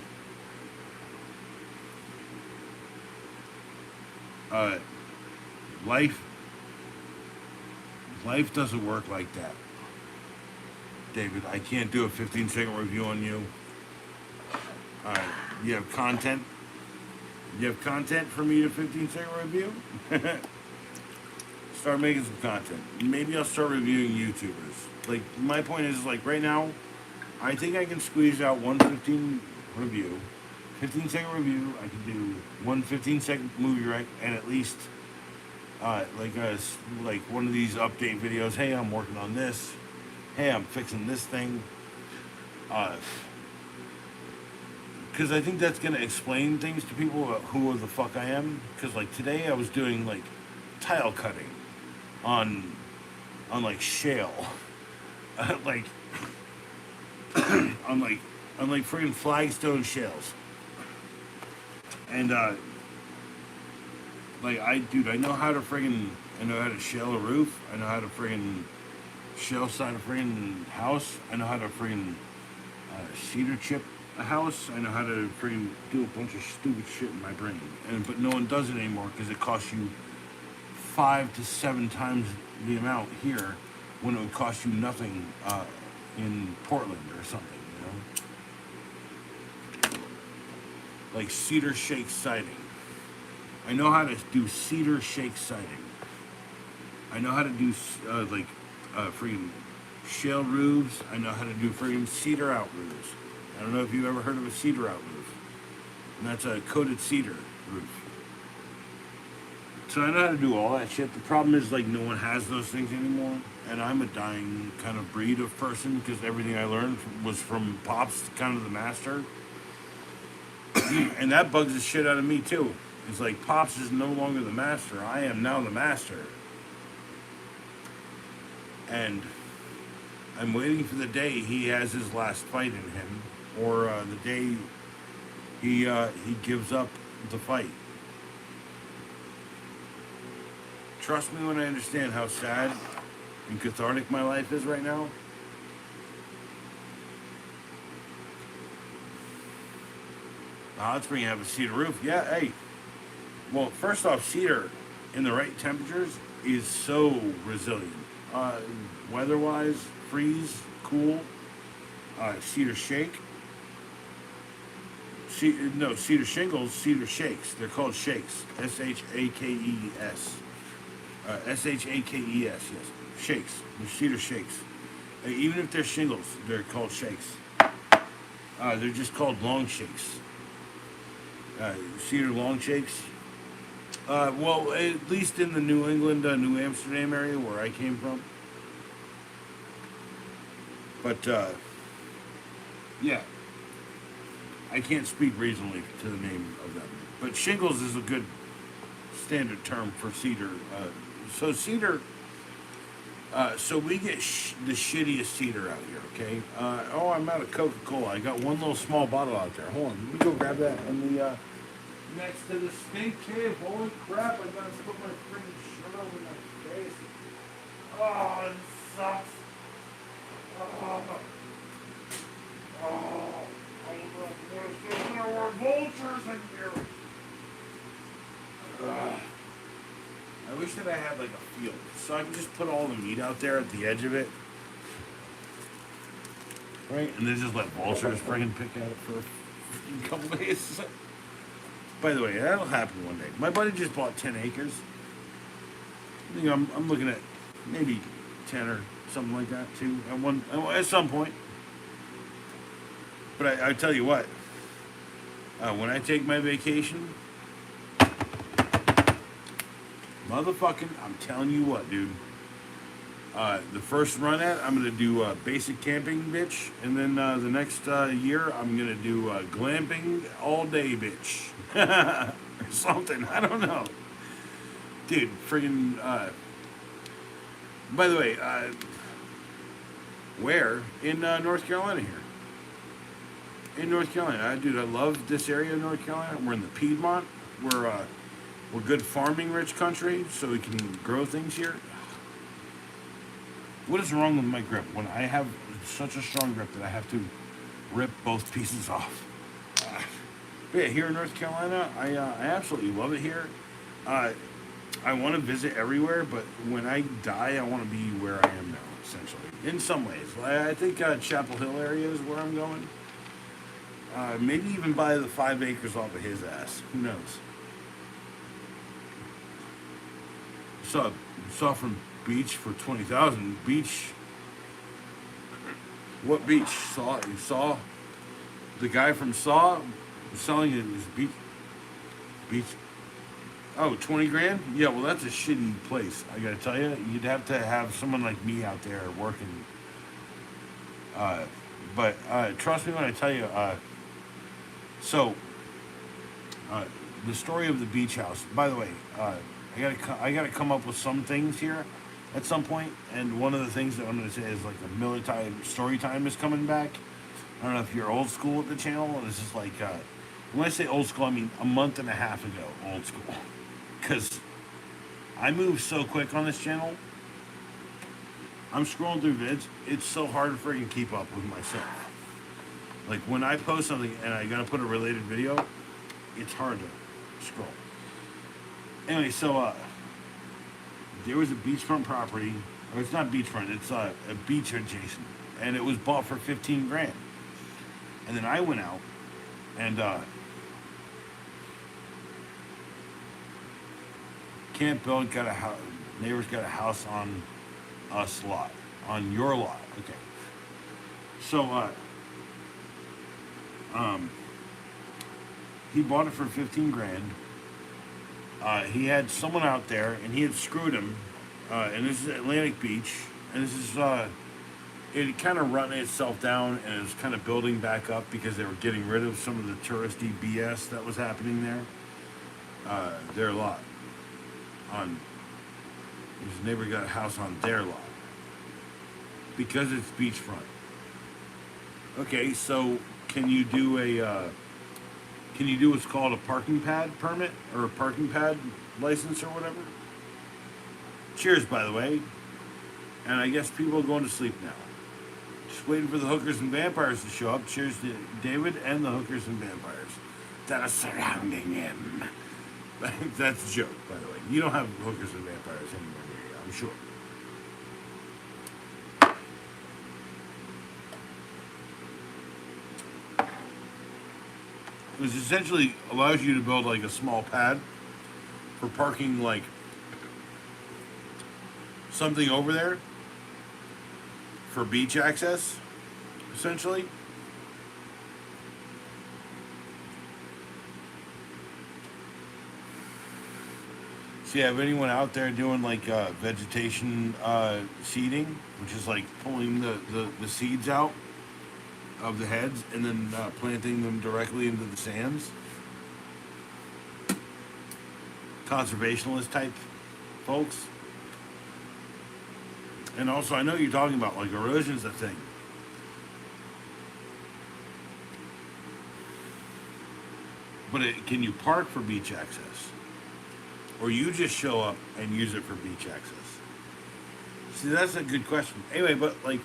Life doesn't work like that, David. I can't do a 15-second review on you. You have content. You have content for me to 15-second review? Start making some content. Maybe I'll start reviewing YouTubers. Like, my point is, like, right now, I think I can squeeze out one 15-second review. I can do one 15-second movie, right? And at least, like one of these update videos. Hey, I'm working on this. Hey, I'm fixing this thing. Because I think that's going to explain things to people about who the fuck I am. Because, like, today I was doing, like, tile cutting on like, shale. like, on, like, friggin' flagstone shales. And, like, I know how to shale a roof. I know how to friggin' shale side a friggin' house. I know how to friggin' cedar chip a house. I know how to freaking do a bunch of stupid shit in my brain, but no one does it anymore because it costs you 5 to 7 times the amount here when it would cost you nothing in Portland or something, you know? Like cedar shake siding. I know how to do cedar shake siding. I know how to do freaking shale roofs. I know how to do freaking cedar out roofs. I don't know if you've ever heard of a cedar out roof. And that's a coated cedar roof. So I know how to do all that shit. The problem is, like, no one has those things anymore. And I'm a dying kind of breed of person because everything I learned was from Pops, kind of the master. And that bugs the shit out of me, too. It's like, Pops is no longer the master. I am now the master. And I'm waiting for the day he has his last fight in him. Or the day he gives up the fight. Trust me when I understand how sad and cathartic my life is right now. Hot spring have a cedar roof. Yeah, hey. Well, first off, cedar in the right temperatures is so resilient. Weather-wise, freeze, cool. Cedar shake. Cedar shingles, cedar shakes. They're called shakes. S-H-A-K-E-S. S-H-A-K-E-S, yes. Shakes. They're cedar shakes. Even if they're shingles, they're called shakes. They're just called long shakes. Cedar long shakes. Well, at least in the New England, New Amsterdam area where I came from. But yeah, I can't speak reasonably to the name of them. But shingles is a good standard term for cedar. So cedar. So we get the shittiest cedar out here. Okay. Oh, I'm out of Coca-Cola. I got one little small bottle out there. Hold on. Let me go grab that in the next to the snake cave. Holy crap! I gotta put my freaking shirt over my face. Oh, it sucks. Oh, there were vultures in here. I wish that I had like a field, so I can just put all the meat out there at the edge of it, right? And then just let vultures friggin' pick at it for a couple days. By the way, that'll happen one day. My buddy just bought 10 acres. I think I'm looking at maybe 10 or something like that too at some point. But I tell you what, when I take my vacation, motherfucking, I'm telling you what, dude. The first run at, I'm gonna do basic camping, bitch, and then the next year, I'm gonna do glamping all day, bitch, or something. I don't know, dude. Friggin'. By the way, where in North Carolina here? In North Carolina, dude, I love this area of North Carolina. We're in the Piedmont. We're good farming rich country, so we can grow things here. What is wrong with my grip when I have such a strong grip that I have to rip both pieces off? But yeah, here in North Carolina, I absolutely love it here. I want to visit everywhere, but when I die, I want to be where I am now, essentially. In some ways. I think Chapel Hill area is where I'm going. Maybe even buy the 5 acres off of his ass. Who knows? Saw from beach for 20,000. Beach. What beach? You saw the guy from Saw selling it his beach. Oh, 20 grand? Yeah, well that's a shitty place. I gotta tell you, you'd have to have someone like me out there working. But trust me when I tell you. The story of the beach house. By the way, I gotta come up with some things here at some point, and one of the things that I'm gonna say is like a Miller Time story time is coming back. I don't know if you're old school at the channel. This is like when I say old school, I mean a month and a half ago, old school, because I move so quick on this channel. I'm scrolling through vids. It's so hard to freaking keep up with myself. Like when I post something and I gotta put a related video, it's hard to scroll. Anyway, so there was a beachfront property, or it's not beachfront, it's a beach adjacent, and it was bought for 15 grand. And then I went out and can't build, got a house, neighbors got a house on us lot, on your lot. Okay. So he bought it for 15 grand. He had someone out there, and he had screwed him. And this is Atlantic Beach, and this is it kind of run itself down, and it's kind of building back up because they were getting rid of some of the touristy BS that was happening there. Their lot. His neighbor got a house on their lot because it's beachfront. Okay, so can you do what's called a parking pad permit or a parking pad license or whatever? Cheers, by the way. And I guess people are going to sleep now. Just waiting for the hookers and vampires to show up. Cheers to David and the hookers and vampires that are surrounding him. That's a joke, by the way. You don't have hookers and vampires anymore near you, I'm sure. It essentially allows you to build like a small pad for parking, like something over there for beach access, essentially. So you have anyone out there doing like vegetation seeding, which is like pulling the seeds out of the heads and then planting them directly into the sands? Conservationalist type folks. And also, I know you're talking about like erosion's a thing. But can you park for beach access? Or you just show up and use it for beach access? See, that's a good question. Anyway, but like,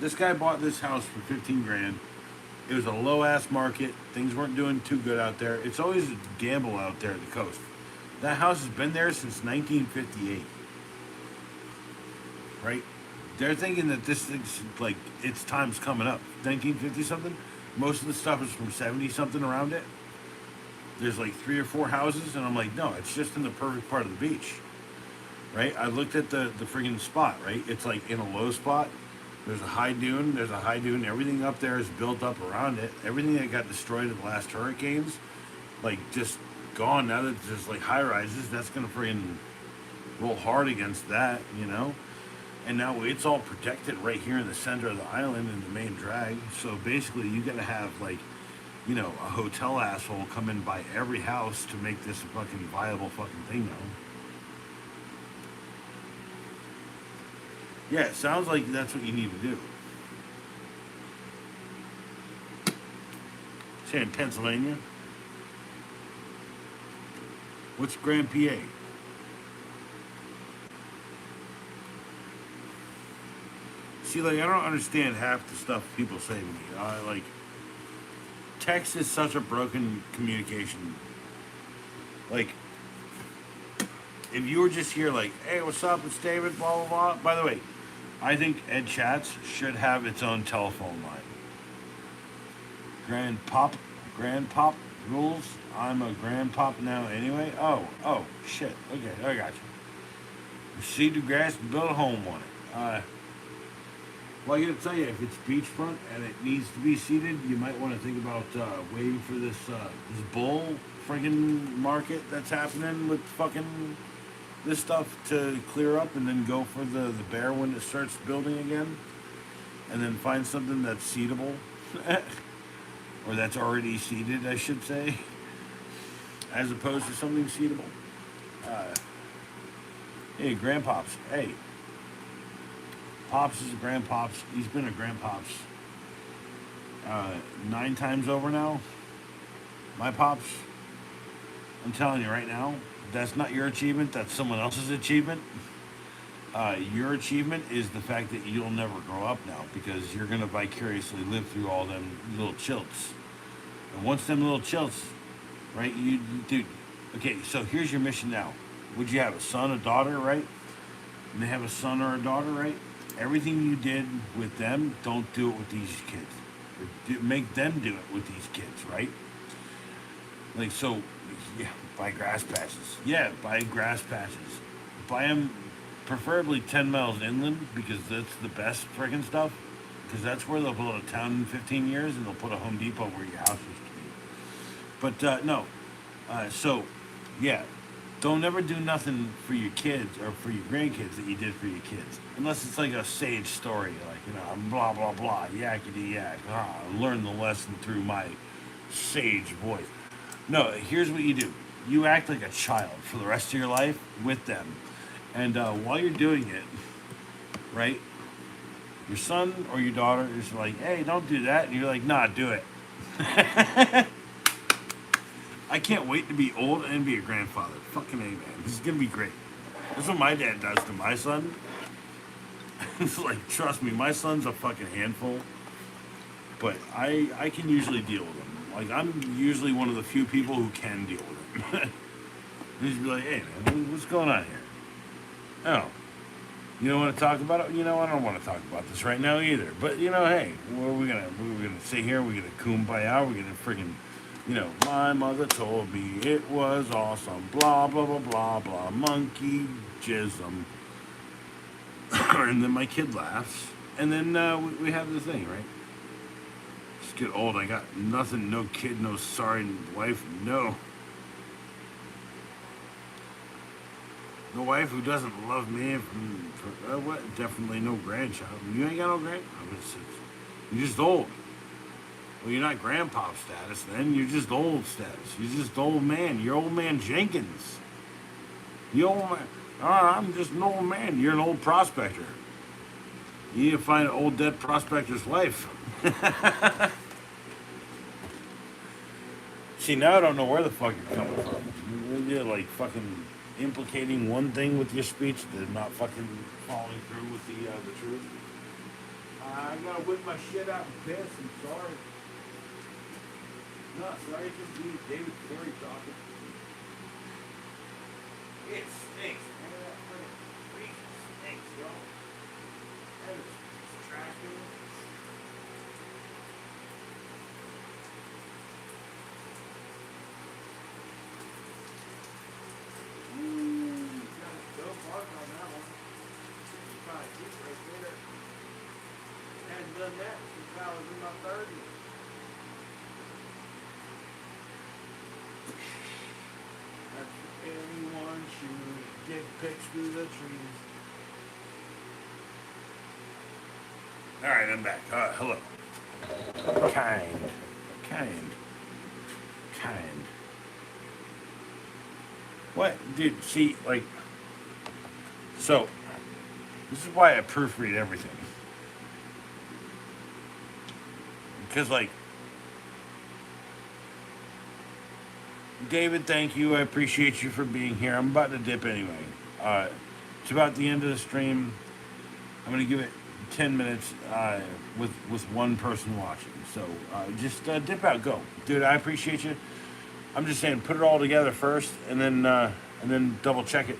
this guy bought this house for 15 grand. It was a low ass market. Things weren't doing too good out there. It's always a gamble out there at the coast. That house has been there since 1958. Right? They're thinking that this thing's like its time's coming up. 1950 something. Most of the stuff is from 70 something around it. There's like 3 or 4 houses, and I'm like, no, it's just in the perfect part of the beach. Right? I looked at the friggin' spot. Right? It's like in a low spot. There's a high dune. There's a high dune. Everything up there is built up around it. Everything that got destroyed in the last hurricanes, like just gone. Now that it's just like high rises, that's gonna friggin' roll hard against that, you know. And now it's all protected right here in the center of the island in the main drag. So basically, you gotta have like, you know, a hotel asshole come in by every house to make this a fucking viable fucking thing now. Yeah, it sounds like that's what you need to do. Say in Pennsylvania. What's Grand PA? See, like, I don't understand half the stuff people say to me. Like, text is such a broken communication. Like, if you were just here, like, hey, what's up? It's David, blah, blah, blah. By the way, I think EDChats should have its own telephone line. Grandpop rules. I'm a grandpop now anyway. Oh, shit. Okay, I got you. Seed the grass and build a home on it. Well, I gotta tell you, if it's beachfront and it needs to be seeded, you might want to think about waiting for this bull friggin' market that's happening with fucking this stuff to clear up, and then go for the bear when it starts building again, and then find something that's seedable, or that's already seeded, I should say, as opposed to something seedable. Hey, grandpops. Hey. Pops is a grandpops. He's been a grandpops 9 times over now. My pops, I'm telling you right now, that's not your achievement. That's someone else's achievement. Your achievement is the fact that you'll never grow up now, because you're gonna vicariously live through all them little chilts. And once them little chilts, right? You, dude. Okay, so here's your mission now. Would you have a son, a daughter, right? And they have a son or a daughter, right? Everything you did with them, don't do it with these kids. Make them do it with these kids, right? Like, so, yeah, buy grass patches. Yeah, buy grass patches. Buy them preferably 10 miles inland, because that's the best friggin' stuff. Because that's where they'll build a town in 15 years, and they'll put a Home Depot where your house used to be. But, no. So, yeah. Don't ever do nothing for your kids or for your grandkids that you did for your kids. Unless it's like a sage story, like, you know, blah, blah, blah, yakety yak. Learn the lesson through my sage voice. No, here's what you do. You act like a child for the rest of your life with them. And while you're doing it, right, your son or your daughter is like, hey, don't do that. And you're like, nah, do it. I can't wait to be old and be a grandfather. Fucking A, man. This is going to be great. That's what my dad does to my son. It's like, trust me, my son's a fucking handful. But I can usually deal with him. Like, I'm usually one of the few people who can deal with him. He's be like, hey, man, what's going on here? Oh, you don't want to talk about it? You know, I don't want to talk about this right now either. But, you know, hey, what are we gonna sit here? We're gonna kumbaya. We're gonna freaking, you know, my mother told me it was awesome. Blah, blah, blah, blah, blah. Monkey jism. And then my kid laughs. And then we have the thing, right? Just get old. I got nothing. No kid. No sorry wife. No. The wife who doesn't love me what? Definitely no grandchild. You ain't got no grand. You're just old. Well, you're not grandpa status then. You're just old status. You're just old man. You're old man Jenkins. You old man. I'm just an old man. You're an old prospector. You need to find an old dead prospector's wife. See, now I don't know where the fuck you're coming from. You're like fucking implicating one thing with your speech, they're not fucking following through with the truth. I gotta whip my shit out and piss. I'm sorry. No, sorry, it's just me, David Carey talking. It stinks, man. That friggin' freezing stinks, yo. That is trash, man. Got a dope mark on that one. 55 feet right there. Hadn't done that since I was in my 30s. That's for anyone shooting dick pics through the trees. Alright, I'm back. Hello. Kind. What? Dude, see, like, so, this is why I proofread everything. Because, like, David, thank you. I appreciate you for being here. I'm about to dip anyway. It's about the end of the stream. I'm going to give it 10 minutes with one person watching. So just dip out, go. Dude, I appreciate you. I'm just saying, put it all together first and then double check it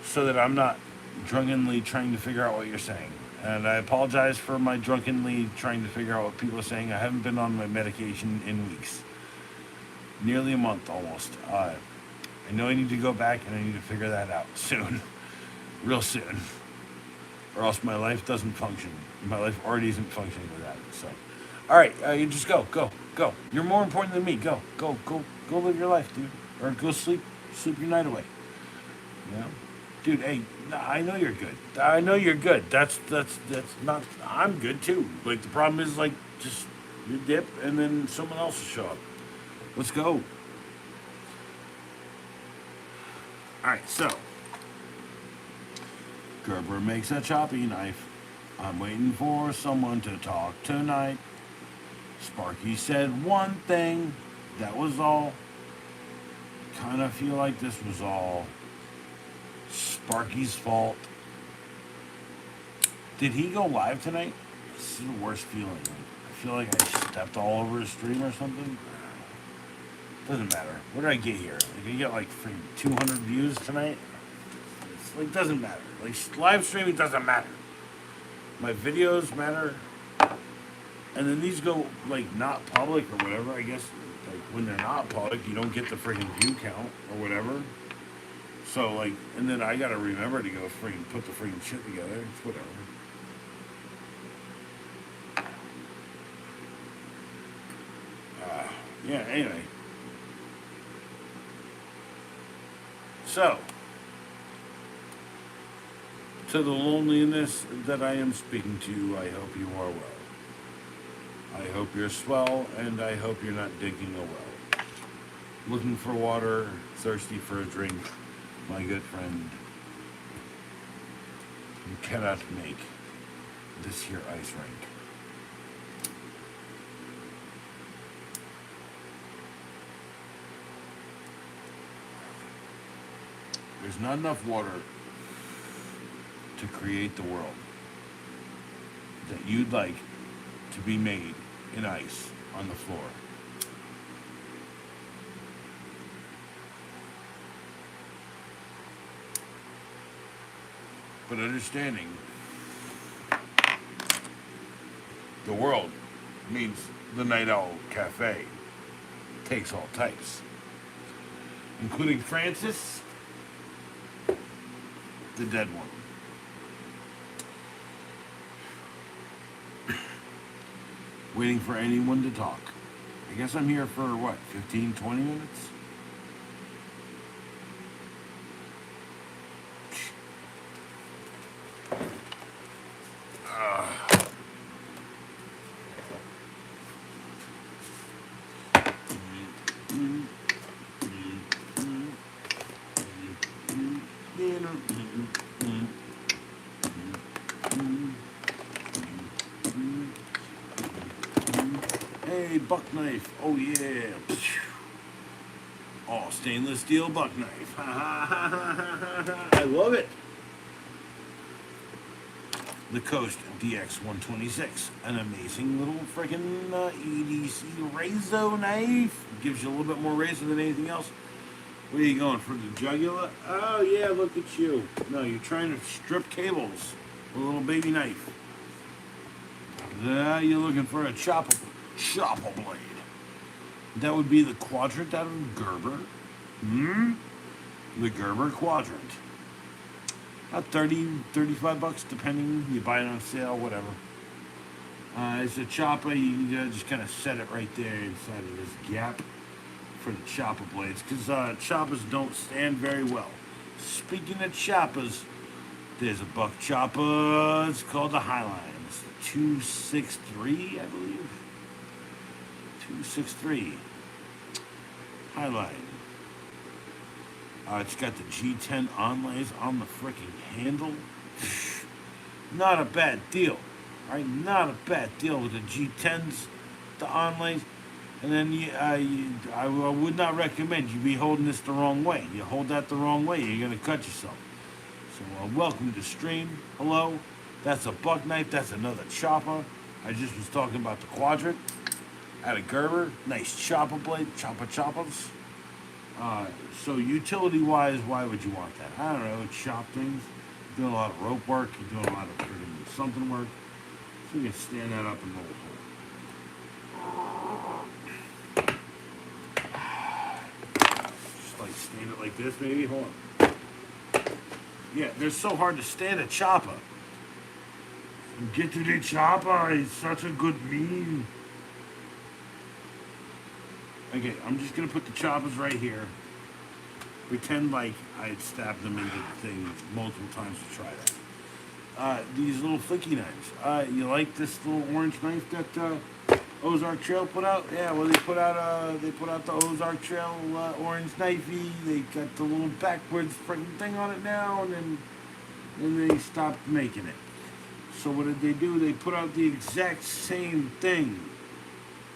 so that I'm not drunkenly trying to figure out what you're saying. And I apologize for my drunkenly trying to figure out what people are saying. I haven't been on my medication in weeks. Nearly a month almost. I know I need to go back and I need to figure that out soon. Real soon. Or else my life doesn't function. My life already isn't functioning without it. So, all right, you just go. You're more important than me. Go live your life, dude. Or go sleep your night away. You know, dude. Hey, I know you're good. That's not. I'm good too. Like the problem is like just you dip and then someone else will show up. Let's go. All right, so. Gerber makes a choppy knife. I'm waiting for someone to talk tonight. Sparky said one thing. That was all. Kind of feel like this was all Sparky's fault. Did he go live tonight? This is the worst feeling. I feel like I stepped all over his stream or something. Doesn't matter. What did I get here? Like I get like 200 views tonight? It's like doesn't matter. Like live streaming doesn't matter. My videos matter. And then these go like not public or whatever. I guess like when they're not public, you don't get the freaking view count or whatever. So like, and then I gotta remember to go freaking put the freaking shit together. It's whatever. Yeah. Anyway. So. To the loneliness that I am speaking to, I hope you are well. I hope you're swell, and I hope you're not digging a well. Looking for water, thirsty for a drink, my good friend. You cannot make this here ice rink. There's not enough water to create the world that you'd like to be made in ice on the floor. But understanding the world means the Night Owl Cafe takes all types, including Francis, the dead one. Waiting for anyone to talk. I guess I'm here for what, 15, 20 minutes? Hey, buck knife. Oh yeah. Oh, stainless steel buck knife. I love it. The Coast DX126, an amazing little freaking EDC razor knife. Gives you a little bit more razor than anything else. Where are you going, for the jugular? Oh yeah, look at you. No, you're trying to strip cables with a little baby knife. You're looking for a chopper blade. That would be the Quadrant out of Gerber. The Gerber Quadrant. About 30, 35 bucks, depending. You buy it on sale, whatever. It's a chopper. You just kind of set it right there inside of this gap for the chopper blades, because choppers don't stand very well. Speaking of choppers, there's a buck chopper. It's called the Highline. It's 263, I believe. 263. Highline. It's got the G10 onlays on the freaking handle. Not a bad deal. Right? Not a bad deal with the G10s, the onlays. And then I would not recommend you be holding this the wrong way. You hold that the wrong way, you're going to cut yourself. So welcome to stream. Hello. That's a buck knife. That's another chopper. I just was talking about the Quadrant out of Gerber. Nice chopper blade. Choppers. So utility-wise, why would you want that? I don't know. Chop things. You're doing a lot of rope work. You're doing a lot of freaking something work. So you can stand that up and roll. Just like stand it like this, maybe. Hold on. Yeah, they're so hard to stand a chopper. Get to the chopper. It's such a good meme. Okay, I'm just gonna put the choppers right here. Pretend like I had stabbed them into the thing multiple times to try that. These little flicky knives. You like this little orange knife that Ozark Trail put out? Yeah, well they put out the Ozark Trail orange knifey. They got the little backwards freaking thing on it now, and then they stopped making it. So what did they do? They put out the exact same thing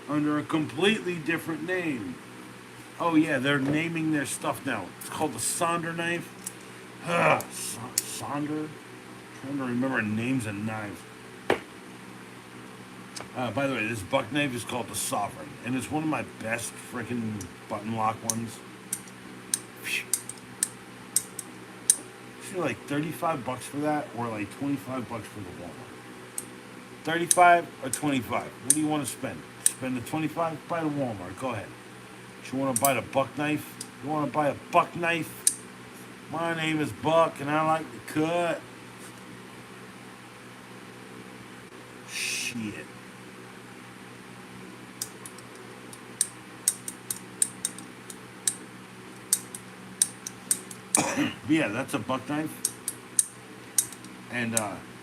under a completely different name. Oh yeah, they're naming their stuff now. It's called the Sonder knife. Sonder? Trying to remember names of knives. By the way, this buck knife is called the Sovereign, and it's one of my best freaking button lock ones. It's like 35 bucks for that, or like 25 bucks for the Walmart. 35 or 25? What do you want to spend? Spend the 25? Buy the Walmart. Go ahead. You want to buy the buck knife? You want to buy a buck knife? My name is Buck, and I like to cut. Shit. Yeah, that's a buck knife. And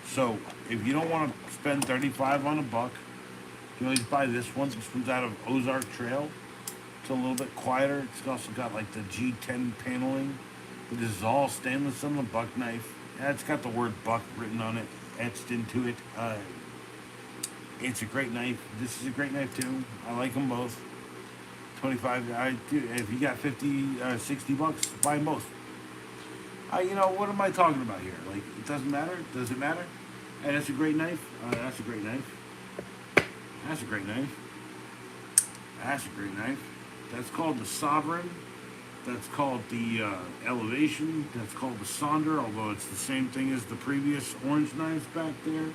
so if you don't want to spend 35 on a buck, you always buy this one. This one's out of Ozark Trail. It's a little bit quieter. It's also got like the G10 paneling. But this is all stainless on the buck knife. Yeah, it's got the word buck written on it, etched into it. It's a great knife. This is a great knife too. I like them both. 25. If you got 50, 60 bucks, buy them both. What am I talking about here? Like, it doesn't matter. Does it matter? Hey, that's a great knife. That's a great knife. That's a great knife. That's a great knife. That's called the Sovereign. That's called the Elevation. That's called the Sonder, although it's the same thing as the previous orange knives back there.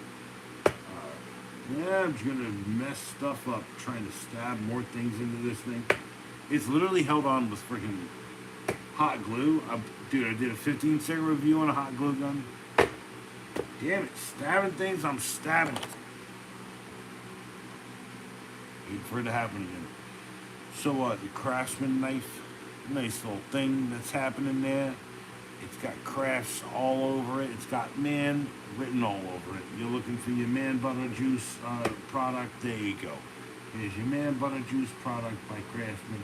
Yeah, I'm just gonna mess stuff up trying to stab more things into this thing. It's literally held on with freaking hot glue. Dude, I did a 15-second review on a hot glue gun. Damn it, stabbing things, I'm stabbing it. Wait for it to happen again. So the Craftsman knife, nice little thing that's happening there. It's got crafts all over it. It's got man written all over it. You're looking for your man butter juice product. There you go. Here's your man butter juice product by Craftsman.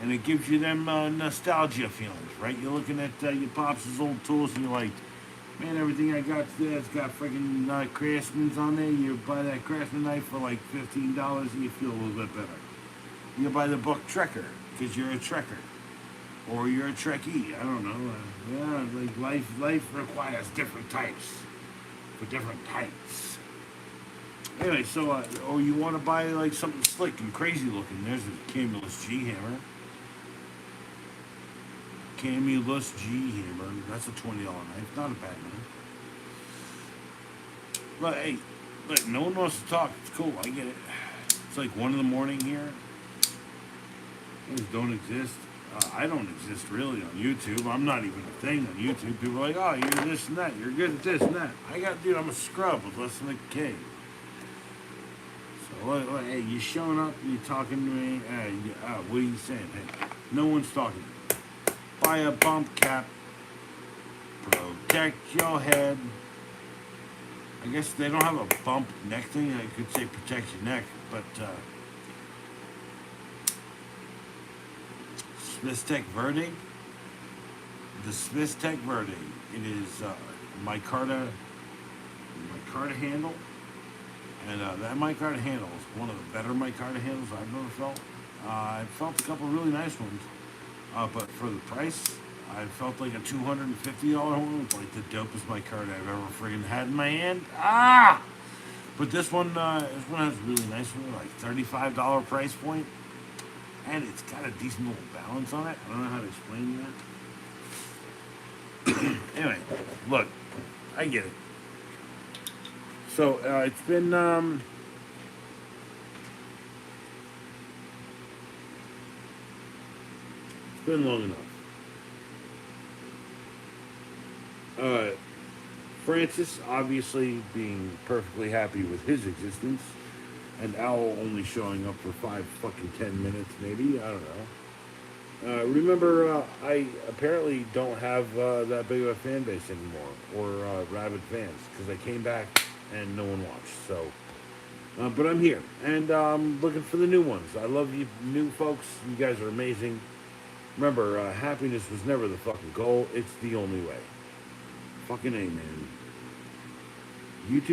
And it gives you them nostalgia feelings, right? You're looking at your pops' old tools and you're like, man, everything I got there, it's got freaking Craftsman's on there. You buy that Craftsman knife for like $15 and you feel a little bit better. You buy the book Trekker because you're a Trekker. Or you're a Trekkie, I don't know. Yeah, like life requires different types for different types. Anyway, so or you want to buy like something slick and crazy looking? There's a Camulus G hammer. Camulus G hammer. That's a $20 knife. Not a bad knife. But hey, look, no one wants to talk. It's cool. I get it. It's like 1 in the morning here. Things don't exist. I don't exist really on YouTube. I'm not even a thing on YouTube. People are like, oh, you're this and that. You're good at this and that. Dude, I'm a scrub with less than a K. So, hey, you showing up, you talking to me. What are you saying? Hey, no one's talking. Buy a bump cap. Protect your head. I guess they don't have a bump neck thing. I could say protect your neck, but Swisstech Verde. The Swisstech Verde. It is micarta handle, and that micarta handle is one of the better micarta handles I've ever felt. I felt a couple really nice ones, but for the price, I felt like a $250 one was like the dopest micarta I've ever friggin' had in my hand. But this one has a really nice one, like $35 price point. And it's got a decent little balance on it. I don't know how to explain that. Anyway, look, I get it. So it's been long enough. Francis obviously being perfectly happy with his existence. And Owl only showing up for 10 minutes, maybe. I don't know. Remember, I apparently don't have that big of a fan base anymore, or rabid fans, because I came back and no one watched. So, but I'm here, and I'm looking for the new ones. I love you, new folks. You guys are amazing. Remember, happiness was never the fucking goal. It's the only way. Fucking A, man. YouTube.